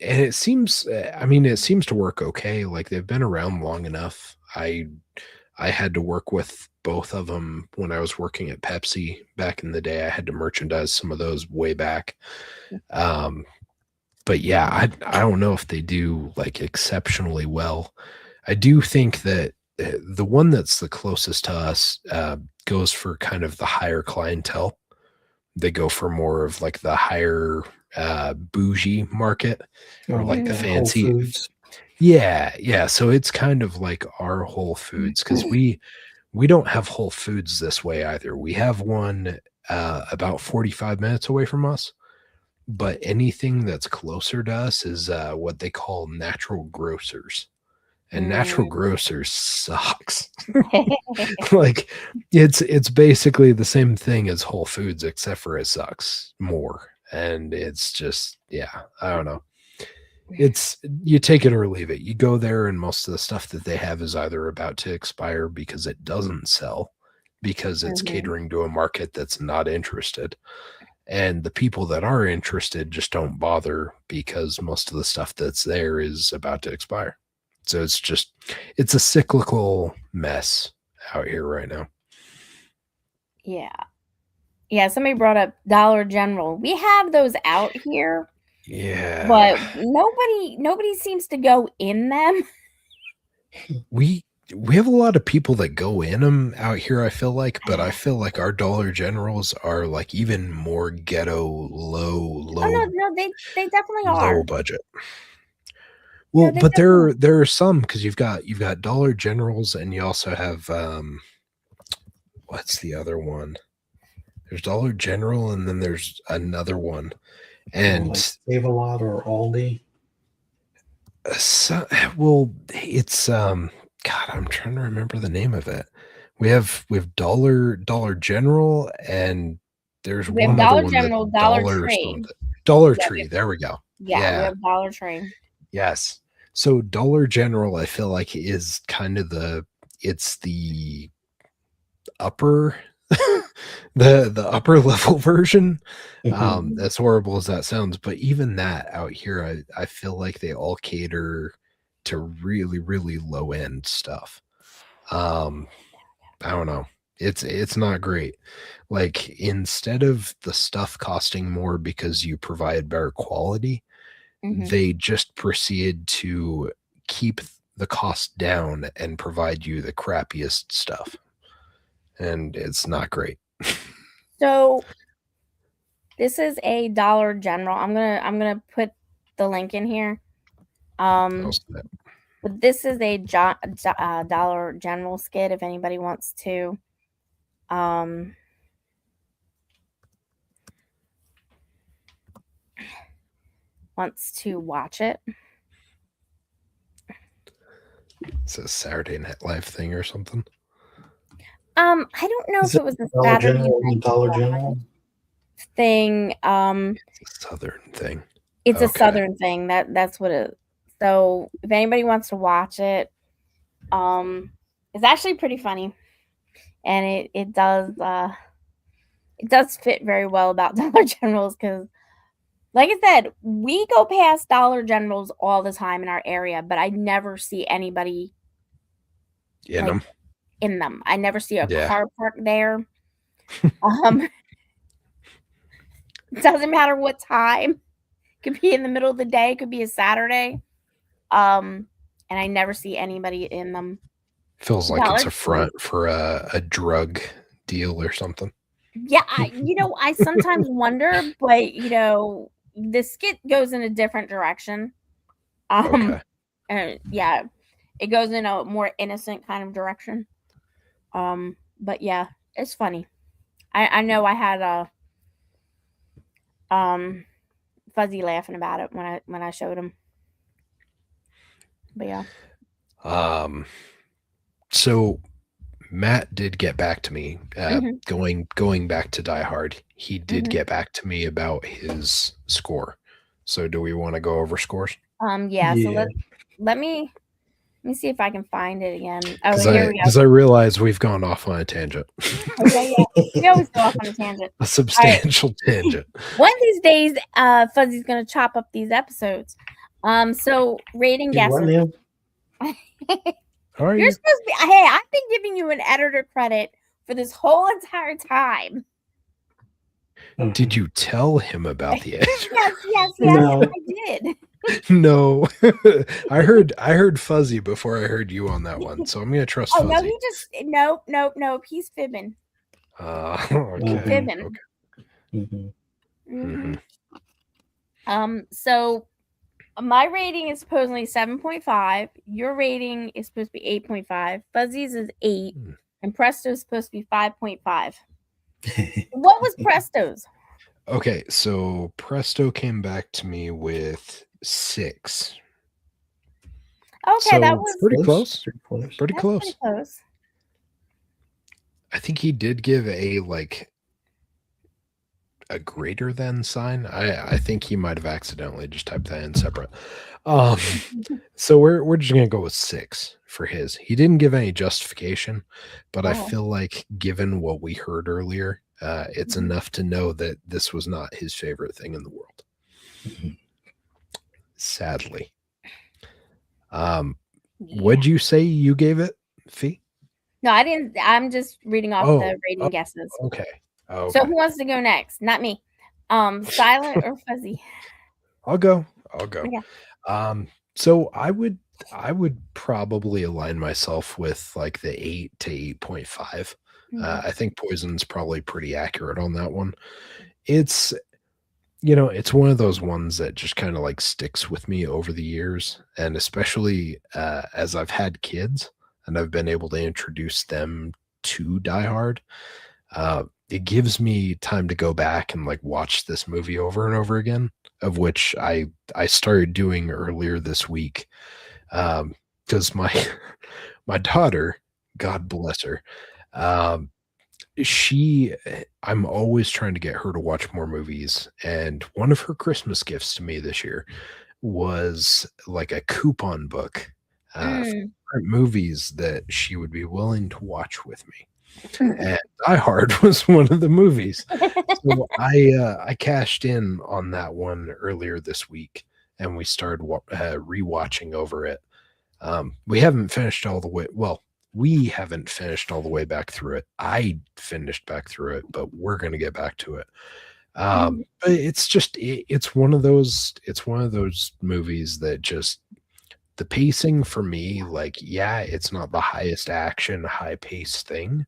it seems to work okay. Like they've been around long enough. I had to work with both of them when I was working at Pepsi back in the day. I had to merchandise some of those way back. But yeah, I don't know if they do like exceptionally well. I do think that the one that's the closest to us goes for kind of the higher clientele. They go for more of like the higher bougie market, or like the fancy. Whole Foods. Yeah. So it's kind of like our Whole Foods, because we don't have Whole Foods this way either. We have one about 45 minutes away from us, but anything that's closer to us is what they call natural grocers. And natural grocers sucks. Like it's basically the same thing as Whole Foods, except for it sucks more. And it's just, yeah, I don't know. It's, you take it or leave it. You go there and most of the stuff that they have is either about to expire because it doesn't sell, because it's catering to a market that's not interested. And the people that are interested just don't bother because most of the stuff that's there is about to expire. So it's a cyclical mess out here right now. Yeah, somebody brought up Dollar General. We have those out here, Yeah. but nobody seems to go in them. We have a lot of people that go in them out here, I feel like, but I feel like our Dollar Generals are like even more ghetto, low Oh no, they definitely low are. budget. Well, they but definitely there are some, because you've got Dollar Generals, and you also have what's the other one? There's Dollar General, and then there's another one, and like Save-A-Lot or Aldi. well, it's God, I'm trying to remember the name of it. We have Dollar General, and there's We have one Dollar other one General, that's Dollar Dollar Tree. something. Dollar Yeah, Tree. There we go. Yeah, we have Dollar Tree. Yes. So Dollar General, I feel like, is kind of it's the upper the upper level version. As horrible as that sounds, but even that out here, I feel like they all cater to really, really low end stuff. I don't know. It's not great. Like, instead of the stuff costing more because you provide better quality, they just proceed to keep the cost down and provide you the crappiest stuff. And it's not great. So this is a Dollar General. I'm gonna put the link in here. But this is a Dollar General skit. If anybody wants to, watch it. It's a Saturday Night Live thing or something. I don't know if it was a Dollar Saturday General Night and Dollar Live General thing. It's a Southern thing. It's a Southern thing. That's what it. So if anybody wants to watch it, it's actually pretty funny, and it does fit very well about Dollar Generals, because, like I said, we go past Dollar Generals all the time in our area, but I never see anybody in them. I never see a car parked there. It doesn't matter what time. Could be in the middle of the day, could be a Saturday. And I never see anybody in them. Feels like it's a front for a drug deal or something. Yeah, I sometimes wonder, but the skit goes in a different direction. And yeah, it goes in a more innocent kind of direction. But yeah, it's funny. I know I had a Fuzzy laughing about it when I showed him. But yeah. So Matt did get back to me. Going back to Die Hard, he did get back to me about his score. So do we want to go over scores? Yeah. So let me see if I can find it again. Oh, here we go. Because I realize we've gone off on a tangent. Okay, yeah. We always go off on a tangent. A substantial tangent. One of these days, Fuzzy's gonna chop up these episodes. So rating guesses. How are You're supposed to be. Hey, I've been giving you an editor credit for this whole entire time. Did you tell him about the editor? Yes, no. I did. No, I heard Fuzzy before I heard you on that one, so I'm gonna trust Fuzzy. No, he just nope. He's fibbing. Okay. Fibbing. Okay. So my rating is supposedly 7.5. Your rating is supposed to be 8.5. Fuzzy's is 8, and Presto's supposed to be 5.5. What was Presto's? Okay, so Presto came back to me with 6. Okay, so that was pretty close. Pretty close. Pretty close. I think he did give a greater than sign. I think he might have accidentally just typed that in separate. So we're just gonna go with 6 for his. He didn't give any justification, but I feel like, given what we heard earlier, it's enough to know that this was not his favorite thing in the world. Sadly. What'd you say you gave it, Fee? No, I didn't. I'm just reading off the rating guesses. Okay. Oh, So okay. who wants to go next? Not me. Silent or fuzzy? I'll go. Okay. So I would probably align myself with like the 8 to 8.5. I think Poison's probably pretty accurate on that one. It's it's one of those ones that just kind of like sticks with me over the years, and especially as I've had kids and I've been able to introduce them to Die Hard. It gives me time to go back and like watch this movie over and over again, of which I started doing earlier this week, because my daughter, God bless her, um, I'm always trying to get her to watch more movies, and one of her Christmas gifts to me this year was like a coupon book for different movies that she would be willing to watch with me. And Die Hard was one of the movies. So I cashed in on that one earlier this week, and we started rewatching over it. We haven't finished all the way. Well, we haven't finished all the way back through it. I finished back through it, but we're gonna get back to it. But it's just it's one of those movies that just the pacing for me, like, yeah, it's not the highest action, high paced thing,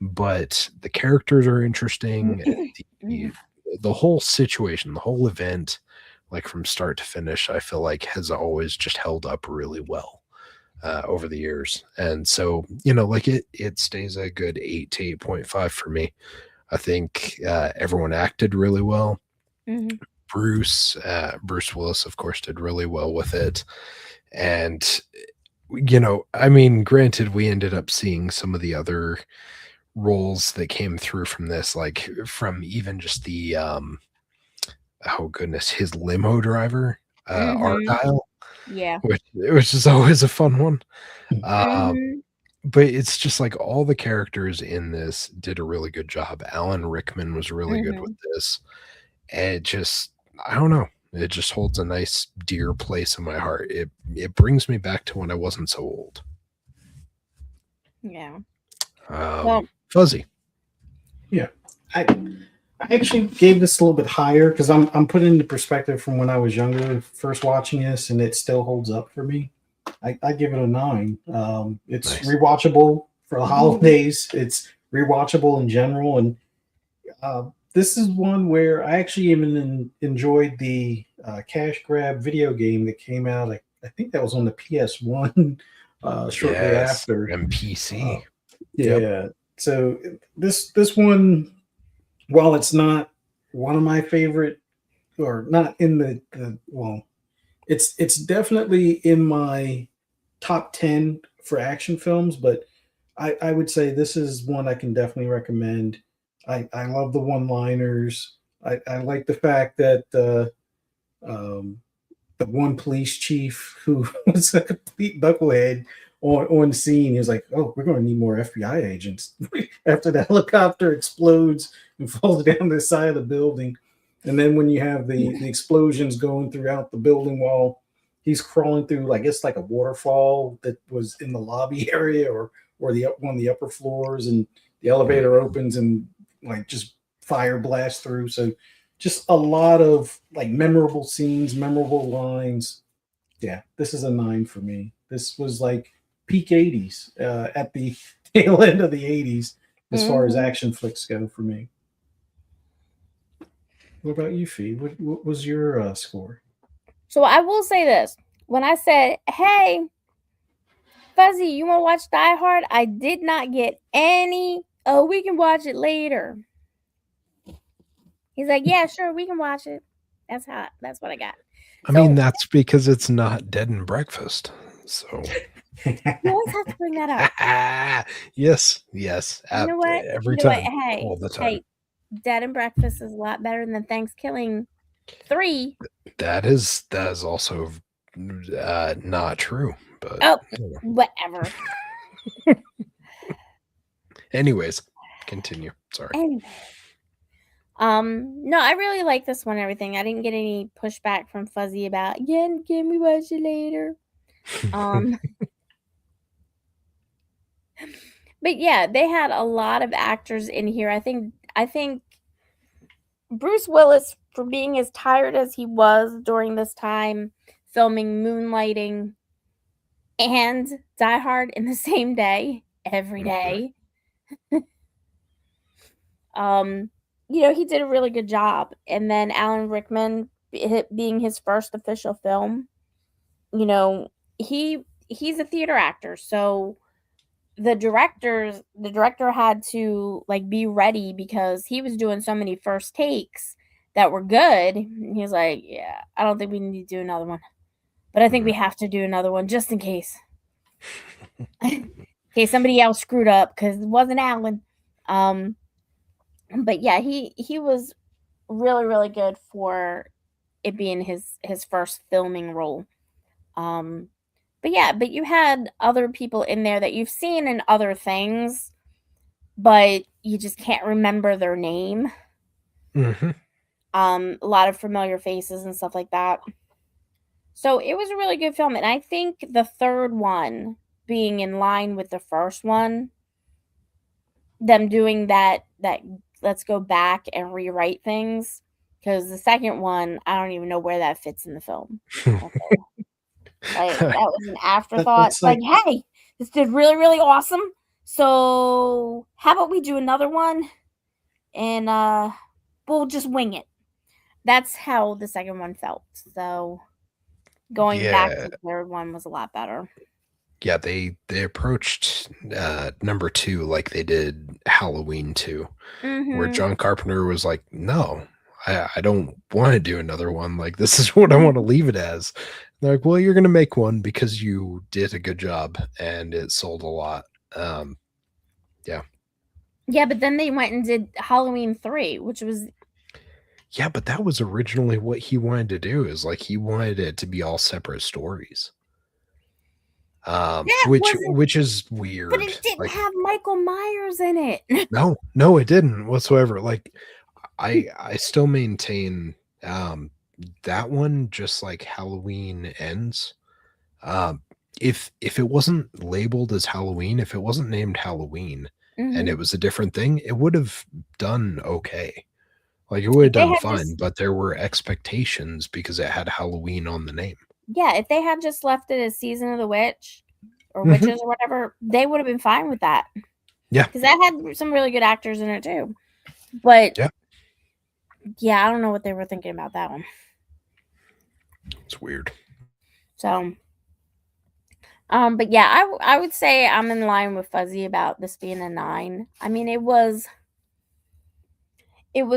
but the characters are interesting. The whole situation, the whole event, like from start to finish, I feel like has always just held up really well over the years. And so, like it stays a good 8 to 8.5 for me. I think everyone acted really well. Bruce Willis, of course, did really well with it. And, I mean, granted, we ended up seeing some of the other roles that came through from this, like from even just the oh goodness, his limo driver, Argyle, which is always a fun one. But it's just like all the characters in this did a really good job. Alan Rickman was really good with this, and it just, I don't know, it just holds a nice dear place in my heart. It brings me back to when I wasn't so old. Yeah. Fuzzy. Yeah, I actually gave this a little bit higher because I'm putting into perspective from when I was younger, first watching this, and it still holds up for me. I give it a 9. It's nice. Rewatchable for the holidays. It's rewatchable in general, and this is one where I actually even enjoyed the cash grab video game that came out. I think that was on the PS1 shortly after. And PC. Yeah. So this one, while it's not one of my favorite, or not in the well, it's definitely in my top 10 for action films, but I would say this is one I can definitely recommend. I love the one-liners. I like the fact that the one police chief who was a complete knucklehead on scene, he was like, "Oh, we're going to need more FBI agents." After the helicopter explodes and falls down the side of the building, and then when you have the explosions going throughout the building while he's crawling through, I guess, like a waterfall that was in the lobby area or one of the upper floors, and the elevator opens and like just fire blasts through. So just a lot of like memorable scenes, memorable lines. Yeah, this is a 9 for me. This was like peak 80s at the tail end of the 80s as far as action flicks go for me. What about you, Fee? What was your score? So I will say this. When I said, "Hey, Fuzzy, you want to watch Die Hard?" I did not get any, "Oh, we can watch it later." He's like, "Yeah, sure, we can watch it." That's what I got. I mean, that's because it's not Dead and Breakfast. So you always have to bring that up. Yes. You know what? Every time. Hey, all the time. Hey, Dead and Breakfast is a lot better than Thanksgiving 3. That is also not true. But whatever. Anyways, continue. Sorry. Anyway. No, I really like this one and everything. I didn't get any pushback from Fuzzy about, can we watch it later? But yeah, they had a lot of actors in here. I think Bruce Willis, for being as tired as he was during this time, filming Moonlighting and Die Hard in the same day, every day. He did a really good job. And then Alan Rickman, being his first official film, he's a theater actor, so the director had to be ready because he was doing so many first takes that were good. He was like, yeah, I don't think we need to do another one, but I think we have to do another one just in case. In case somebody else screwed up, because it wasn't Alan. But yeah, he was really, really good for it being his first filming role. But you had other people in there that you've seen in other things, but you just can't remember their name. A lot of familiar faces and stuff like that. So it was a really good film, and I think the third one being in line with the first one, them doing that let's go back and rewrite things, because the second one, I don't even know where that fits in the film. Like, that was an afterthought. That's like, hey, this did really, really awesome. So how about we do another one and we'll just wing it. That's how the second one felt. So going back to the third one was a lot better. Yeah, they approached number 2 like they did Halloween 2, where John Carpenter was like, no, I don't want to do another one. Like, this is what I want to leave it as. And they're like, well, you're going to make one because you did a good job and it sold a lot. Yeah. Yeah, but then they went and did Halloween 3, which was... Yeah, but that was originally what he wanted to do, is like he wanted it to be all separate stories. Which is weird. But it didn't have Michael Myers in it. No, it didn't whatsoever. Like, I still maintain that one, just like Halloween Ends. If it wasn't labeled as Halloween, if it wasn't named Halloween, and it was a different thing, it would have done okay. Like, it would have done fine, but there were expectations because it had Halloween on the name. Yeah, if they had just left it as Season of the Witch or Witches or whatever, they would have been fine with that. Yeah. Because that had some really good actors in it too. But yeah, I don't know what they were thinking about that one. It's weird. So, but yeah, I would say I'm in line with Fuzzy about this being a 9. I mean, it was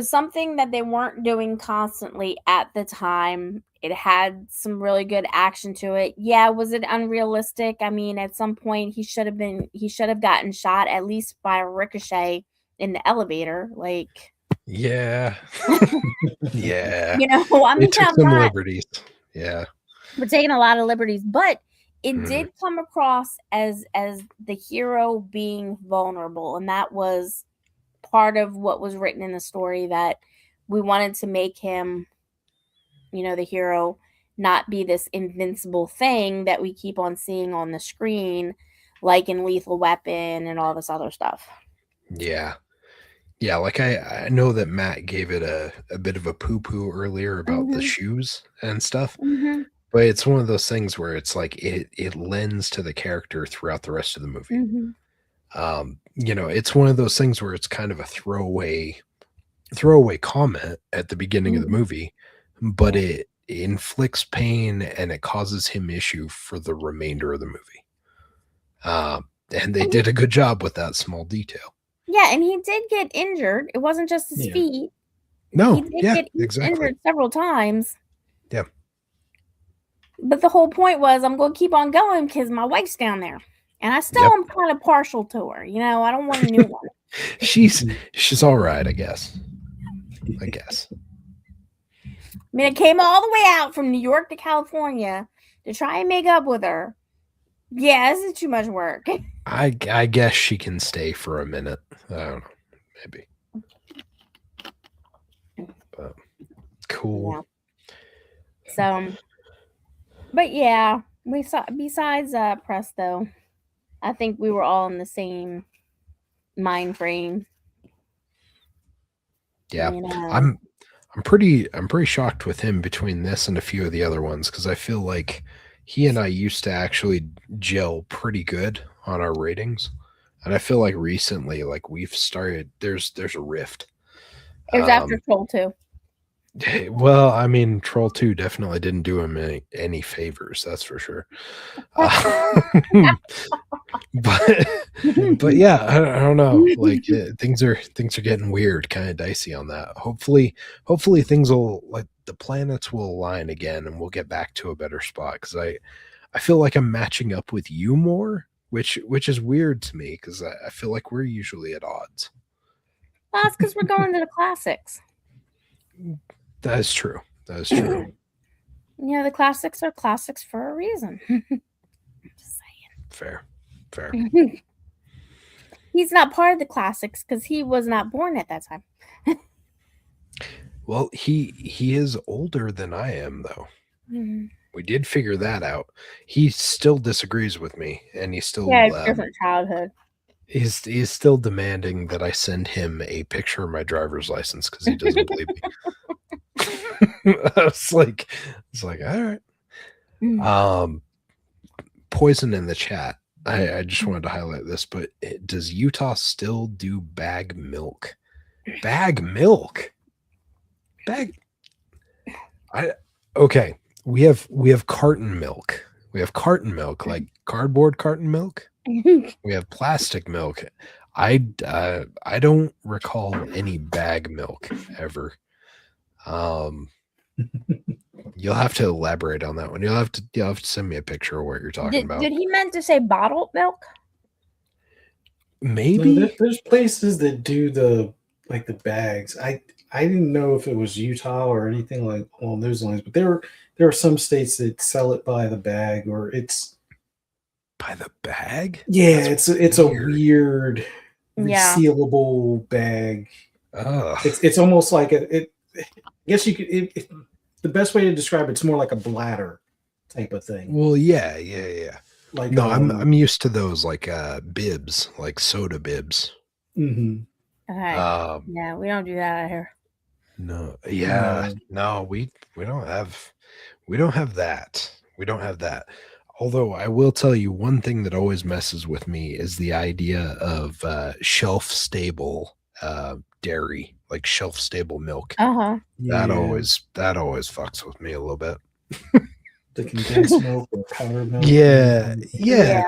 something that they weren't doing constantly at the time. It had some really good action to it. Yeah, was it unrealistic? I mean, at some point he should have gotten shot at least by a ricochet in the elevator. Like, yeah. Yeah. I mean, they took some liberties. Yeah. We're taking a lot of liberties, but it did come across as the hero being vulnerable, and that was part of what was written in the story, that we wanted to make him, the hero, not be this invincible thing that we keep on seeing on the screen, like in Lethal Weapon and all this other stuff. Yeah. Yeah, like I know that Matt gave it a bit of a poo-poo earlier about the shoes and stuff, but it's one of those things where it's like it lends to the character throughout the rest of the movie. It's one of those things where it's kind of a throwaway comment at the beginning of the movie, but it inflicts pain and it causes him issue for the remainder of the movie. And they did a good job with that small detail. Yeah, and he did get injured. It wasn't just his feet. No, he did get injured several times. Yeah. But the whole point was, I'm going to keep on going because my wife's down there. And I still am kind of partial to her. I don't want a new one. She's all right, I guess. I mean, I came all the way out from New York to California to try and make up with her. Yeah, this is too much work. I guess she can stay for a minute. I don't know. Maybe. But cool. Yeah. So, but yeah, we saw, besides Presto, I think we were all in the same mind frame. Yeah, You know? I'm pretty shocked with him between this and a few of the other ones because I feel like he and I used to actually gel pretty good on our ratings, and I feel like recently, like we've started. There's a rift. It was after Troll 2. Well, I mean, Troll 2 definitely didn't do him any favors, that's for sure. But yeah, I don't know. Like things are getting weird, kind of dicey on that. Hopefully things will, like, the planets will align again, and we'll get back to a better spot. Because I feel like I'm matching up with you more, which is weird to me because I feel like we're usually at odds. Well, that's because we're going to the classics. That is true. That is true. You know, the classics are classics for a reason. Just Fair. saying. He's not part of the classics because he was not born at that time. Well, he is older than I am, though. We did figure that out. He still disagrees with me, and he's still Different childhood. He's still demanding that I send him a picture of my driver's license because he doesn't believe me. It's like, all right. Poison in the chat. I just wanted to highlight this, but does Utah still do bag milk? Bag milk? Okay. We have carton milk. We have carton milk, like cardboard carton milk. We have plastic milk. I don't recall any bag milk ever. You'll have to elaborate on that one. You'll have to send me a picture of what you're talking about. Did he meant to say bottled milk? Maybe no, there's places that do the bags. I didn't know if it was Utah or anything like along those lines, but there are some states that sell it by the bag, or it's by the bag. Yeah, it's a weird resealable bag. It's almost like I guess you could. The best way to describe it's more like a bladder type of thing. Well, yeah. Like no, I'm used to those like bibs, like soda bibs. Okay. Yeah, we don't do that out here. No, yeah, no, we don't have that. We don't have that. Although I will tell you one thing that always messes with me is the idea of shelf stable dairy, like shelf stable milk. That always fucks with me a little bit. The condensed milk or powdered milk. Yeah.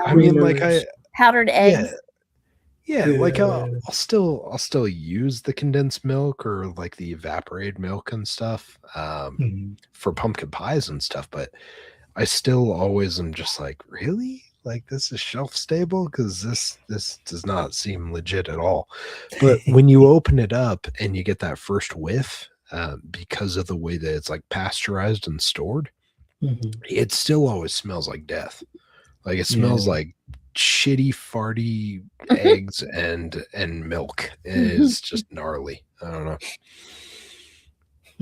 I mean, like powdered eggs. Yeah, like I'll still use the condensed milk or like the evaporated milk and stuff for pumpkin pies and stuff, but I still always am just like, really? Like, this is shelf stable? Because this does not seem legit at all. But when you open it up and you get that first whiff, because of the way that it's like pasteurized and stored, it still always smells like death. Like it smells like shitty, farty eggs and milk. It is just gnarly. I don't know.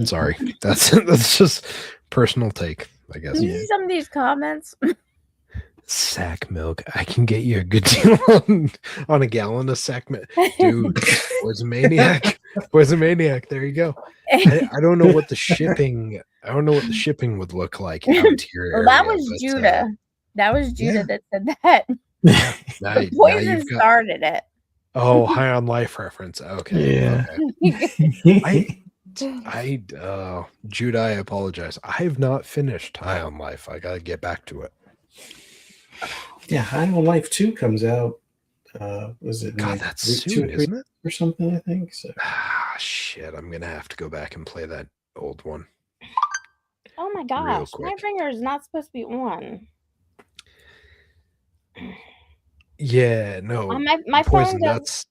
Sorry, that's just personal take, I guess. Can you see some of these comments? Sack milk. I can get you a good deal on a gallon of sack milk. Dude, was a maniac. There you go. I don't know what the shipping would look like out here. Well, that was Judah. That was Judah that said that. Poison started it. Oh, High on Life reference. Okay. Yeah. Okay. Judah, I apologize. I have not finished High on Life. I gotta get back to it. Yeah, High on Life 2 comes out. Was it? God, that's soon, isn't it? Or something, I think. So. Shit! I'm gonna have to go back and play that old one. Oh my gosh, my finger is not supposed to be on. Yeah, no. My phone does.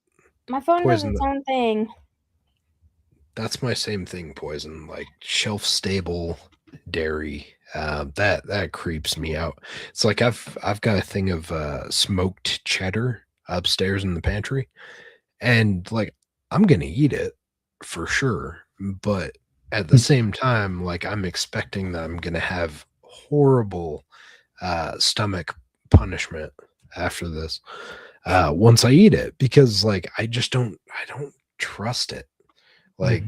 My phone does its own thing. That's my same thing, Poison. Like shelf stable dairy. That creeps me out. It's like I've got a thing of smoked cheddar upstairs in the pantry, and like I'm gonna eat it for sure, but at the same time, like I'm expecting that I'm gonna have horrible stomach punishment after this. once I eat it, because like I don't trust it. Like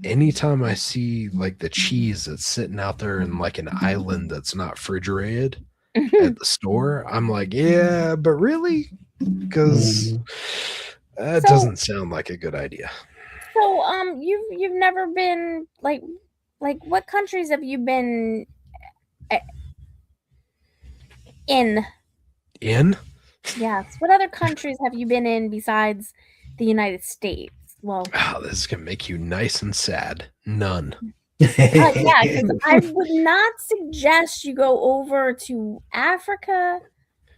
anytime I see like the cheese that's sitting out there in like an island that's not refrigerated at the store, I'm like, yeah, but really? Because that So- doesn't sound like a good idea. So, you've never been like what countries have you been in? In? Yes. What other countries have you been in besides the United States? Well, Oh, this is gonna make you nice and sad. None. yeah, because I would not suggest you go over to Africa,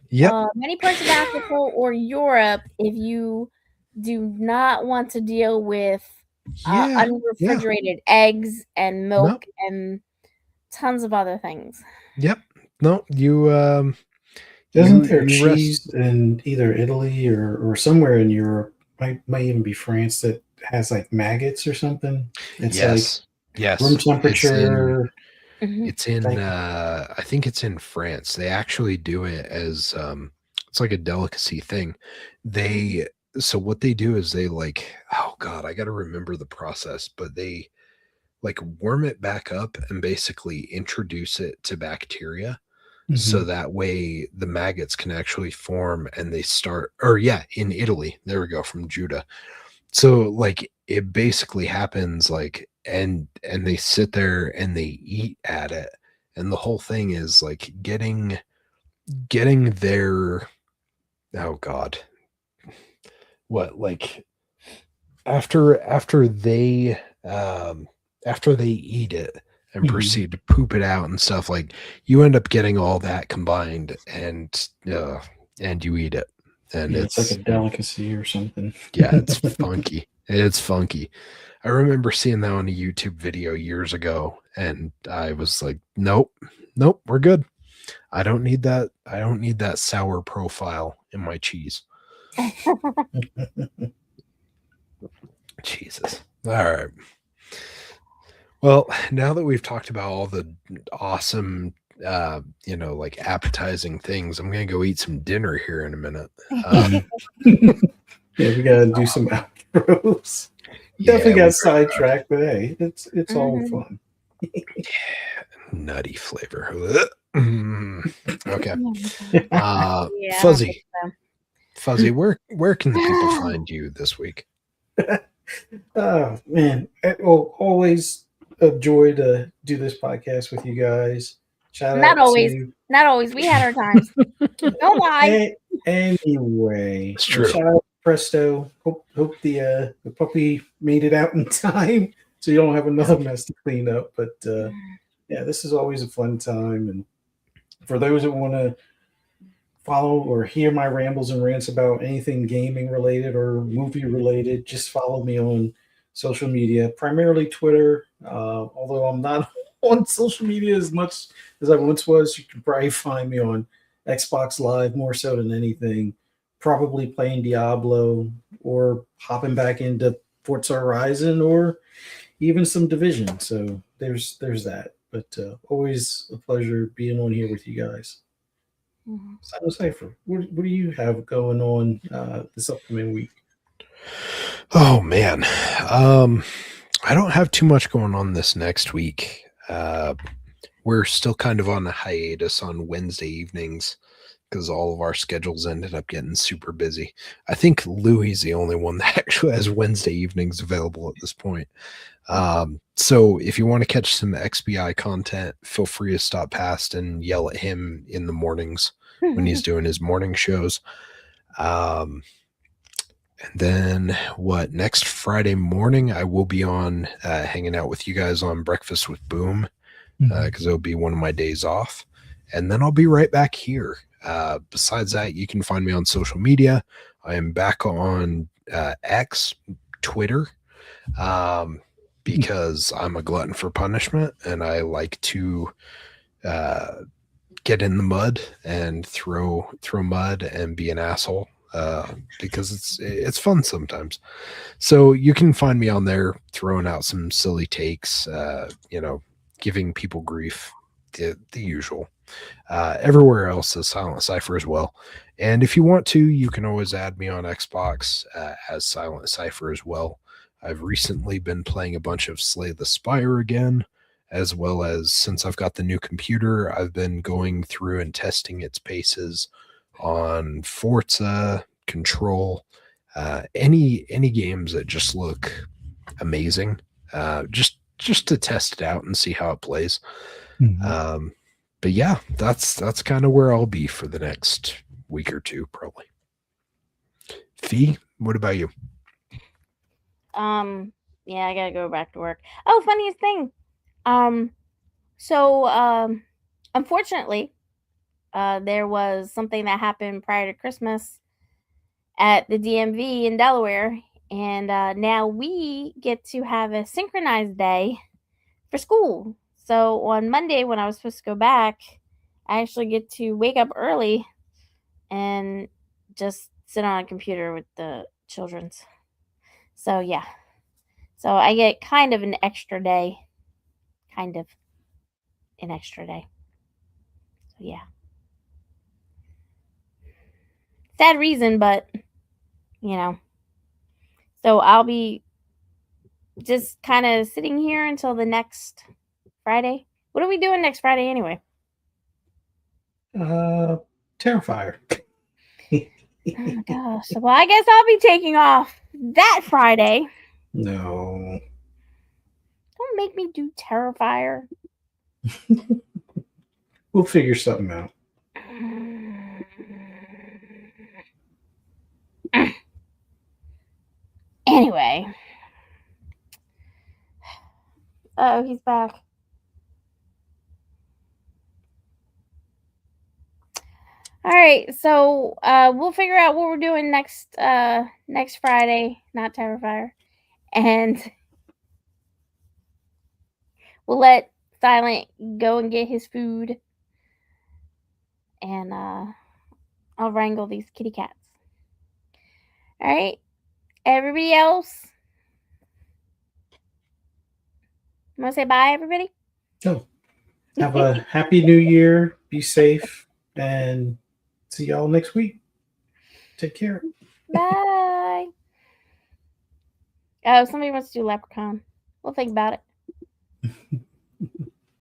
Yep. many parts of Africa or Europe if you do not want to deal with Yeah. unrefrigerated eggs and milk Nope. and tons of other things. Yep. No, you Isn't there you rest. cheese in either Italy or somewhere in Europe? Might even be France that has like maggots or something. It's Yes. Yes. room temperature. It's in Like- I think it's in France. They actually do it as it's like a delicacy thing. So what they do is they like, oh god, I got to remember the process, but they like warm it back up and basically introduce it to bacteria. So that way the maggots can actually form and they start, or yeah, in Italy, there we go, from Judah. So like it basically happens like, and they sit there and they eat at it. And the whole thing is like getting their, oh God, what, like after they eat it and proceed to poop it out and stuff, like you end up getting all that combined and you eat it, and it's like a delicacy or something. Yeah, it's funky. It's funky. I remember seeing that on a YouTube video years ago, and I was like, nope, we're good. I don't need that. I don't need that sour profile in my cheese. Jesus. All right. Well, now that we've talked about all the awesome, like appetizing things, I'm going to go eat some dinner here in a minute. Yeah, we gotta do some outros. Definitely got sidetracked, but hey, it's all fun. Nutty flavor. Okay. Yeah, Fuzzy, where can the people find you this week? Oh man, always a joy to do this podcast with you guys. Shout Not out always. to Not always. We had our times. Don't lie. Anyway, It's true. shout out to Presto. Hope the puppy made it out in time, so you don't have another mess to clean up. But yeah, this is always a fun time. And for those that want to follow or hear my rambles and rants about anything gaming related or movie related, just follow me on social media, primarily Twitter. Although I'm not on social media as much as I once was, you can probably find me on Xbox Live more so than anything. Probably playing Diablo or hopping back into Forza Horizon or even some Division. So there's that. But always a pleasure being on here with you guys. So Cypher, what do you have going on this upcoming week? Oh man, I don't have too much going on this next week. We're still kind of on a hiatus on Wednesday evenings because all of our schedules ended up getting super busy. I think Louie's the only one that actually has Wednesday evenings available at this point. So if you want to catch some XBI content, feel free to stop past and yell at him in the mornings when he's doing his morning shows. And then next Friday morning, I will be on hanging out with you guys on Breakfast with Boom because it'll be one of my days off. And then I'll be right back here. Besides that, you can find me on social media. I am back on X, Twitter, because I'm a glutton for punishment and I like to get in the mud and throw mud and be an asshole. Because it's fun sometimes. So you can find me on there throwing out some silly takes, giving people grief, the usual. Everywhere else is Silent Cypher as well. And if you want to, you can always add me on Xbox as Silent Cypher as well. I've recently been playing a bunch of Slay the Spire again, as well as since I've got the new computer, I've been going through and testing its paces on Forza, Control, any games that just look amazing, just to test it out and see how it plays. But yeah, that's kind of where I'll be for the next week or two, probably. Fee, what about you? Yeah, I gotta go back to work. Oh, funniest thing. So unfortunately, there was something that happened prior to Christmas at the DMV in Delaware, and now we get to have a synchronized day for school. So on Monday, when I was supposed to go back, I actually get to wake up early and just sit on a computer with the children's. So yeah. So I get kind of an extra day. Kind of an extra day. So yeah. Sad reason, but you know. So I'll be just kind of sitting here until the next Friday. What are we doing next Friday anyway? Terrifier. Oh gosh. Well, I guess I'll be taking off that Friday. No. Don't make me do Terrifier. We'll figure something out. Anyway. Oh, he's back. All right, so we'll figure out what we're doing next Friday, not Terrifier, and we'll let Silent go and get his food, and I'll wrangle these kitty cats. All right, everybody else, you want to say bye, everybody? Oh, have a happy new year. Be safe, and see y'all next week. Take care. Bye. Oh, somebody wants to do Leprechaun. We'll think about it.